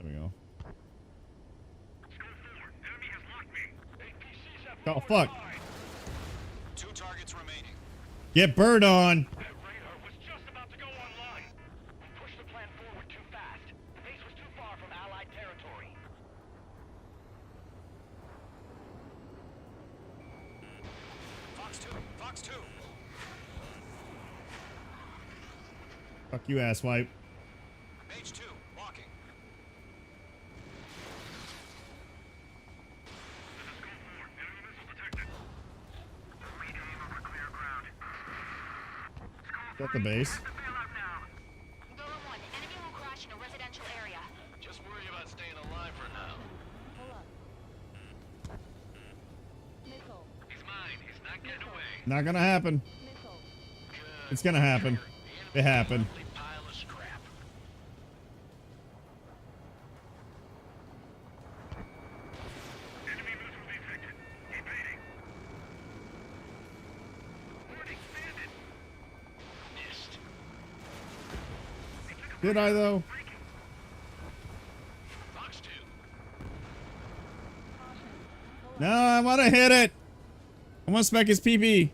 There we go. Oh, fuck. 2 targets remaining. Get bird on. That radar was just about to go online. We pushed the plan forward too fast. The base was too far from Allied territory. Fox 2. Fox 2. Fuck you, asswipe. H2. Walking. Is that the base? Go 1, enemy will crash in a residential area. Just worry about staying alive for now. He's mine. He's not getting away. Not gonna happen. Good. It's gonna happen. The It happened. lovely pile of scrap. Enemy missile detected. Evading. Warning, bandit. Missed. Did I though? Fox 2. No, I want to hit it. I want to smack his PP.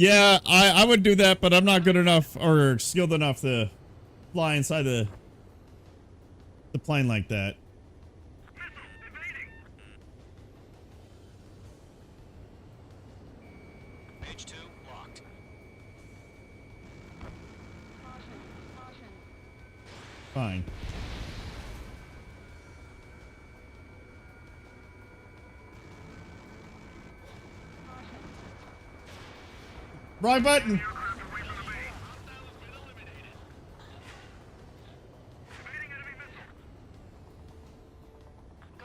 Yeah, I would do that, but I'm not good enough or skilled enough to fly inside the plane like that. H2. Locked. Fine. Right button.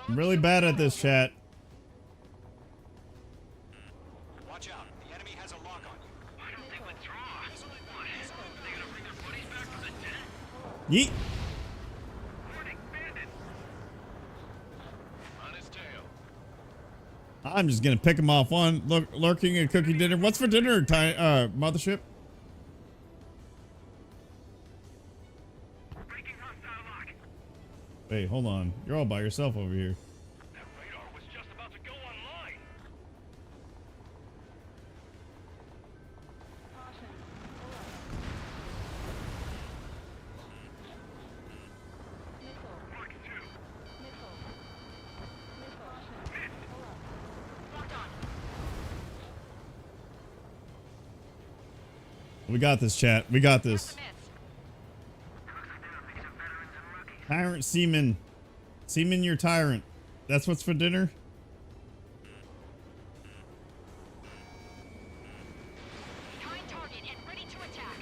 I'm really bad at this, chat. Watch out. The enemy has a lock on you. I don't think withdraw. What? They gonna bring their buddies back from the dead? Yeet. Warning, bandit. On his tail. I'm just gonna pick him off one. Look, lurking and cooking dinner. What's for dinner, mothership? Breaking hostile lock. Wait, hold on. You're all by yourself over here. That radar was just about to go online. Fox 2. Locked on. We got this, chat. We got this. Miss. Tyrant Seaman. Seaman, your tyrant. That's what's for dinner? Behind target and ready to attack.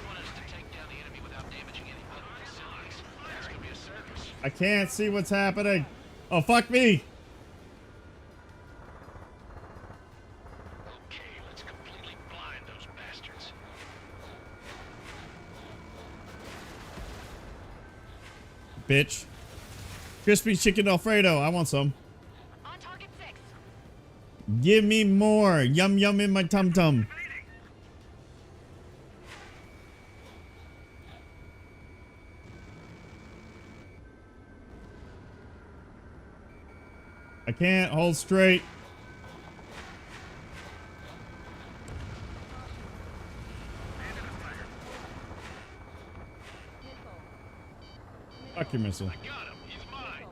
Want us to take down the enemy without damaging any other facilities. That's gonna be a circus. I can't see what's happening. Oh, fuck me. Okay, let's completely blind those bastards. Bitch. Crispy chicken Alfredo. I want some. On target 6. Give me more. Yum yum in my tum tum. I can't hold straight. Fuck your missile. Got him. He's mine.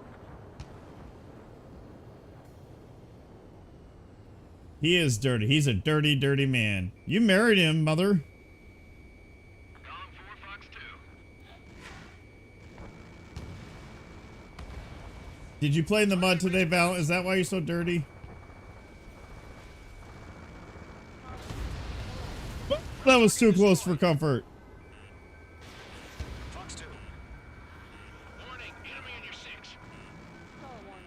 He is dirty. He's a dirty, dirty man. You married him, mother. Did you play in the mud today, Val? Is that why you're so dirty? That was too close for comfort. Fox 2. Warning, enemy in your 6. Call warning.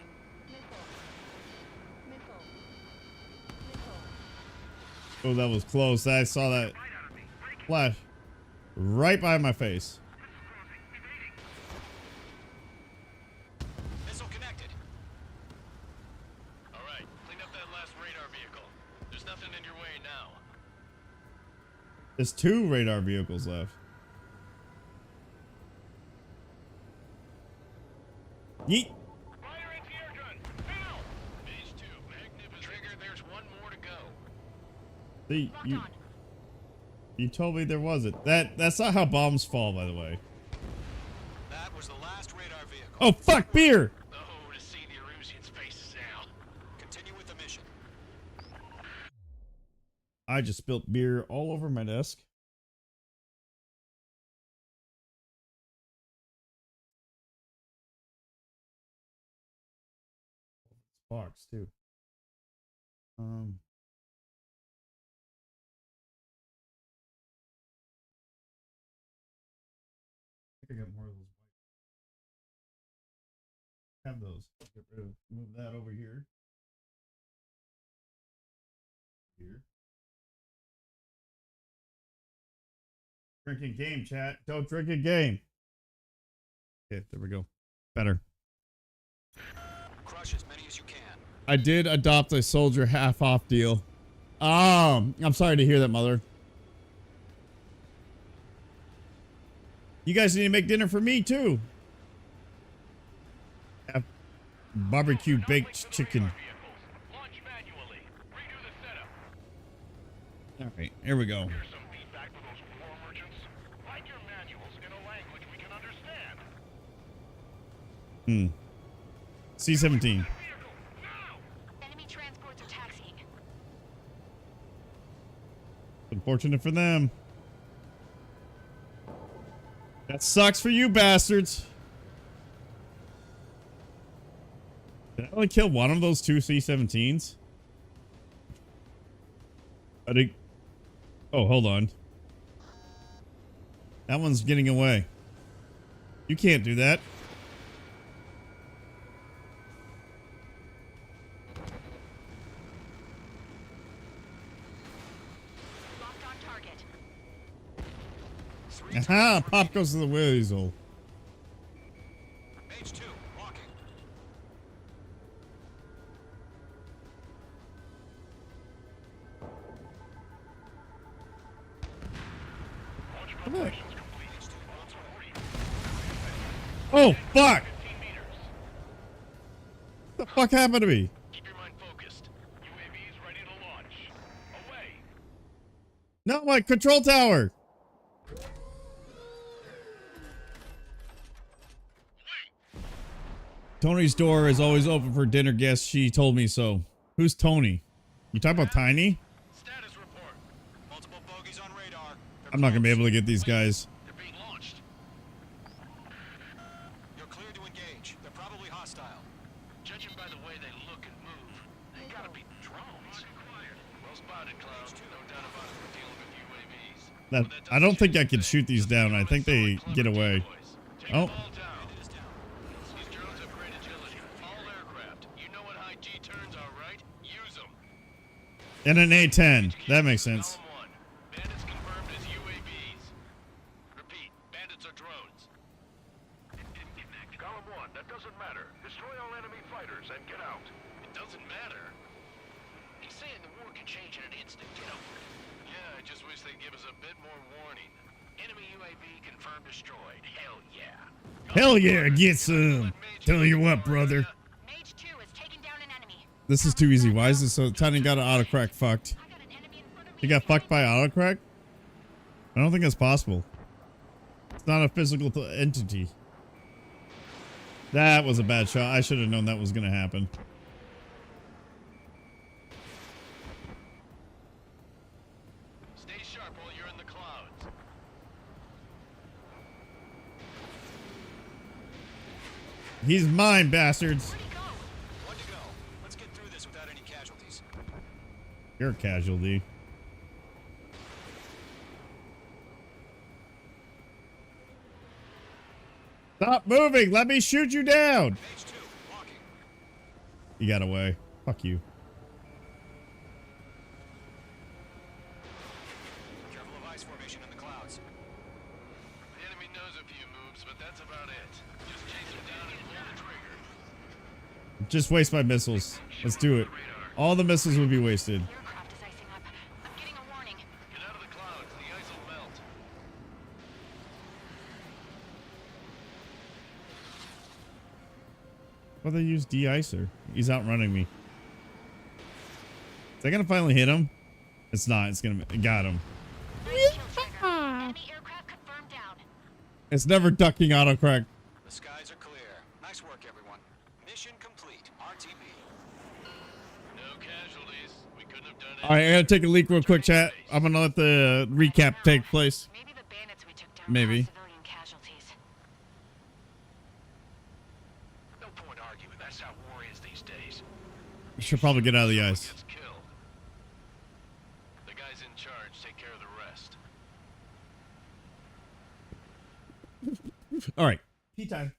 Missile. Missile. Oh, that was close. I saw that flash right by my face. Missile connected. All right, clean up that last radar vehicle. There's nothing in your way now. There's 2 radar vehicles left. Yeet. Fire anti-air gun! Now! Phase 2, magnificent. Trigger, there's one more to go. See, Locked on. you told me there wasn't. That's not how bombs fall, by the way. That was the last radar vehicle. Oh, fuck, beer! Oh, to see the Erusians' faces now. Continue with the mission. I just spilt beer all over my desk. Sparks too. I think I got more of those. Have those. Get rid of. Move that over here. Here. Drinking game, chat. Don't drink a game. Okay, there we go. Better. Crush as many as you can. I did adopt a soldier half off deal. I'm sorry to hear that, mother. You guys need to make dinner for me too. Have barbecue baked chicken. Launch manually. Redo the setup. All right, here we go. Here's some feedback for those war merchants. Write your manuals in a language we can understand. C-17. Enemy transports are taxiing. Unfortunate for them. That sucks for you bastards. Did I only kill one of those 2 C-17s? I think. Oh, hold on. That one's getting away. You can't do that. Locked on target. Aha! Pop goes to the weasel. H2, walking. Come on. Oh, fuck! What the fuck happened to me? Keep your mind focused. UAVs ready to launch. Away. No, my control tower! Tony's door is always open for dinner guests. She told me so. Who's Tony? You talking about Tiny? Status report. Multiple bogeys on radar. They're I'm not gonna be close. able to get these guys. They're being launched. You're clear to engage. They're probably hostile. Judging by the way they look and move, they gotta be drones. Well spotted, Cloud. No doubt about it. We're dealing with UAVs. I don't think I can shoot these down. I think they get away. Take Oh. them all down. These drones have great agility. All aircraft. You know what high G turns are, right? Use them. And an A-10. That makes sense. Column 1. Bandits confirmed as UAVs. Repeat. Bandits are drones. Column 1. That doesn't matter. Destroy all enemy fighters and get out. It doesn't matter. He's saying the war can change in an instant, you know? Yeah, I just wish they'd give us a bit more warning. Enemy UAV confirmed destroyed. Hell yeah. Hell yeah, get some. Tell you what, brother. Mage 2 has taken down an enemy. This is too easy. Why is this so Tiny got an autocrack fucked? I got an enemy in front of me. He got fucked by autocrack? I don't think that's possible. It's not a physical entity. That was a bad shot. I should have known that was going to happen. Stay sharp while you're in the clouds. He's mine, bastards. Where'd he go? One to go. Let's get through this without any casualties. You're a casualty. Stop moving. Let me shoot you down. Page 2, walking. You got away. Fuck you. Careful of ice formation in the clouds. The enemy knows a few moves, but that's about it. Just chase him down and pull the trigger. Just waste my missiles. Let's do it. All the missiles would be wasted. Aircraft is icing up. I'm getting a warning. Get out of the clouds. The ice will melt. Well, they use de-icer. He's outrunning me. Is that gonna finally hit him? It's not. It's gonna. It got him. Nice kill, Trigger. Enemy aircraft confirmed down. It's never ducking autocorrect. The skies are clear. Nice work, everyone. Mission complete. RTB. No casualties. We couldn't have done it. All right, I gotta take a leak real quick, chat. I'm gonna let the recap take place. Maybe the bandits we took down Maybe. caused civilian casualties. No point arguing. That's how war is these days. Should probably get out of the ice. Gets killed. The guys in charge take care of the rest. All right. Tea time.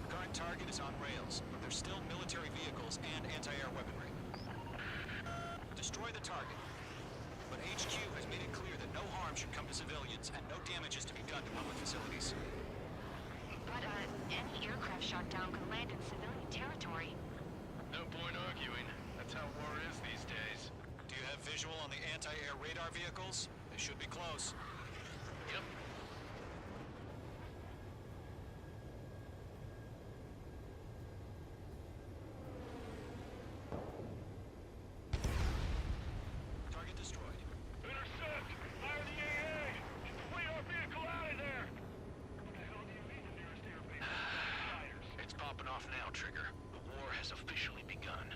Current target is on rails, but there's still military vehicles and anti-air weaponry. Destroy the target. But HQ has made it clear that no harm should come to civilians and no damage is to be done to public facilities. But, any aircraft shot down could land in civilian territory. No point arguing. That's how war is these days. Do you have visual on the anti-air radar vehicles? They should be close. Yep. Target destroyed. Intercept! Fire the AA! Get the radar vehicle out of there! What the hell do you mean the nearest airbase fires? It's popping off now, Trigger. The war has officially begun.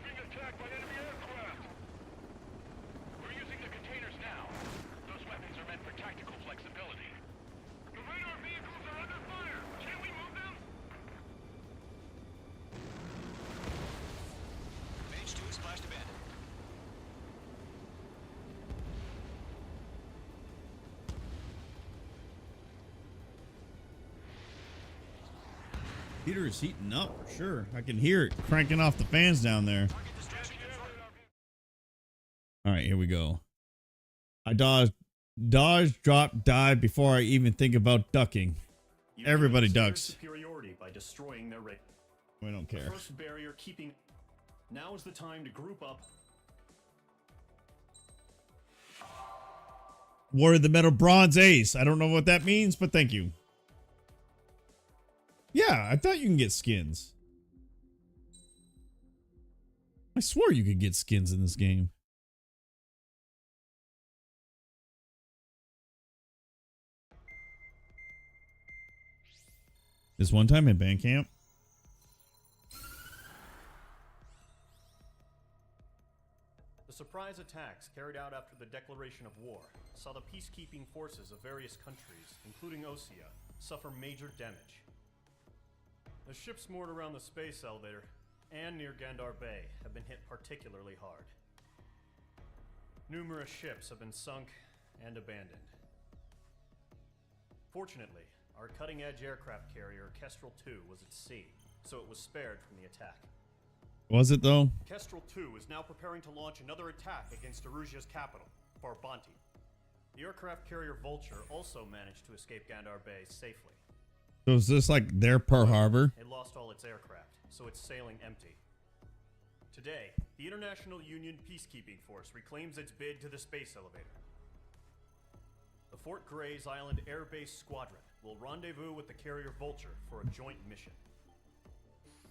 Being attacked by enemy aircraft! We're using the containers now. Those weapons are meant for tactical flexibility. The radar vehicles are under fire! Can't we move them? Page 2 splashed abandoned. Heater is heating up for sure. I can hear it cranking off the fans down there. Target destruction confirmed. All right, here we go. I dodge, drop, dive before I even think about ducking. You Everybody can assert ducks. superiority by destroying their radar. We don't care. First barrier keeping. Now is the time to group up. Wore the metal bronze ace. I don't know what that means, but thank you. Yeah, I thought you can get skins. I swore you could get skins in this game. This one time in band camp. The surprise attacks carried out after the declaration of war saw the peacekeeping forces of various countries, including Osea, suffer major damage. The ships moored around the space elevator and near Gandar Bay have been hit particularly hard. Numerous ships have been sunk and abandoned. Fortunately, our cutting-edge aircraft carrier Kestrel 2 was at sea, so it was spared from the attack. Was it though? Kestrel 2 is now preparing to launch another attack against Erusia's capital, Farbanti. The aircraft carrier Vulture also managed to escape Gandar Bay safely. So is this like their Pearl Harbor? It lost all its aircraft, so it's sailing empty. Today, the International Union Peacekeeping Force reclaims its bid to the space elevator. The Fort Gray's Island Air Base Squadron will rendezvous with the carrier Vulture for a joint mission.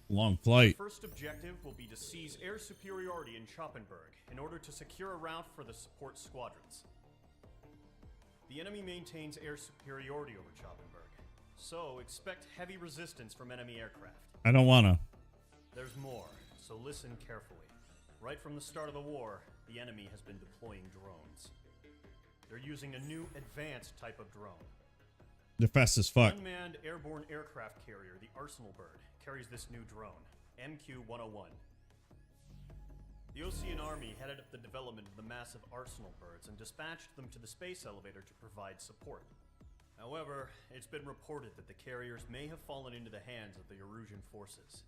Long flight. First objective will be to seize air superiority in Schoppenberg in order to secure a route for the support squadrons. The enemy maintains air superiority over Schoppenberg, so expect heavy resistance from enemy aircraft. I don't wanna. There's more, so listen carefully. Right from the start of the war, the enemy has been deploying drones. They're using a new advanced type of drone. They're fast as fuck. Unmanned airborne aircraft carrier, the Arsenal Bird, carries this new drone, MQ-101. The Osean Army headed up the development of the massive Arsenal Birds and dispatched them to the space elevator to provide support. However, it's been reported that the carriers may have fallen into the hands of the Erusian forces.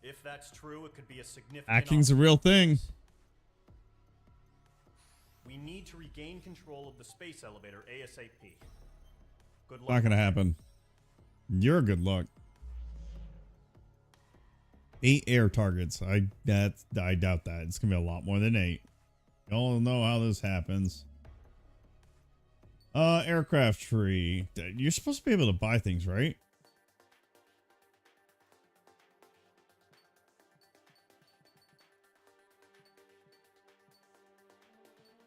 If that's true, it could be a significant... Hacking's a real thing. We need to regain control of the space elevator ASAP. Good luck. Not gonna happen. You're good luck. 8 air targets. I doubt that. It's gonna be a lot more than 8. Y'all know how this happens. Aircraft tree. You're supposed to be able to buy things, right?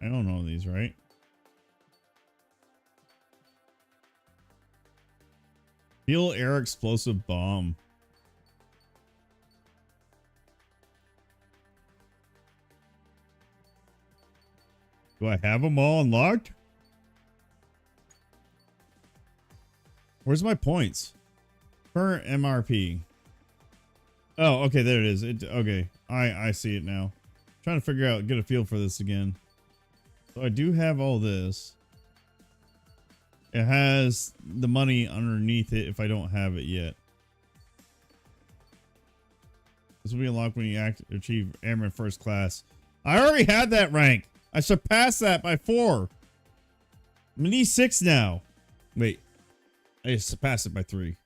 I don't know these, right? Fuel air explosive bomb. Do I have them all unlocked? Where's my points? Current MRP. Oh, okay, there it is. Okay, I see it now. Trying to figure out, get a feel for this again. So I do have all this. It has the money underneath it if I don't have it yet. This will be unlocked when you achieve Airman First Class. I already had that rank. I surpassed that by 4. I'm an E6 now. Wait. I just surpassed it by 3.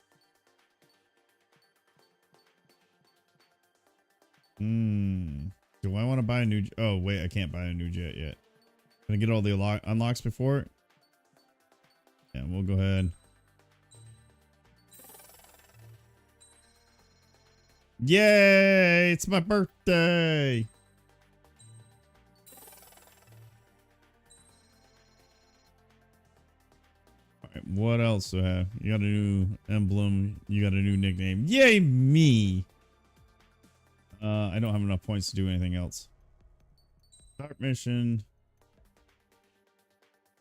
Do I want to buy a new... Oh, wait. I can't buy a new jet yet. Can I get all the unlocks before it? Yeah, we'll go ahead. Yay! It's my birthday! Alright, what else do I have? You got a new emblem. You got a new nickname. Yay, me! I don't have enough points to do anything else. Start mission.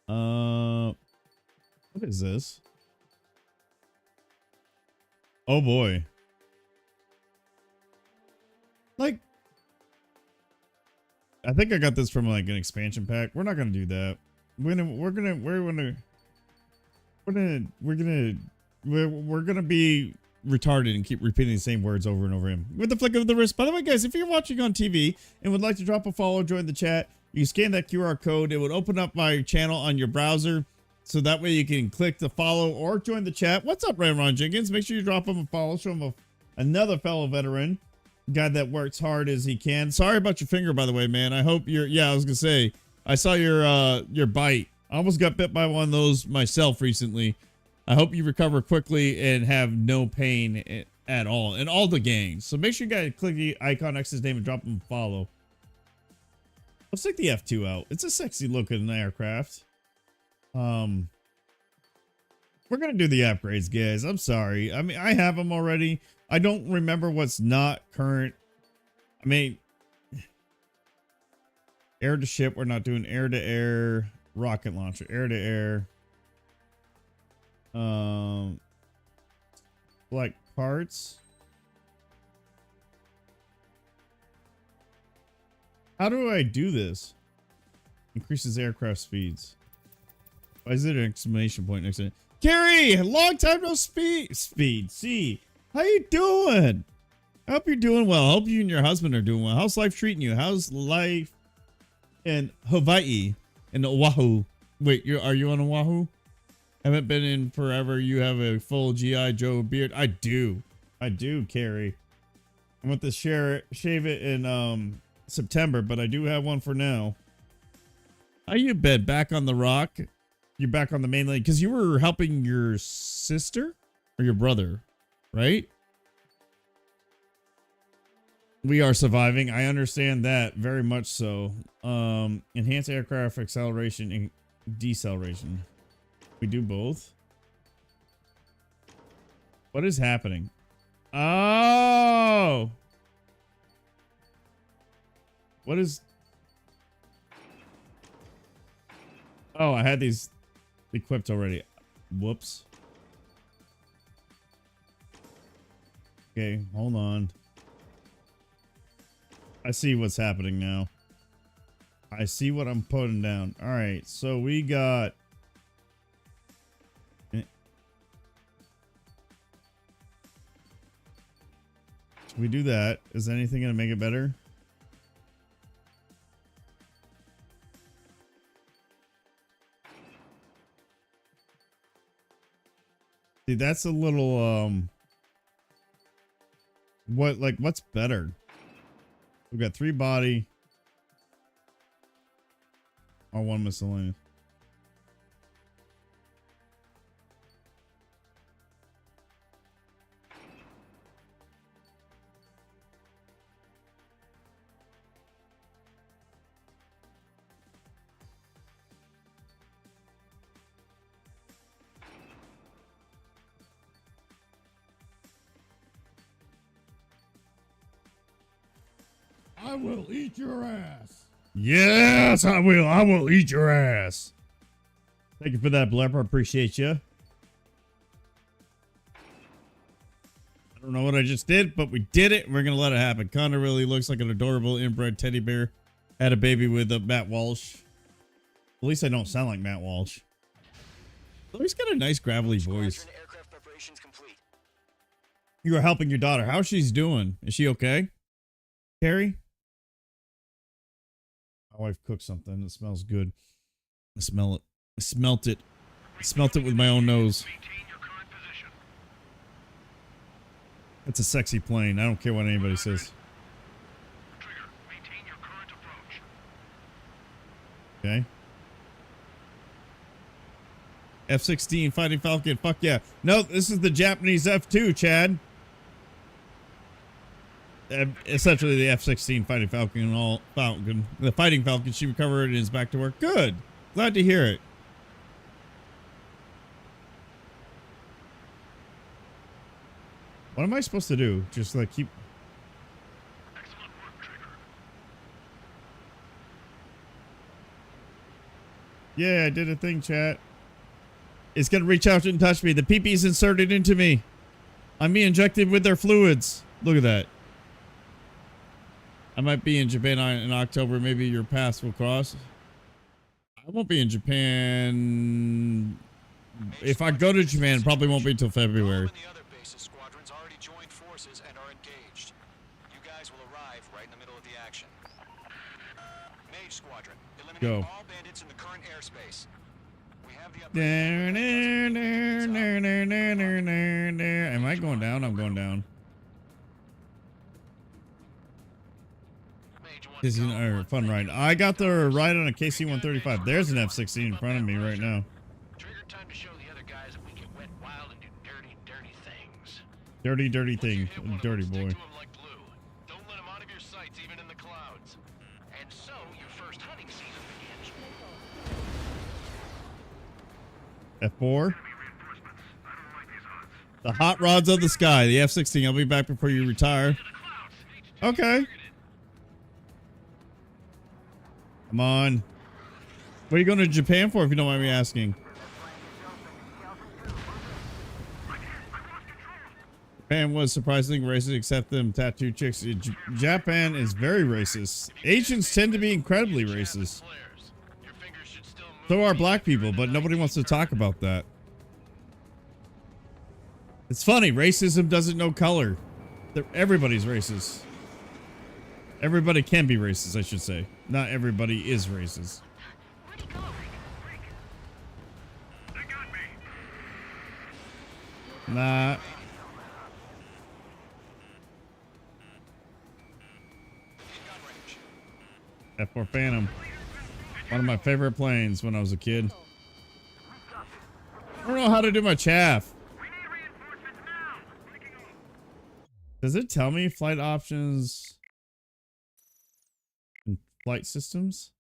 What is this? Oh boy. Like, I think I got this from like an expansion pack. We're not gonna do that. We're gonna be retarded and keep repeating the same words over and over again with the flick of the wrist. By the way, guys, if you're watching on TV and would like to drop a follow, join the chat, you scan that QR code. It would open up my channel on your browser, so that way you can click the follow or join the chat. What's up, Ron Jenkins? Make sure you drop him a follow. Show him another fellow veteran, guy that works hard as he can. Sorry about your finger, by the way, man. I hope you're... Yeah, I was gonna say, I saw your bite. I almost got bit by one of those myself recently. I hope you recover quickly and have no pain at all in all the gangs. So make sure you guys click the icon next to his name and drop him a follow. Let's take the F2 out. It's a sexy looking aircraft. We're gonna do the upgrades, guys. I'm sorry. I mean, I have them already. I don't remember what's not current. I mean, air to ship. We're not doing air to air. Rocket launcher. Air to air. Like parts. How do I do this? Increases aircraft speeds. Why is there an exclamation point next to it? Carrie, long time no speed. See, how you doing? I hope you're doing well. I hope you and your husband are doing well. How's life treating you? How's life in Hawaii and Oahu? Wait, are you on Oahu? Haven't been in forever. You have a full G.I. Joe beard. I do, Carrie. I want to shave it in September, but I do have one for now. How you been? Back on the rock? You're back on the mainland because you were helping your sister or your brother, right? We are surviving. I understand that very much so. Enhance aircraft acceleration and deceleration. We do both. What is happening? Oh! What is... Oh, I had these equipped already. Whoops. Okay, hold on. I see what's happening now. I see what I'm putting down. All right, so we got... we do that. Is anything going to make it better? See, that's a little, what's better? We've got 3 body. Or 1 miscellaneous. I will eat your ass. Yes, I will. I will eat your ass. Thank you for that, Blepper. Appreciate you. I don't know what I just did, but we did it. We're going to let it happen. Connor really looks like an adorable inbred teddy bear. Had a baby with Matt Walsh. At least I don't sound like Matt Walsh. But he's got a nice gravelly voice. You are helping your daughter. How's she doing? Is she okay? Carrie? My wife cooked something. It smells good. I smell it. I smelt it. I smelt it with my own nose. That's a sexy plane. I don't care what anybody says. Okay. F-16 Fighting Falcon. Fuck yeah. No, this is the Japanese F-2, Chad. Essentially the F-16 Fighting Falcon the Fighting Falcon, she recovered and is back to work. Good. Glad to hear it. What am I supposed to do? Just like keep... Excellent work, Trigger. Yeah, I did a thing, chat. It's gonna reach out and touch me. The pee-pee's inserted into me. I'm being injected with their fluids. Look at that. I might be in Japan in October. Maybe your paths will cross. I won't be in Japan. If I go to Japan, it probably won't be until February. The other bases squadrons already joined forces and are engaged. You guys will arrive right in the middle of the action. Mage Squadron, eliminate all bandits in the current airspace. We have the Am I going down? I'm going down. This is a fun ride. I got the ride on a KC-135. There's an F-16 in front of me right now. Trigger, time to show the other guys that we get wet wild and do dirty, dirty things. Dirty, dirty thing. Dirty boy. Like blue. Don't let them out of your sights, even in the clouds. And so, your first hunting season begins. F4. The hot rods of the sky. The F-16. I'll be back before you retire. Okay. Come on. What are you going to Japan for, if you don't mind me asking? Japan was surprisingly racist, except them tattoo chicks. Japan is very racist. Asians tend to be incredibly racist. So are black people, but nobody wants to talk about that. It's funny. Racism doesn't know color. Everybody's racist. Everybody can be racist, I should say. Not everybody is racist. Where'd he go? They got me. Nah. F4 Phantom. One of my favorite planes when I was a kid. I don't know how to do my chaff. Does it tell me flight options? Flight systems.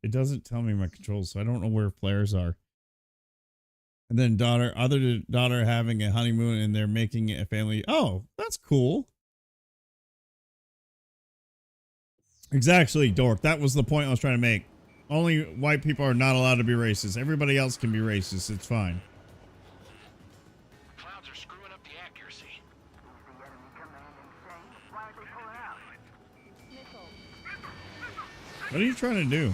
It doesn't tell me my controls, so I don't know where flares are. And then other daughter having a honeymoon and they're making a family. Oh, that's cool. Exactly, Dork. That was the point I was trying to make. Only white people are not allowed to be racist. Everybody else can be racist. It's fine. Clouds are screwing up the accuracy. What are you trying to do?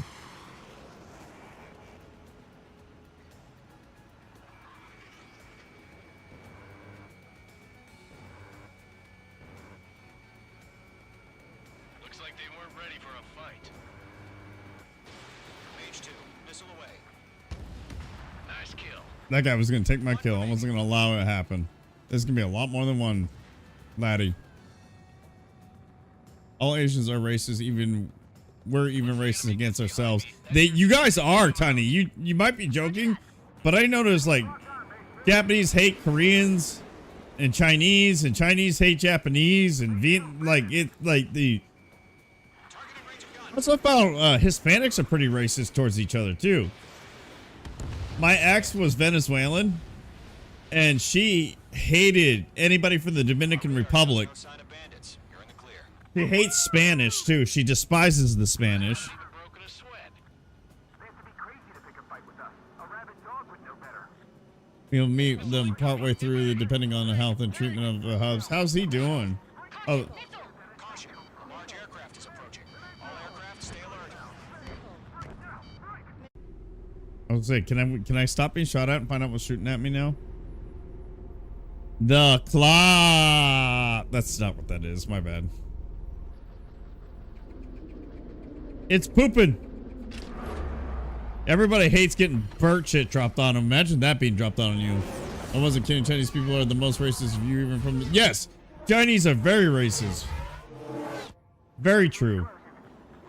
Looks like they weren't ready for a fight. Page 2, missile away. Nice kill. That guy was going to take my kill. I wasn't going to allow it to happen. There's going to be a lot more than one, laddie. All Asians are racist. We're even racist against ourselves. You guys are, Tiny. You might be joking, but I noticed like Japanese hate Koreans and Chinese hate Japanese and Also found Hispanics are pretty racist towards each other too. My ex was Venezuelan, and she hated anybody from the Dominican Republic. She hates Spanish too. She despises the Spanish. You'll meet them partway through, depending on the health and treatment of the hubs. How's he doing? Oh. Large aircraft is approaching. All aircraft stay alert. I was say, can I stop being shot at and find out what's shooting at me now? The claw. That's not what that is. My bad. It's pooping. Everybody hates getting burnt shit dropped on them. Imagine that being dropped on you. I wasn't kidding. Chinese people are the most racist of you, even from the... Yes, Chinese are very racist. Very true.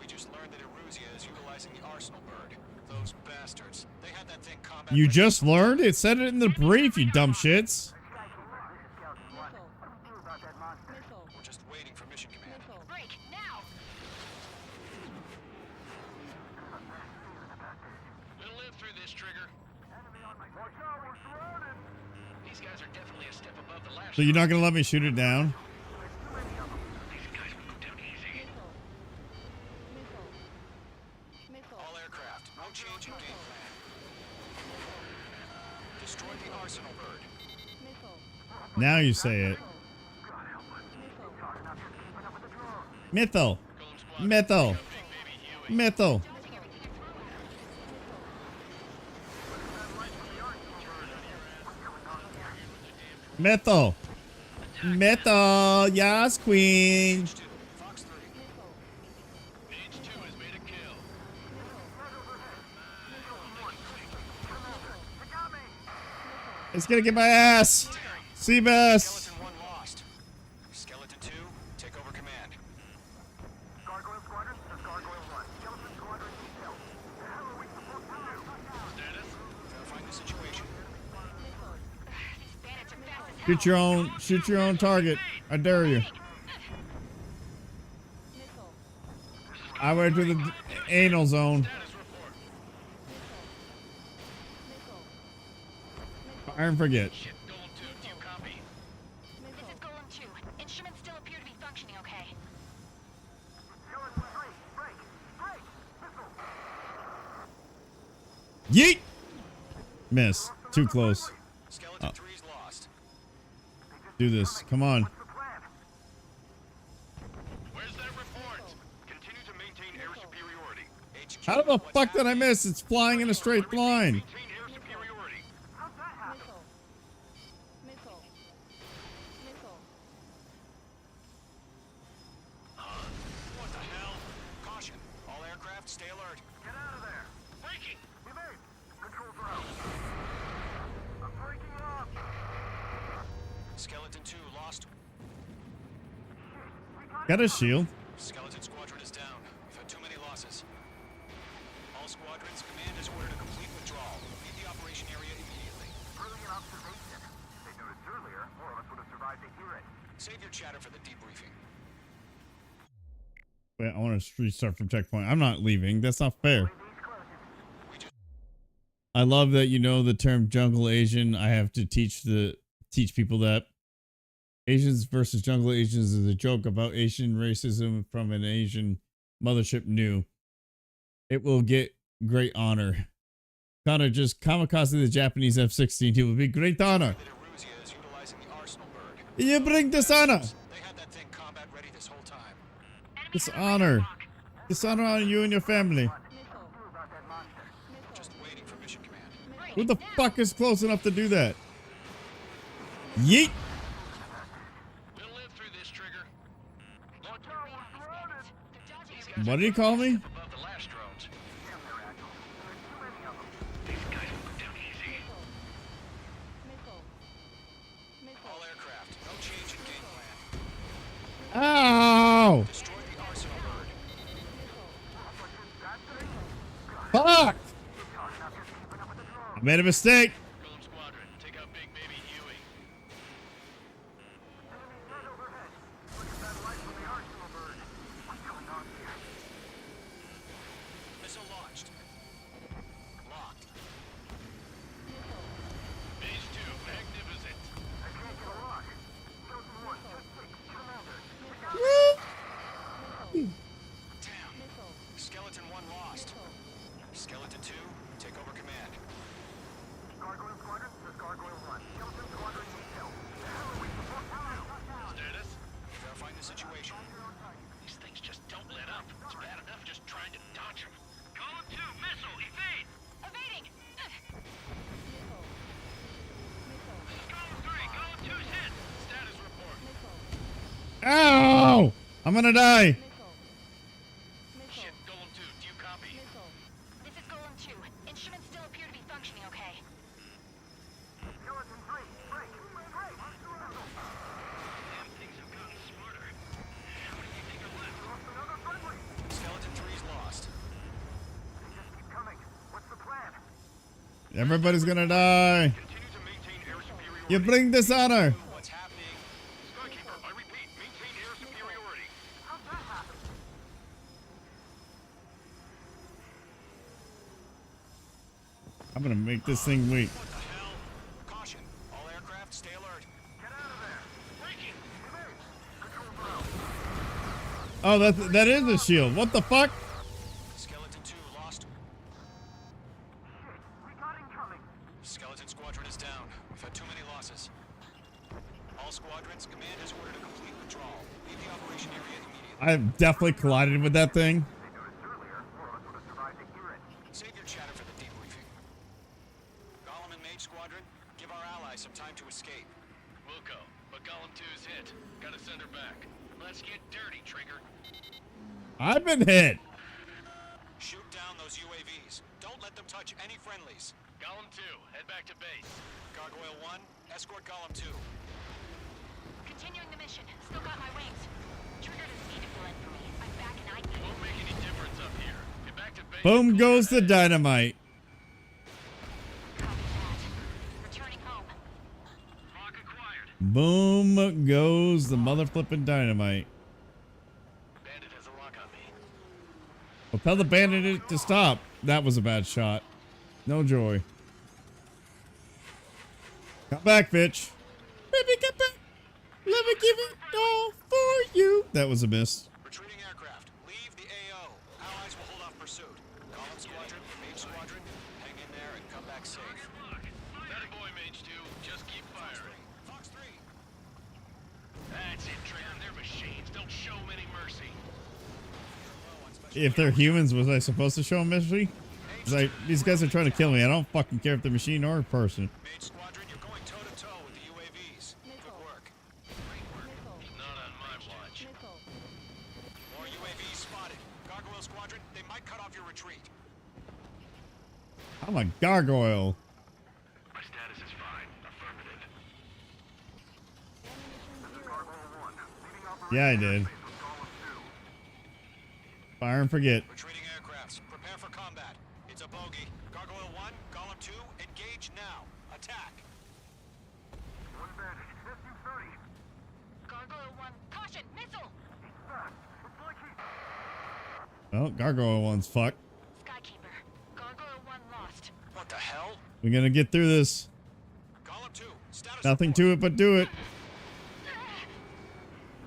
We just learned that Eruzia is utilizing the Arsenal bird. Those bastards. They had that thing combat. You just learned? It said it in the brief, you dumb shits. We're just waiting for mission command. Break, now! We'll live through this, Trigger. These guys are definitely a step above the last. So you're not gonna let me shoot it down? These guys will go down easy. All aircraft, no change in game plan. Destroy the Arsenal bird. Now you say it. Mytho. Mytho. Mytho. Mytho. Mytho. Yes, queen. Fox 3. Page 2 has made a kill. It's gonna get my ass. Seabass. Skeleton 1 lost. Skeleton 2, take over command. Gargoyle Squadron, this is Gargoyle 1. Skeleton Squadron detail. The hell are we supposed to do? Status? Verifying the situation. These bandits are fast as hell. Shoot your own target. I dare you. I went to the anal zone. Status report. Fire and forget. Shit, Golem 2, do you copy? This is Golem 2. Instruments still appear to be functioning okay. Skeleton 3, break! Yeet! Miss. Too close. Skeleton 3's lost. Do this. Come on. What's the plan? Where's that report? Continue to maintain air superiority. HQ, How the what's fuck did I happening? miss? It's flying in a straight line. Maintain air superiority. How'd that happen? What the hell? Caution. All aircraft stay alert. Get out of there! Breaking! Evade! Controls are out. I'm breaking off! Skeleton 2 lost. Got a shield. Skeleton Squadron is down. We've had too many losses. All squadrons, command has ordered a complete withdrawal. Leave the operation area immediately. Brilliant observation. They noticed earlier, more of us would have survived to hear it. Save your chatter for the debriefing. Wait, I want to restart from checkpoint. I'm not leaving. That's not fair. I love that you know the term jungle Asian. I have to teach people that Asians versus jungle Asians is a joke about Asian racism from an Asian mothership new. It will get great honor. Connor just kamikaze the Japanese F-16. It will be great honor. You bring dishonor. They had that thing combat ready this whole time. Dishonor. Dishonor on you and your family. Just waiting for mission command. Who the fuck is close enough to do that? Yeet. We'll live through this, Trigger. What did he call me? Above the last drones. These guys will go down easy. All aircraft, no change in game plan. Ow! Destroy the arsenal bird. Fuck! I made a mistake. Golem Squadron, take out Big Baby Huey. Missile launched. Locked. Phase 2, magnificent. Damn. Skeleton 1 lost. Skeleton 2, take over command. Gargoyle Squadron, this is Gargoyle 1. Skeleton Squadron detail. The hell are we supposed to do? Status? Verifying the situation. These things just don't let up. It's bad enough just trying to dodge them. Column 2, missile, evade! Evading! Column 3, Column 2's hit! Status report. Ow! I'm gonna die. Shit, Golem 2, do you copy? This is Golem 2. Instruments still appear to be functioning okay. Skeleton 3, break! Break! Damn things have gotten smarter. How many do you think are left? Another friendly! Skeleton 3's lost. They just keep coming. What's the plan? Everybody's gonna die. Continue to maintain air superiority. You bring dishonor. What's happening? Skykeeper, I repeat, maintain air superiority. How'd that happen? I'm gonna make this thing weak. What the hell? Caution. All aircraft, stay alert. Get out of there! Breaking! Oh, that is a shield. What the fuck? Skeleton 2 lost. Shit, we got incoming! Skeleton Squadron is down. We've had too many losses. All squadrons, command has ordered a complete withdrawal. Leave the operation area immediately. I've definitely collided with that thing. They noticed earlier, more of us would have survived to hear it. Save your chatter for the debriefing. Golem and Mage Squadron, give our allies some time to escape. Wilco, but Golem 2's hit. Gotta send her back. Let's get dirty, Trigger. I've been hit. Shoot down those UAVs. Don't let them touch any friendlies. Golem 2, head back to base. Gargoyle 1, escort Golem 2. Continuing the mission. Still got my wings. Trigger doesn't need to fill in for me. I'm back and I need Won't make any difference up here. Get back to base. Boom and goes the clear dynamite. copy that. Returning home. Lock acquired. Boom goes the mother flipping dynamite. Bandit has a lock on me. Well, tell the bandit to stop. That was a bad shot. No joy. Come back, bitch. Baby, come back. Let me give it all for you. That was a miss. Retreating aircraft, leave the AO. Allies will hold off pursuit. Golem Squadron, Mage Squadron, hang in there and come back safe. That boy, Mage 2. Just keep firing. Fox 3. That's it, Trigger. They're machines. Don't show them any mercy. If they're humans, was I supposed to show them misery? Like, these guys are trying to kill me. I don't fucking care if they're machine or a person. Mage Squadron, you're going toe-to-toe with the UAVs. Good work. Not on my watch. More UAVs spotted. Gargoyle Squadron, they might cut off your retreat. I'm a gargoyle. My status is fine. Affirmative. Yeah, I did. Fire and forget. Retreating aircrafts, prepare for combat. It's a bogey. Gargoyle 1, Golem 2, engage now. Attack. One bandit, SU-30. Gargoyle Well, Gargoyle one's fucked. Skykeeper, Gargoyle 1 lost. What the hell? We're gonna get through this. Column 2, status Nothing report. to it but do it.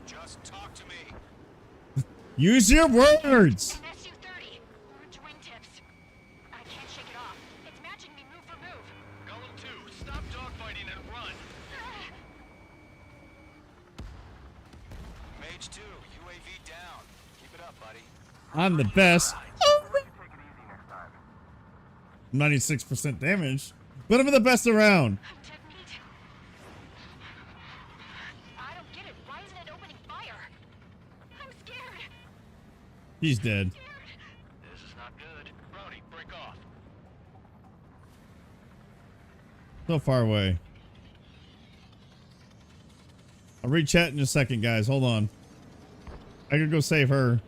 Just talk to me. Use your words. MSU-30, orange wingtips. I can't shake it off. It's matching me move for move. Golem 2, stop dogfighting and run. Mage 2, UAV down. Keep it up, buddy. I'm the best. Take it easy next time. 96% damage, but I'm the best around. I'm dead meat. I don't get it. Why isn't it opening fire? I'm scared. He's dead. This is not good. Brownie, break off. So far away. I'll read chat in a second, guys. Hold on. I could go save her.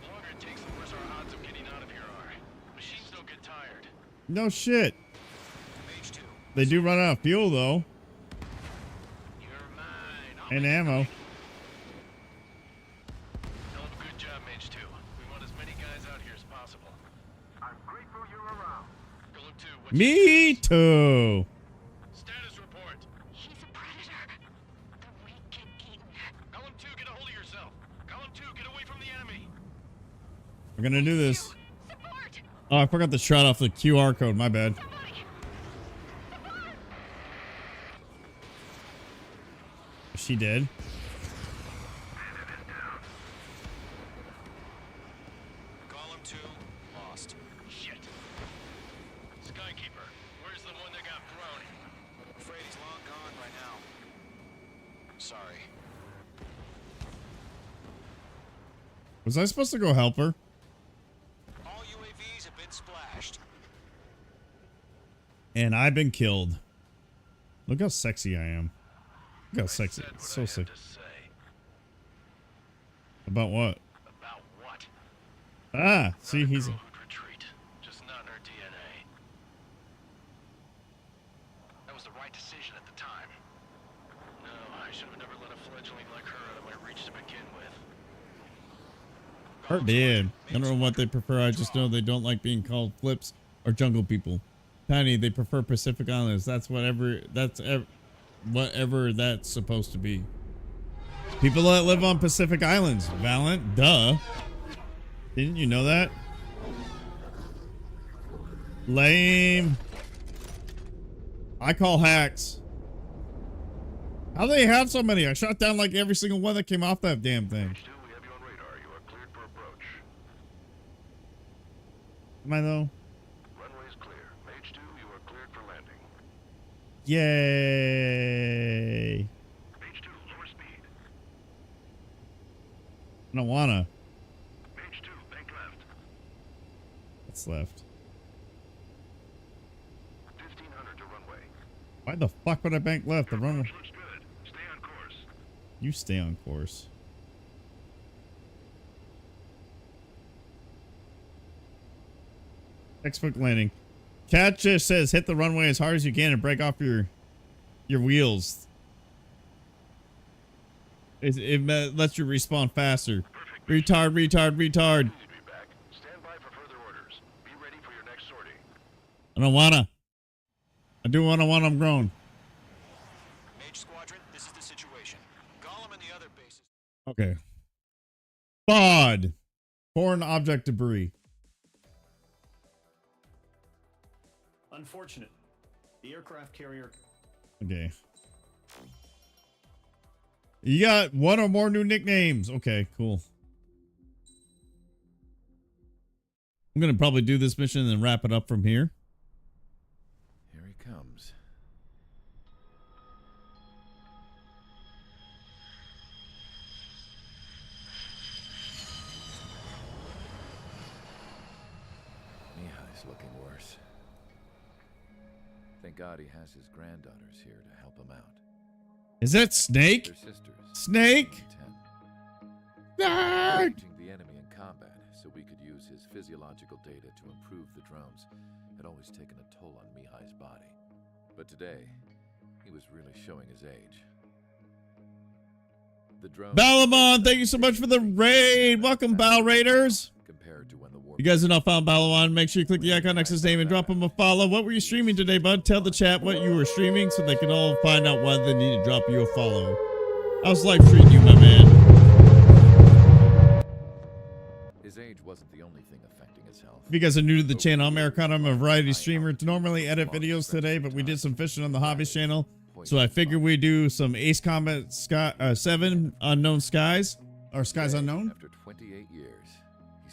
The longer it takes, the worse our odds of getting out of here are. Machines don't get tired. No shit. Mage 2. They do run out of fuel, though. You're mine. And ammo. Hell of a good job, Mage 2. We want as many guys out here as possible. I'm grateful you're around. Golem 2, what's Me too. status report? He's a predator. The weak get eaten. Golem 2, get a hold of yourself. Golem 2, get away from the enemy. We're gonna do this. Support! Oh, I forgot to shut off the QR code. My bad. Somebody! Support! Is she dead? Column 2, lost. Shit. Skykeeper, where's the one that got thrown? Afraid he's long gone by now. Sorry. Was I supposed to go help her? All UAVs have been splashed. And I've been killed. Look how sexy I am. Look how sexy. Said what So I had sick. to say. About what? About what? Ah, see, Not a he's. girl who'd retreat, just not in her DNA. That was the right decision at the time. No, I should have never let a fledgling like her out of my reach to begin with. Her did. I don't know what they prefer. I just know they don't like being called flips or jungle people. Tiny, they prefer Pacific Islands. That's whatever. Whatever that's supposed to be. People that live on Pacific Islands. Valent, duh. Didn't you know that? Lame. I call hacks. How do they have so many? I shot down like every single one that came off that damn thing. Mage 2, we have you on radar. You are cleared for approach. Am I though? Runway is clear. Mage 2, you are cleared for landing. Yay. Mage 2, lower speed. I don't wanna. Mage 2, bank left. What's left? 1500 to runway. Why the fuck would I bank left? The runway. Approach looks good. Stay on course. You stay on course. Textbook landing. Cat just says hit the runway as hard as you can and break off your wheels. It lets you respawn faster. Retard, retard, retard. Please be back. Stand by for further orders. Be ready for your next sortie. I don't wanna. I do wanna want I'm grown. Mage Squadron, this is the situation. Golem and the other bases. Okay. FOD. Foreign object debris. Unfortunate. The aircraft carrier. Okay. You got one or more new nicknames. Okay, cool. I'm gonna probably do this mission and then wrap it up from here. Here he comes. Mihai's looking worse. Thank God he has his granddaughters here to help him out. Is that Snake? Their sisters. Snake? 10. Snake! Watching the enemy in combat so we could use his physiological data to improve the drones had always taken a toll on Mihai's body. But today, he was really showing his age. The drone Balamon, thank you so much for the raid. Welcome, Bal Raiders. compared to when the war You guys are not found Balamon. Make sure you click the icon next to his name and drop him a follow. What were you streaming today, bud? Tell the chat what you were streaming so they can all find out why they need to drop you a follow. How's life treating you, my man? his age wasn't the only thing affecting his health. If you guys are new to the channel, I'm Eric. I'm a variety streamer. Normally edit videos today, but we did some fishing on the Hobbies channel. So I figured we do some Ace Combat 7 Unknown Skies, or Skies Unknown. After 28 years.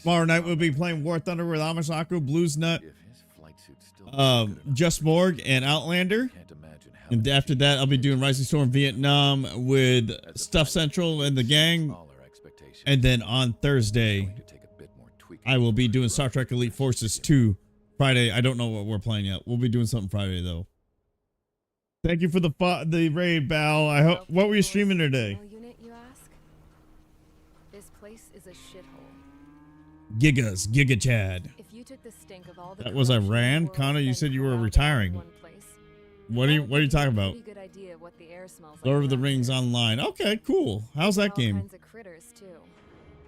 Tomorrow night we'll be playing War Thunder with Amasaku, Blues Nut, If his flight suit's still Just Morg, and Outlander. can't imagine how And after that, I'll be doing Rising Storm Vietnam with Stuff Central and the gang. all our expectations. And then on Thursday, Going to take a bit more tweaking. I will be doing Star Trek Elite Forces 2. Friday, I don't know what we're playing yet. We'll be doing something Friday, though. Thank you for the raid, Bal. I hope. What were you streaming today? Unit, you ask? This place is a shithole. Gigas, Giga Chad. If you took the stink of all the That was corruption in the Iran. world Connor, you and said you were corralled it all in retiring. one place, What are you talking about? pretty good idea of what the air smells like Lord of the around Rings here. Online. Okay, cool. How's that All game? kinds of critters too.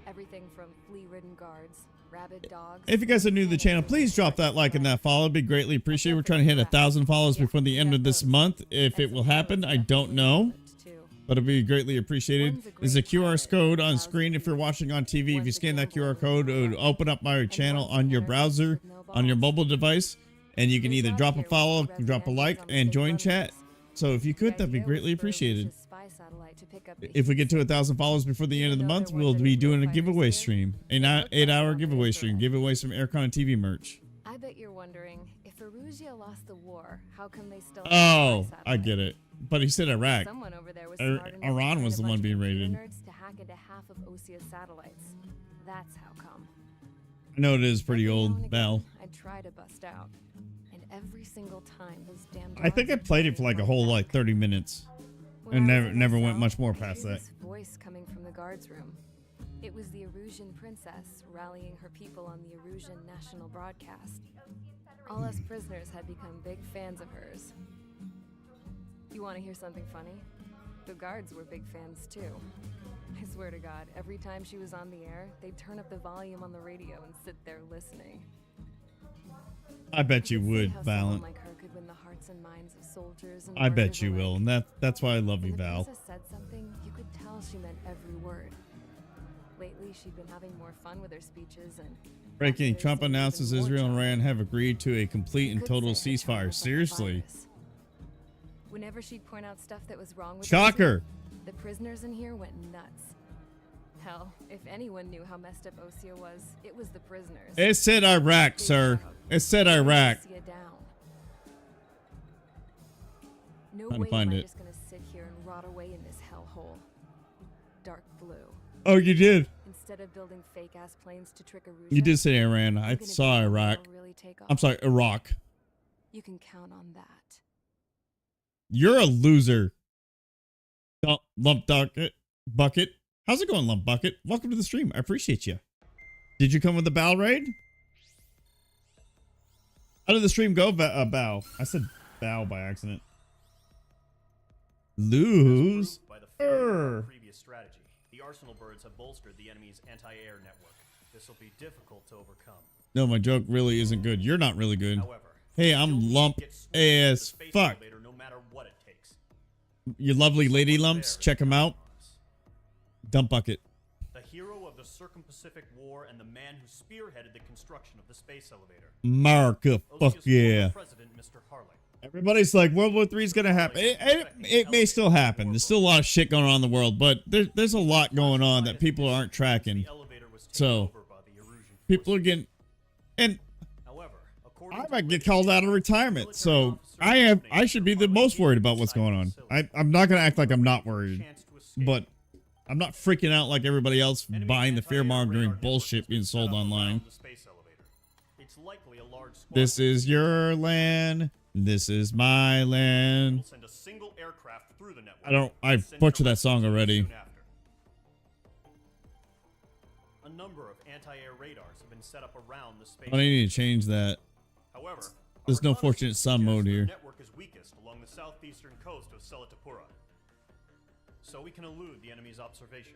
Everything from flea-ridden guards, rabid dogs. If you guys are new to the channel, please drop that like and that follow. It'd be greatly appreciated. We're trying to hit 1,000 follows before the end of this month. If it will happen, I don't know, but it'd be greatly appreciated. There's a QR code on screen if you're watching on TV. If you scan that QR code, it will open up my channel on your browser, on your mobile device, and you can either drop a follow, drop a like, and join chat. So if you could, that'd be greatly appreciated. If we get to 1,000 followers before the end of the month, we'll be doing a giveaway stream, an 8-hour giveaway stream, give away some REDCON TV merch. I bet you're wondering, if Erusia lost the war, how come they still have Oh, spy I get it. But he said Iraq. Someone over there was smart enough to Iran train was a the bunch one of being computer raided. nerds to hack into half of Osia's satellites. That's how come. I know it is pretty Every now and old, again, Val. I'd try to bust out, and every single time those damn I think I dogs played would it for like a fight whole back. like 30 minutes. When And I was in never my went cell, much more I past heard that. this voice coming from the guards room. It was the Erusian princess rallying her people on the Erusian national broadcast. All us prisoners had become big fans of hers. You want to hear something funny? The guards were big fans too. I swear to God, every time she was on the air, they'd turn up the volume on the radio and sit there listening. I bet you could see would, how someone Valiant. like her could win the hearts and minds of soldiers and I bet workers you alike. will, and that's why I love you, When the Val. princess said something, you could tell she meant every word. Lately, she'd been having more fun with her speeches and Breaking: after Trump they seemed announces even more Israel and jarring. Iran have agreed to a complete You and could total say her tone ceasefire. was like a Seriously. virus. Whenever she'd point out stuff that was wrong with Shocker. Osia, the prisoners in here went nuts. Hell, if anyone knew how messed up Osia was, it was the prisoners. It said Iraq, They sir. shouted, It said "Bring Iraq. Osia down." No Trying to way find am I it. just gonna sit here and rot away in this hellhole. Dark blue. Oh, you did. Instead of building fake-ass planes to trick Erusia, You did say Iran. I I'm gonna saw build one Iraq. that'll really take I'm off. sorry, Iraq. You can count on that. You're a loser. Lump Bucket. How's it going, Lump Bucket? Welcome to the stream. I appreciate you. Did you come with the Bow raid? How did the stream go, Bow? I said Bow by accident. Lose? By the failure of our previous strategy, the Arsenal birds have bolstered the enemy's anti-air network. This will be difficult to overcome. No, my joke really isn't good. You're not really good. However, Hey, I'm Lump as fuck. no matter what it takes. You lovely lady lumps. Check them out. Dump Bucket. The hero of the Circum-Pacific War and the man who spearheaded the construction of the space elevator. America, fuck Osia's yeah. former president, Mr. Harling. Everybody's like, World War III is going to happen. It may still happen. There's still a lot of shit going on in the world, but there's a lot going on that people aren't tracking. So, people are getting... And I might get called out of retirement, so I should be the most worried about what's going on. I'm not going to act like I'm not worried, but I'm not freaking out like everybody else buying the fear-mongering bullshit being sold online. This is your land. This is my land. I butchered that song already. A number of anti-air radars have been set up around the space. I need to change that. However, There's no fortunate son mode here. network is weakest along the southeastern coast of Selatapura. so we can elude the enemy's observation.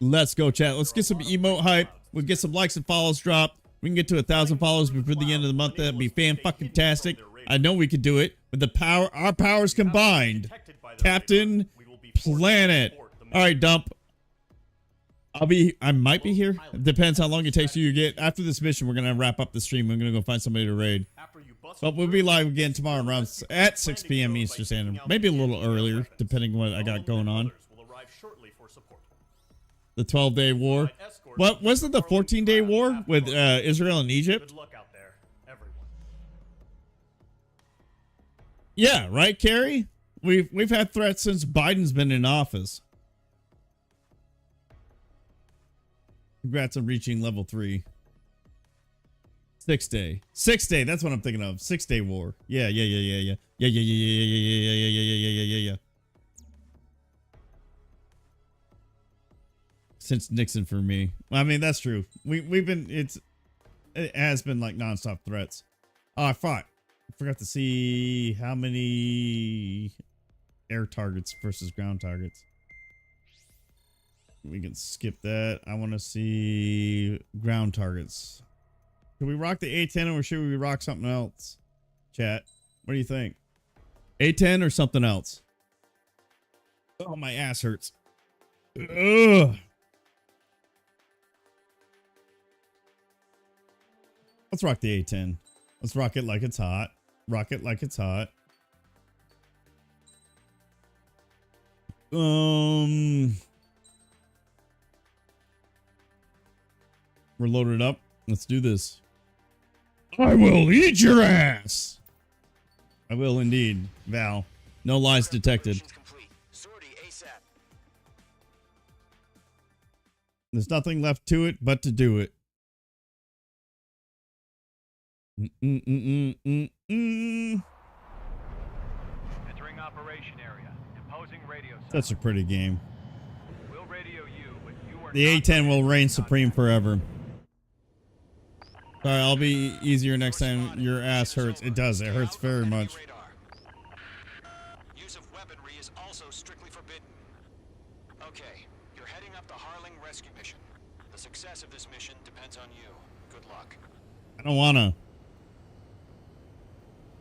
Let's go, chat. Let's get some emote hype. We'll get some likes and follows dropped. We can get to 1,000 followers before the end of the month. That'd be fan-fucking-tastic. I know we could do it with the power, our powers combined. Captain Planet. All right, Dump. I might be here. It depends how long it takes you to get. After this mission, we're going to wrap up the stream. I'm going to go find somebody to raid. But we'll be live again tomorrow around at 6 p.m. Eastern Standard. Maybe a little earlier, depending on what I got going on. The 12-day war. What wasn't the 14-day war with Israel and Egypt? Good luck out there, everyone. Yeah, right, Carrie? We've had threats since Biden's been in office. Congrats on reaching level 3. 6 day. 6 day, that's what I'm thinking of. 6 day war. Yeah. Yeah. Since Nixon for me. I mean, that's true. We've been it has been like nonstop threats. Oh, I forgot to see how many air targets versus ground targets. We can skip that. I want to see ground targets. Can we rock the A10 or should we rock something else? Chat. What do you think? A10 or something else? Oh, my ass hurts. Ugh. Let's rock the A10. Let's rock it like it's hot. Rock it like it's hot. We're loaded up. Let's do this. I will eat your ass. I will indeed, Val. No lies detected. There's nothing left to it but to do it. Entering operation area. Imposing radio silence. That's a pretty game. We'll radio you, but you are The A10 will reign supreme forever. Sorry, I'll be easier next time your ass hurts. It does. It hurts very much. Use of weaponry is also strictly forbidden. Okay, you're heading up the Harling rescue mission. The success of this mission depends on you. Good luck. I don't wanna.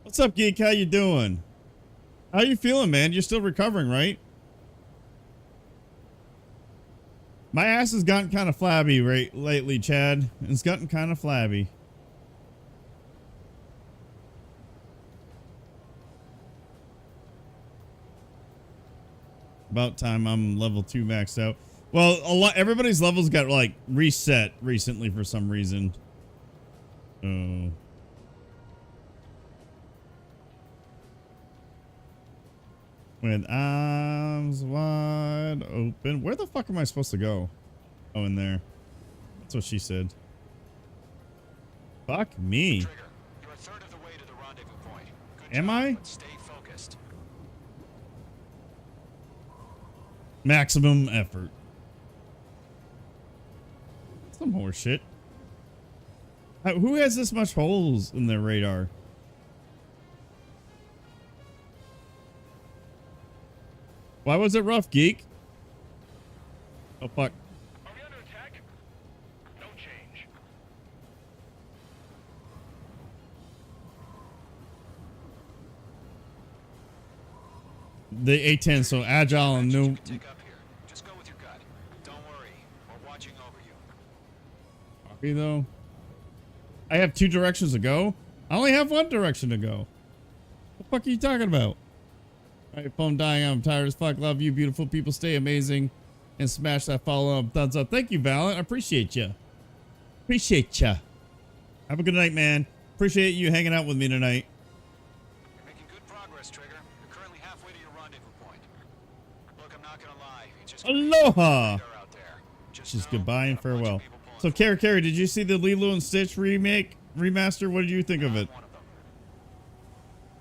What's up, Geek? How you doing? How you feeling, man? You're still recovering, right? My ass has gotten kind of flabby lately, Chad. It's gotten kind of flabby. About time I'm level 2 maxed out. Well, everybody's levels got like reset recently for some reason. Oh. With arms wide open. Where the fuck am I supposed to go? Oh, in there. That's what she said. Fuck me. Trigger, you're a third of the way to the rendezvous point. Good Am job, I? but stay focused. Maximum effort. Some horse shit. Who has this much holes in their radar? Why was it rough, Geek? Oh, fuck. Are we under attack? No change. The A10 so agile and new. Take up here. Just go with your gut. Don't worry. We're watching over you. Copy, though. I have 2 directions to go? I only have 1 direction to go. What the fuck are you talking about? Alright, phone dying. I'm tired as fuck. Love you, beautiful people. Stay amazing. And smash that follow up. Thumbs up. Thank you, Valent. I appreciate you. Appreciate ya. Have a good night, man. Appreciate you hanging out with me tonight. You're making good progress, Trigger. You're currently halfway to your rendezvous point. Look, I'm not gonna lie. It's just Aloha! out there. Just goodbye and farewell. So, Carrie, did you see the Lilo and Stitch remaster? What did you think of it?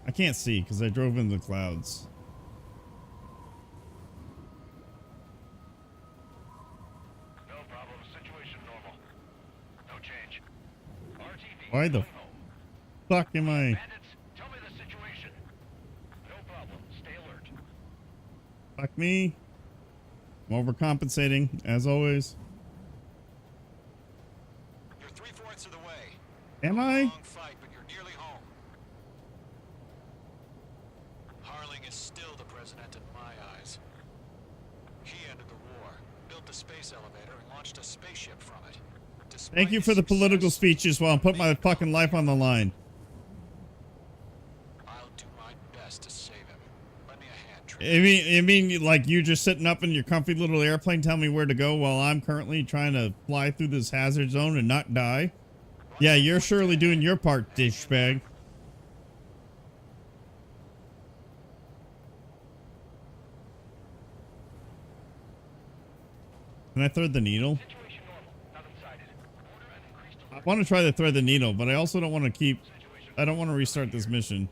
I can't see because I drove in the clouds. No problem. Situation normal. No change. RTV. Why the fuck am I? Bandits, tell me the situation. No problem. Stay alert. Fuck me. I'm overcompensating, as always. You're 3/4 of the way. Am I? Long fight, but you're nearly home. Harling is still the president in my eyes. He ended the war, built the space elevator, and launched a spaceship from it. Despite Thank you his for the political success, speeches while I'm putting my fucking life on the line. I'll do my best to save him. Lend me a hand, I mean, like you just sitting up in your comfy little airplane telling me where to go while I'm currently trying to fly through this hazard zone and not die? Yeah, you're surely doing your part, dishbag. Can I thread the needle? I want to try to thread the needle, but I also don't want to keep... I don't want to restart this mission.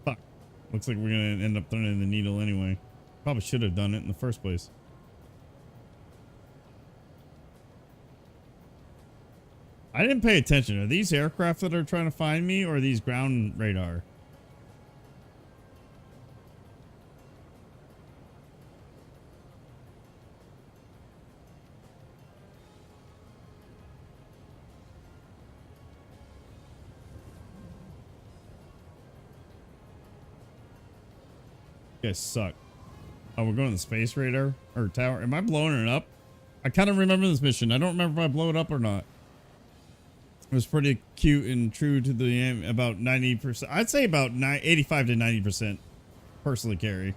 Fuck. Looks like we're going to end up threading the needle anyway. Probably should have done it in the first place. I didn't pay attention. Are these aircraft that are trying to find me, or are these ground radar? You guys suck. Oh, we're going to the space radar or tower. Am I blowing it up? I kind of remember this mission. I don't remember if I blow it up or not. It was pretty cute and true to the aim. About 90%. I'd say about 85 to 90% personally carry.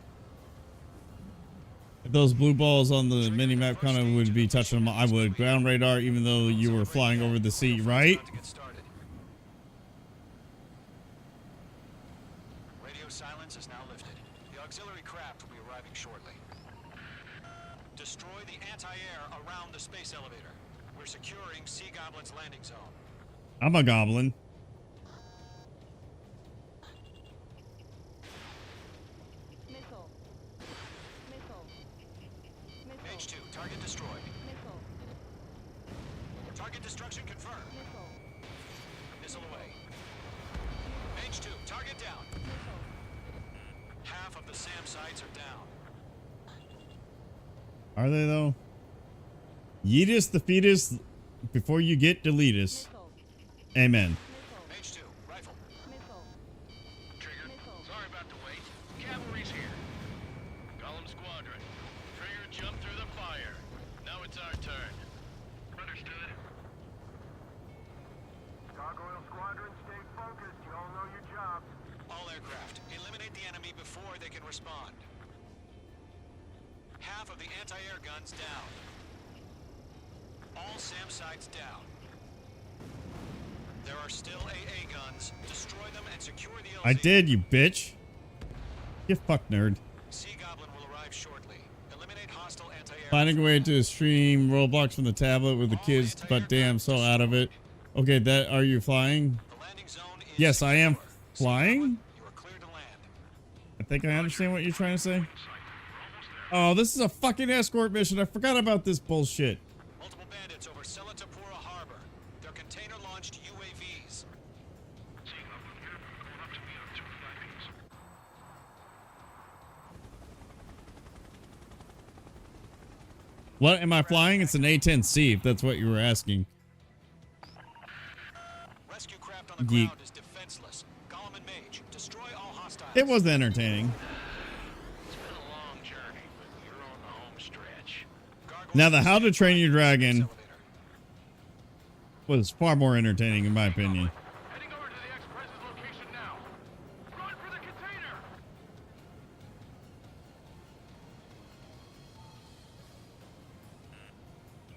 If those blue balls on the mini map kind of would be touching them, I would. Ground radar, even though you were flying over the sea, right? Radio silence is now lifted. The auxiliary craft will be arriving shortly. Destroy the anti-air around the space elevator. We're securing Sea Goblin's landing zone. I'm a goblin. Missile. Missile. Missile. H2, target destroyed. Missile. Target destruction confirmed. Missile. Missile away. H2, target down. Missile. Half of the SAM sites are down. Are they though? Yeetus the fetus before you get deletus. Missile. Amen. H2, rifle. Missile. Trigger, Missile. sorry about the wait. Cavalry's here. Column squadron. Trigger jumped through the fire. Now it's our turn. Understood. Gargoyle Squadron, stay focused. You all know your jobs. All aircraft, eliminate the enemy before they can respond. Half of the anti-air guns down. All SAM sites down. There are still AA guns. Destroy them and secure the LZ. I did, you bitch. You fuck nerd. Sea Goblin will arrive shortly. Eliminate hostile anti-air. Finding a way to stream Roblox from the tablet with the kids, but damn, so out of it. Okay, that are you flying? The landing zone is Yes, I am secure. flying. You are clear to land. I think I understand what you're trying to say. Oh, this is a fucking escort mission. I forgot about this bullshit. Multiple bandits over Selatapura Harbor. They're container-launched UAVs. What am I flying? It's an A-10C, if that's what you were asking. Rescue craft on the Yeet. ground is defenseless. Golem and Mage, destroy all hostiles. It was entertaining. It's been a long journey, but you're on the home stretch. Gargoyle Now, the How to Train Your Dragon elevator. was far more entertaining, in my opinion. Heading over to the Express's location now. Run for the container!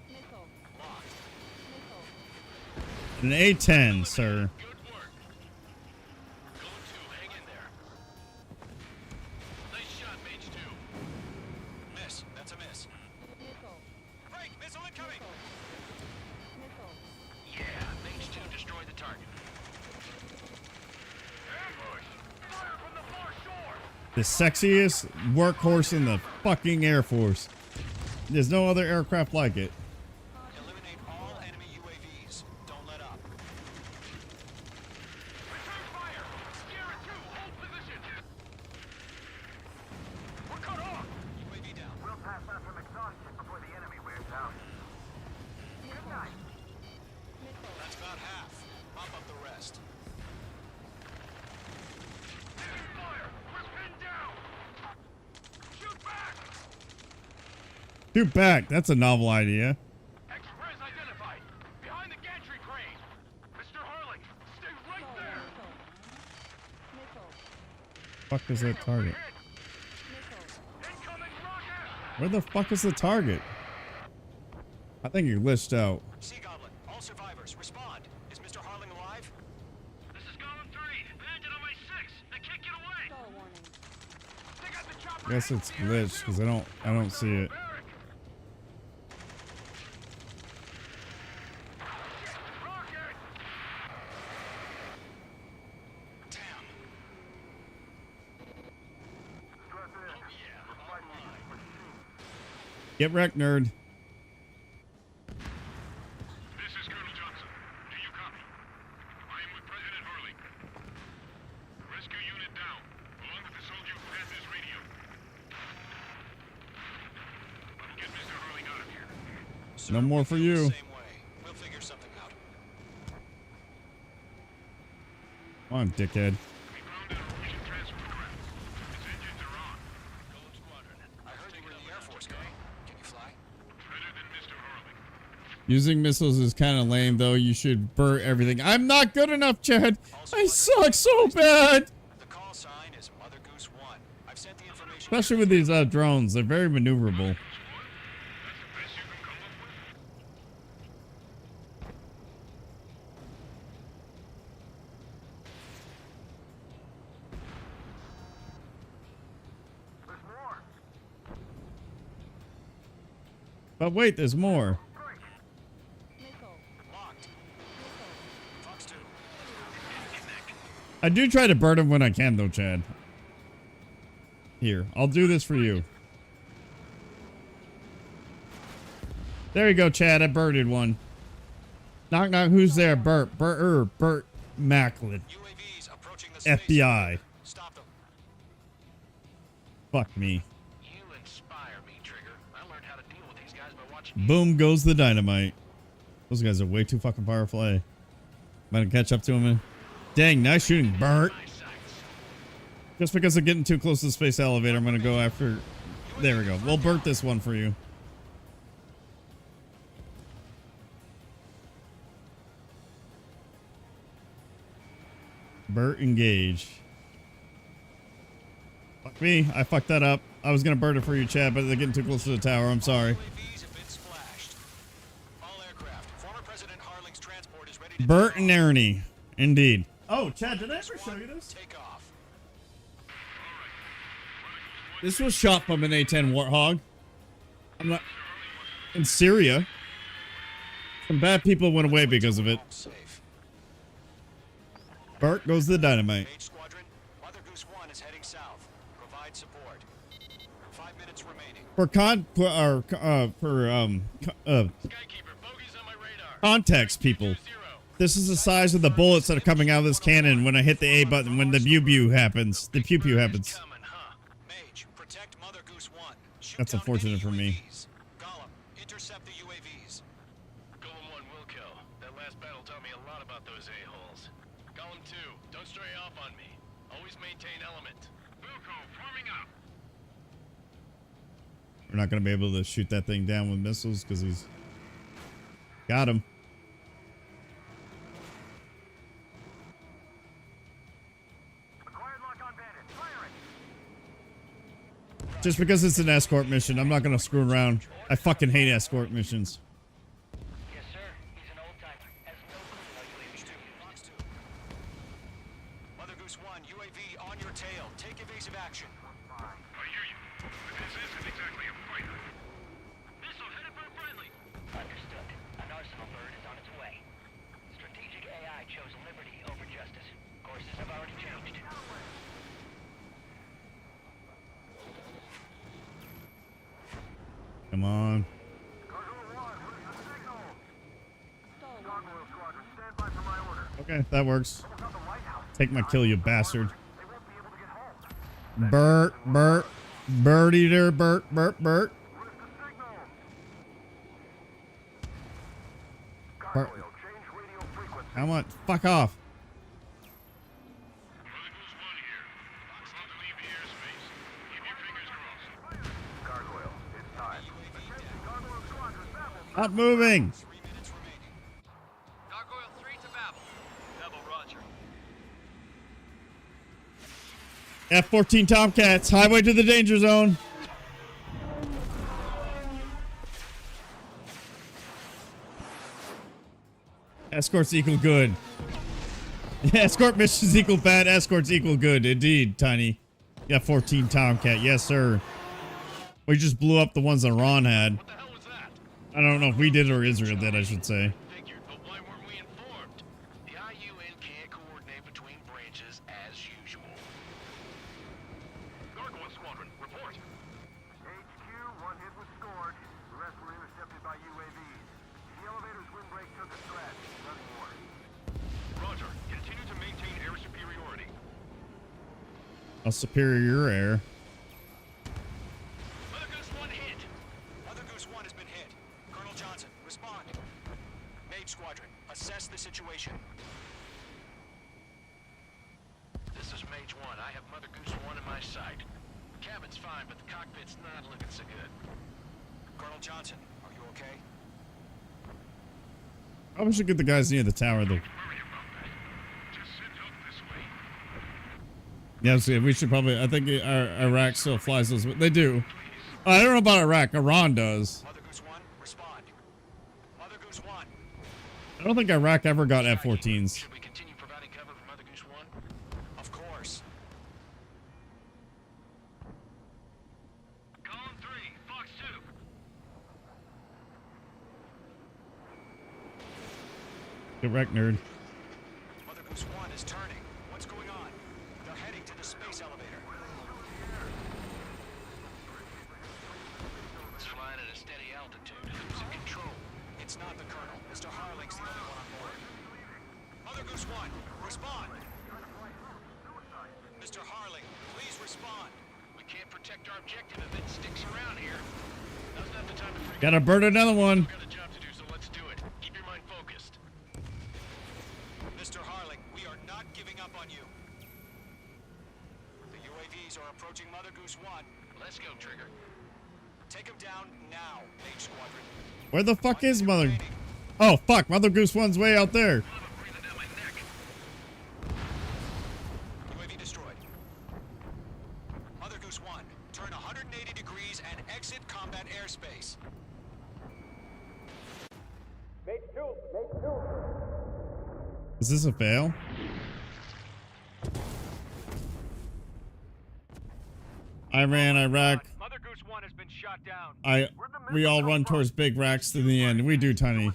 Missile. Locked. Missile. An A-10, sir. Good work. Go to, hang in there. Nice shot, Mage 2. Miss. That's a miss. Missile. Break! Missile incoming! Missile. Yeah, Mage 2 destroyed the target. Ambush! Fire from the far shore! The sexiest workhorse in the fucking Air Force. There's no other aircraft like it. Eliminate all enemy UAVs. Don't let up. Return fire! Sierra 2, hold position! Shoot back. That's a novel idea. Express identified. Behind the gantry crane. Mr. Harling, stay right there. Fuck is that target? Incoming rocket. Where the fuck is the target? I think you're glitched out. Sea Goblin, all survivors, respond. Is Mr. Harling alive? This is Golem 3. Landed on my 6. They can't get away. They got the chopper. I guess it's glitched because I don't see it. Get wrecked, nerd. This is Colonel Johnson. Do you copy? I am with President Harling. Rescue unit down, along with the soldier who has this radio. I'll get Mr. Harling out of here. No more for you. Same way. We'll figure something out. Come on, dickhead. We found an Orion transport craft. Its engines are on. Golem Squadron. I heard you were in the Air Force, guy. Can you fly? Better than Mr. Harling. Using missiles is kind of lame, though. You should burn everything. I'm not good enough, Chad. I suck so bad. The call sign is Mother Goose 1. I've sent the information. Especially with these drones. They're very maneuverable. That's the best you can come up with? There's more. But wait, there's more. Locked. Fox 2. I do try to burn them when I can, though, Chad. Here, I'll do this for you. There you go, Chad. I birded one. Knock, knock. Who's there? Bert Macklin. UAVs approaching the space. FBI. Stop them. Fuck me. You inspire me, Trigger. I learned how to deal with these guys by watching you. Boom goes the dynamite. Those guys are way too fucking powerful. I'm gonna catch up to him. Dang, nice shooting, Bert. Just because I'm getting too close to the space elevator, I'm gonna go after. There we go. We'll Bert this one for you. Bert engage. Fuck me. I fucked that up. I was gonna Bert it for you, Chad, but they're getting too close to the tower. I'm sorry. UAVs have been splashed. All aircraft. Former President Harling's transport is ready to Bert and Ernie. Indeed. Oh, Chad, did I ever show you this? take off. This was shot from an A-10 Warthog. I'm not... In Syria. Some bad people went away because of it. Safe. Bert goes the dynamite. Mage Squadron, Mother Goose 1 is heading south. Provide support. 5 minutes remaining. Skykeeper, bogeys on my radar. Context, people. This is the size of the bullets that are coming out of this cannon when I hit the A button, when the pew-pew happens. The pew-pew happens. Coming, huh? Mage, protect Mother Goose 1. Shoot That's down unfortunate any for me. UAVs. Gollum, intercept the UAVs. Golem 1 will kill. That last battle taught me a lot about those a-holes. Golem 2, don't stray off on me. Always maintain element. Wilco, forming up. We're not going to be able to shoot that thing down with missiles because he's... Got him. Acquired lock on bandit. Firing. Just because it's an escort mission, I'm not going to screw around. I fucking hate escort missions. Yes, sir. He's an old-timer. Has no clue how UAVs do. Fox 2. Mother Goose 1, UAV on your tail. Take evasive action. I hear you. But this isn't exactly a fighter. Missile headed for friendly. Understood. An arsenal bird is on its way. Strategic AI chose liberty over justice. Courses have already changed. Come on. Gargoyle 1, where's the signal? Gargoyle Squadron, stand by for my order. Okay, that works. Almost out the lighthouse. Take my kill, you bastard. They won't be able to get home. Bert eater, Bert. Where's the signal? Bert. Gargoyle, change radio frequency. How much? Fuck off. Mother Goose 1 here. About to leave the airspace. Keep your fingers crossed. Gargoyle, it's time. Stop moving. 3 minutes remaining. Gargoyle 3 to Babel. Babel, roger. F-14 Tomcats, highway to the danger zone. Escorts equal good. Escort missions equal bad. Escorts equal good. Indeed, Tiny. F-14 Tomcat. Yes, sir. We just blew up the ones that Ron had. What the hell was that? I don't know if we did or Israel did, I should say. Figured, but why weren't we informed? The IUN can't coordinate between branches as usual. Gargoyle Squadron, report. HQ, one hit was scored. The rest were intercepted by UAVs. The elevator's windbreak took a scratch. Nothing more. Roger. Continue to maintain air superiority. A superior air. Mother Goose 1 hit. Mother Goose 1 has been hit. Colonel Johnson, respond. Mage Squadron, assess the situation. This is Mage 1. I have Mother Goose 1 in my sight. Cabin's fine, but the cockpit's not looking so good. Colonel Johnson, are you okay? Probably should get the guys near the tower, though. Worry about that. Just sit up this way. Yeah, so we should probably. I think Iraq still flies those. They do. I don't know about Iraq. Iran does. Mother Goose 1, respond. Mother Goose 1. I don't think Iraq ever got F-14s. Should we continue providing cover for Mother Goose 1? Of course. Column 3, Fox 2. Get wrecked, nerd. Mother Goose 1 is turning. What's going on? They're heading to the space elevator. It's flying at a steady altitude. Who's in control? It's not the Colonel. Mr. Harling's the only one on board. Mother Goose 1, respond. Mr. Harling, please respond. We can't protect our objective if it sticks around here. Now's not the time to freak Gotta burn another one. We've got a job to do, so let's do it. Keep your mind focused. Mr. Harling, we are not giving up on you. The UAVs are approaching Mother Goose 1. Let's go, Trigger. Take them down now, Mage Squadron. Where the fuck is Mother? Oh, fuck. Mother Goose 1's way out there. Breathing down my neck. UAV destroyed. Mother Goose 1, turn 180 degrees and exit combat airspace. Is this a fail? Iran, Iraq. Mother Goose 1 has been shot down. We all run towards big racks to the end. We do, Tiny. A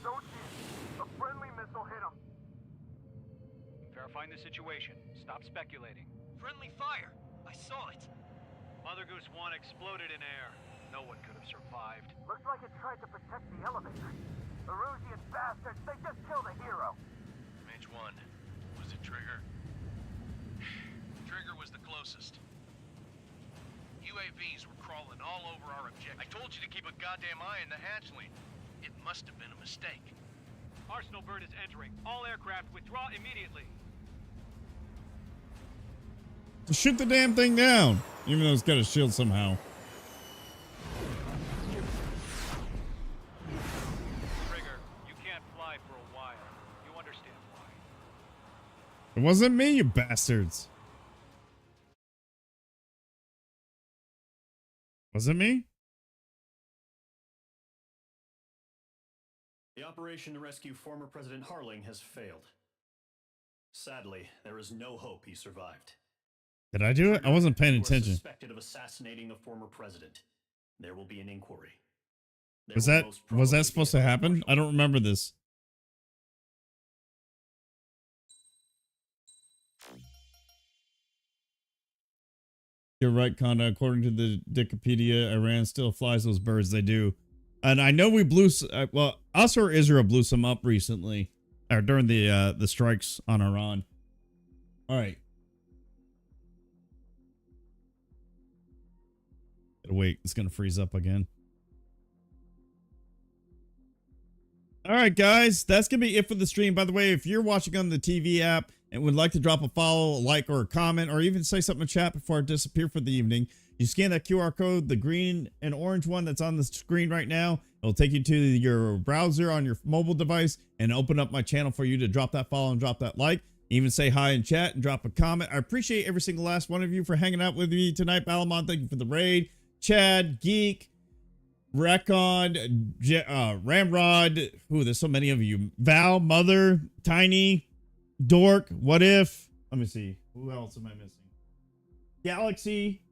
friendly missile hit him. Verifying the situation. Stop speculating. Friendly fire. I saw it. Mother Goose 1 exploded in air. No one could have survived. Looks like it tried to protect the elevator. Erusian bastards, they just killed a hero. Mage 1. Was it Trigger? Trigger was the closest. UAVs were crawling all over our objective. I told you to keep a goddamn eye in the hatchling. It must have been a mistake. Arsenal bird is entering. All aircraft withdraw immediately. Shoot the damn thing down. Even though it's got a shield somehow. Trigger, you can't fly for a while. You understand why. It wasn't me, you bastards. Was it me? The operation to rescue former President Harling has failed. Sadly, there is no hope he survived. Did I do it? I wasn't paying You are attention. suspected of assassinating the former president. There will be an inquiry. There Was will that most was probably that be supposed a to happen? court-martial. I don't remember this. You're right, Conda. According to the Wikipedia, Iran still flies those birds. They do. And I know we blew, well, us or Israel blew some up recently, or during the strikes on Iran. All right. Wait, it's gonna freeze up again. All right, guys, that's going to be it for the stream. By the way, if you're watching on the TV app and would like to drop a follow, a like, or a comment, or even say something in chat before I disappear for the evening, you scan that QR code, the green and orange one that's on the screen right now. It'll take you to your browser on your mobile device and open up my channel for you to drop that follow and drop that like. Even say hi in chat and drop a comment. I appreciate every single last one of you for hanging out with me tonight. Balamon, thank you for the raid. Chad, Geek, REDCON, Ramrod. Ooh, there's so many of you. Val, Mother, Tiny, Dork, What If? Let me see. Who else am I missing? Galaxy.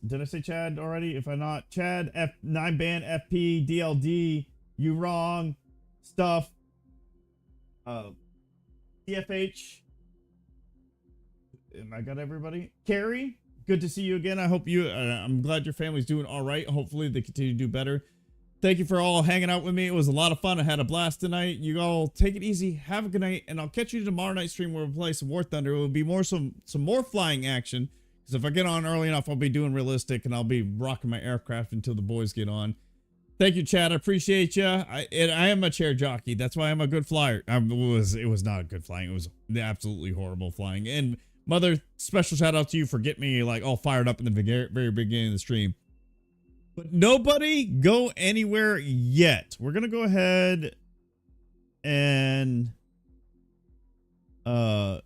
Did I say Chad already? If I'm not, Chad, F9 Band, FP, DLD, You Wrong, Stuff, CFH. Am I got everybody? Carrie, good to see you again. I hope you, I'm glad your family's doing all right. Hopefully they continue to do better. Thank you for all hanging out with me. It was a lot of fun. I had a blast tonight. You all take it easy. Have a good night. And I'll catch you tomorrow night stream where we'll play some War Thunder. It will be more some more flying action. Because if I get on early enough, I'll be doing realistic and I'll be rocking my aircraft until the boys get on. Thank you, Chad. I appreciate you. I am a chair jockey. That's why I'm a good flyer. It was not a good flying. It was absolutely horrible flying. And Mother, special shout out to you for getting me like all fired up in the very beginning of the stream. But nobody go anywhere yet. We're gonna go ahead and how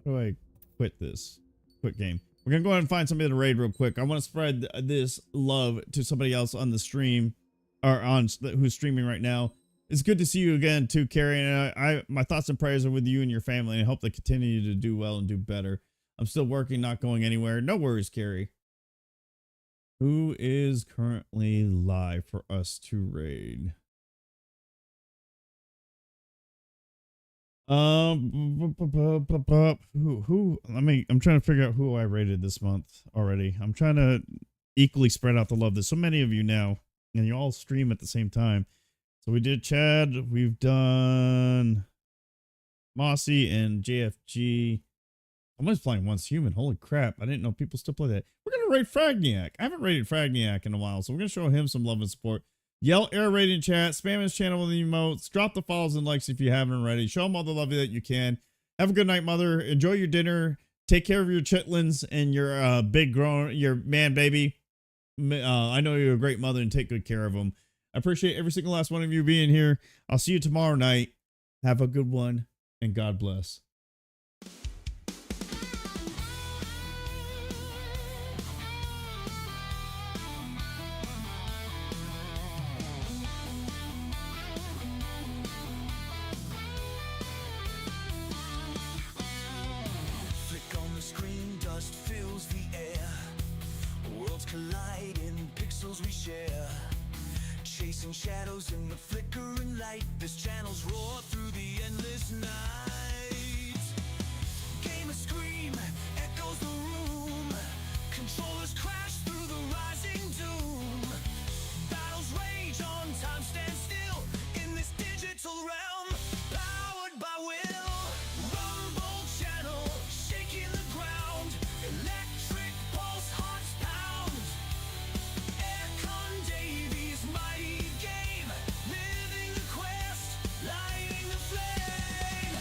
do I quit this? Quit game. We're gonna go ahead and find somebody to raid real quick. I want to spread this love to somebody else on the stream, or on who's streaming right now. It's good to see you again too, Carrie. And my thoughts and prayers are with you and your family, and I hope they continue to do well and do better. I'm still working, not going anywhere. No worries, Carrie. Who is currently live for us to raid? I'm trying to figure out who I rated this month already. I'm trying to equally spread out the love. There's so many of you now, and you all stream at the same time. So we did Chad, we've done Mossy and JFG. I'm always playing Once Human. Holy crap. I didn't know people still play that. We're going to raid Fragniac. I haven't raided Fragniac in a while, so we're going to show him some love and support. Yell air raid in chat. Spam his channel with the emotes. Drop the follows and likes if you haven't already. Show him all the love that you can. Have a good night, Mother. Enjoy your dinner. Take care of your chitlins and your your man baby. I know you're a great mother and take good care of them. I appreciate every single last one of you being here. I'll see you tomorrow night. Have a good one, and God bless. We share, chasing shadows in the flickering light. This channel's roar through the endless night. Game of scream echoes the room. Controllers crash through the rising doom. Battles rage on time, stand still in this digital realm. Powered by will, rumble channel shaking the ground. Electric pulse, hearts pound. Mighty game, living the quest, lighting the flame.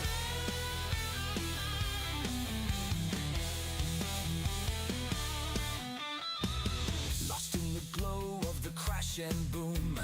Lost in the glow of the crash and boom.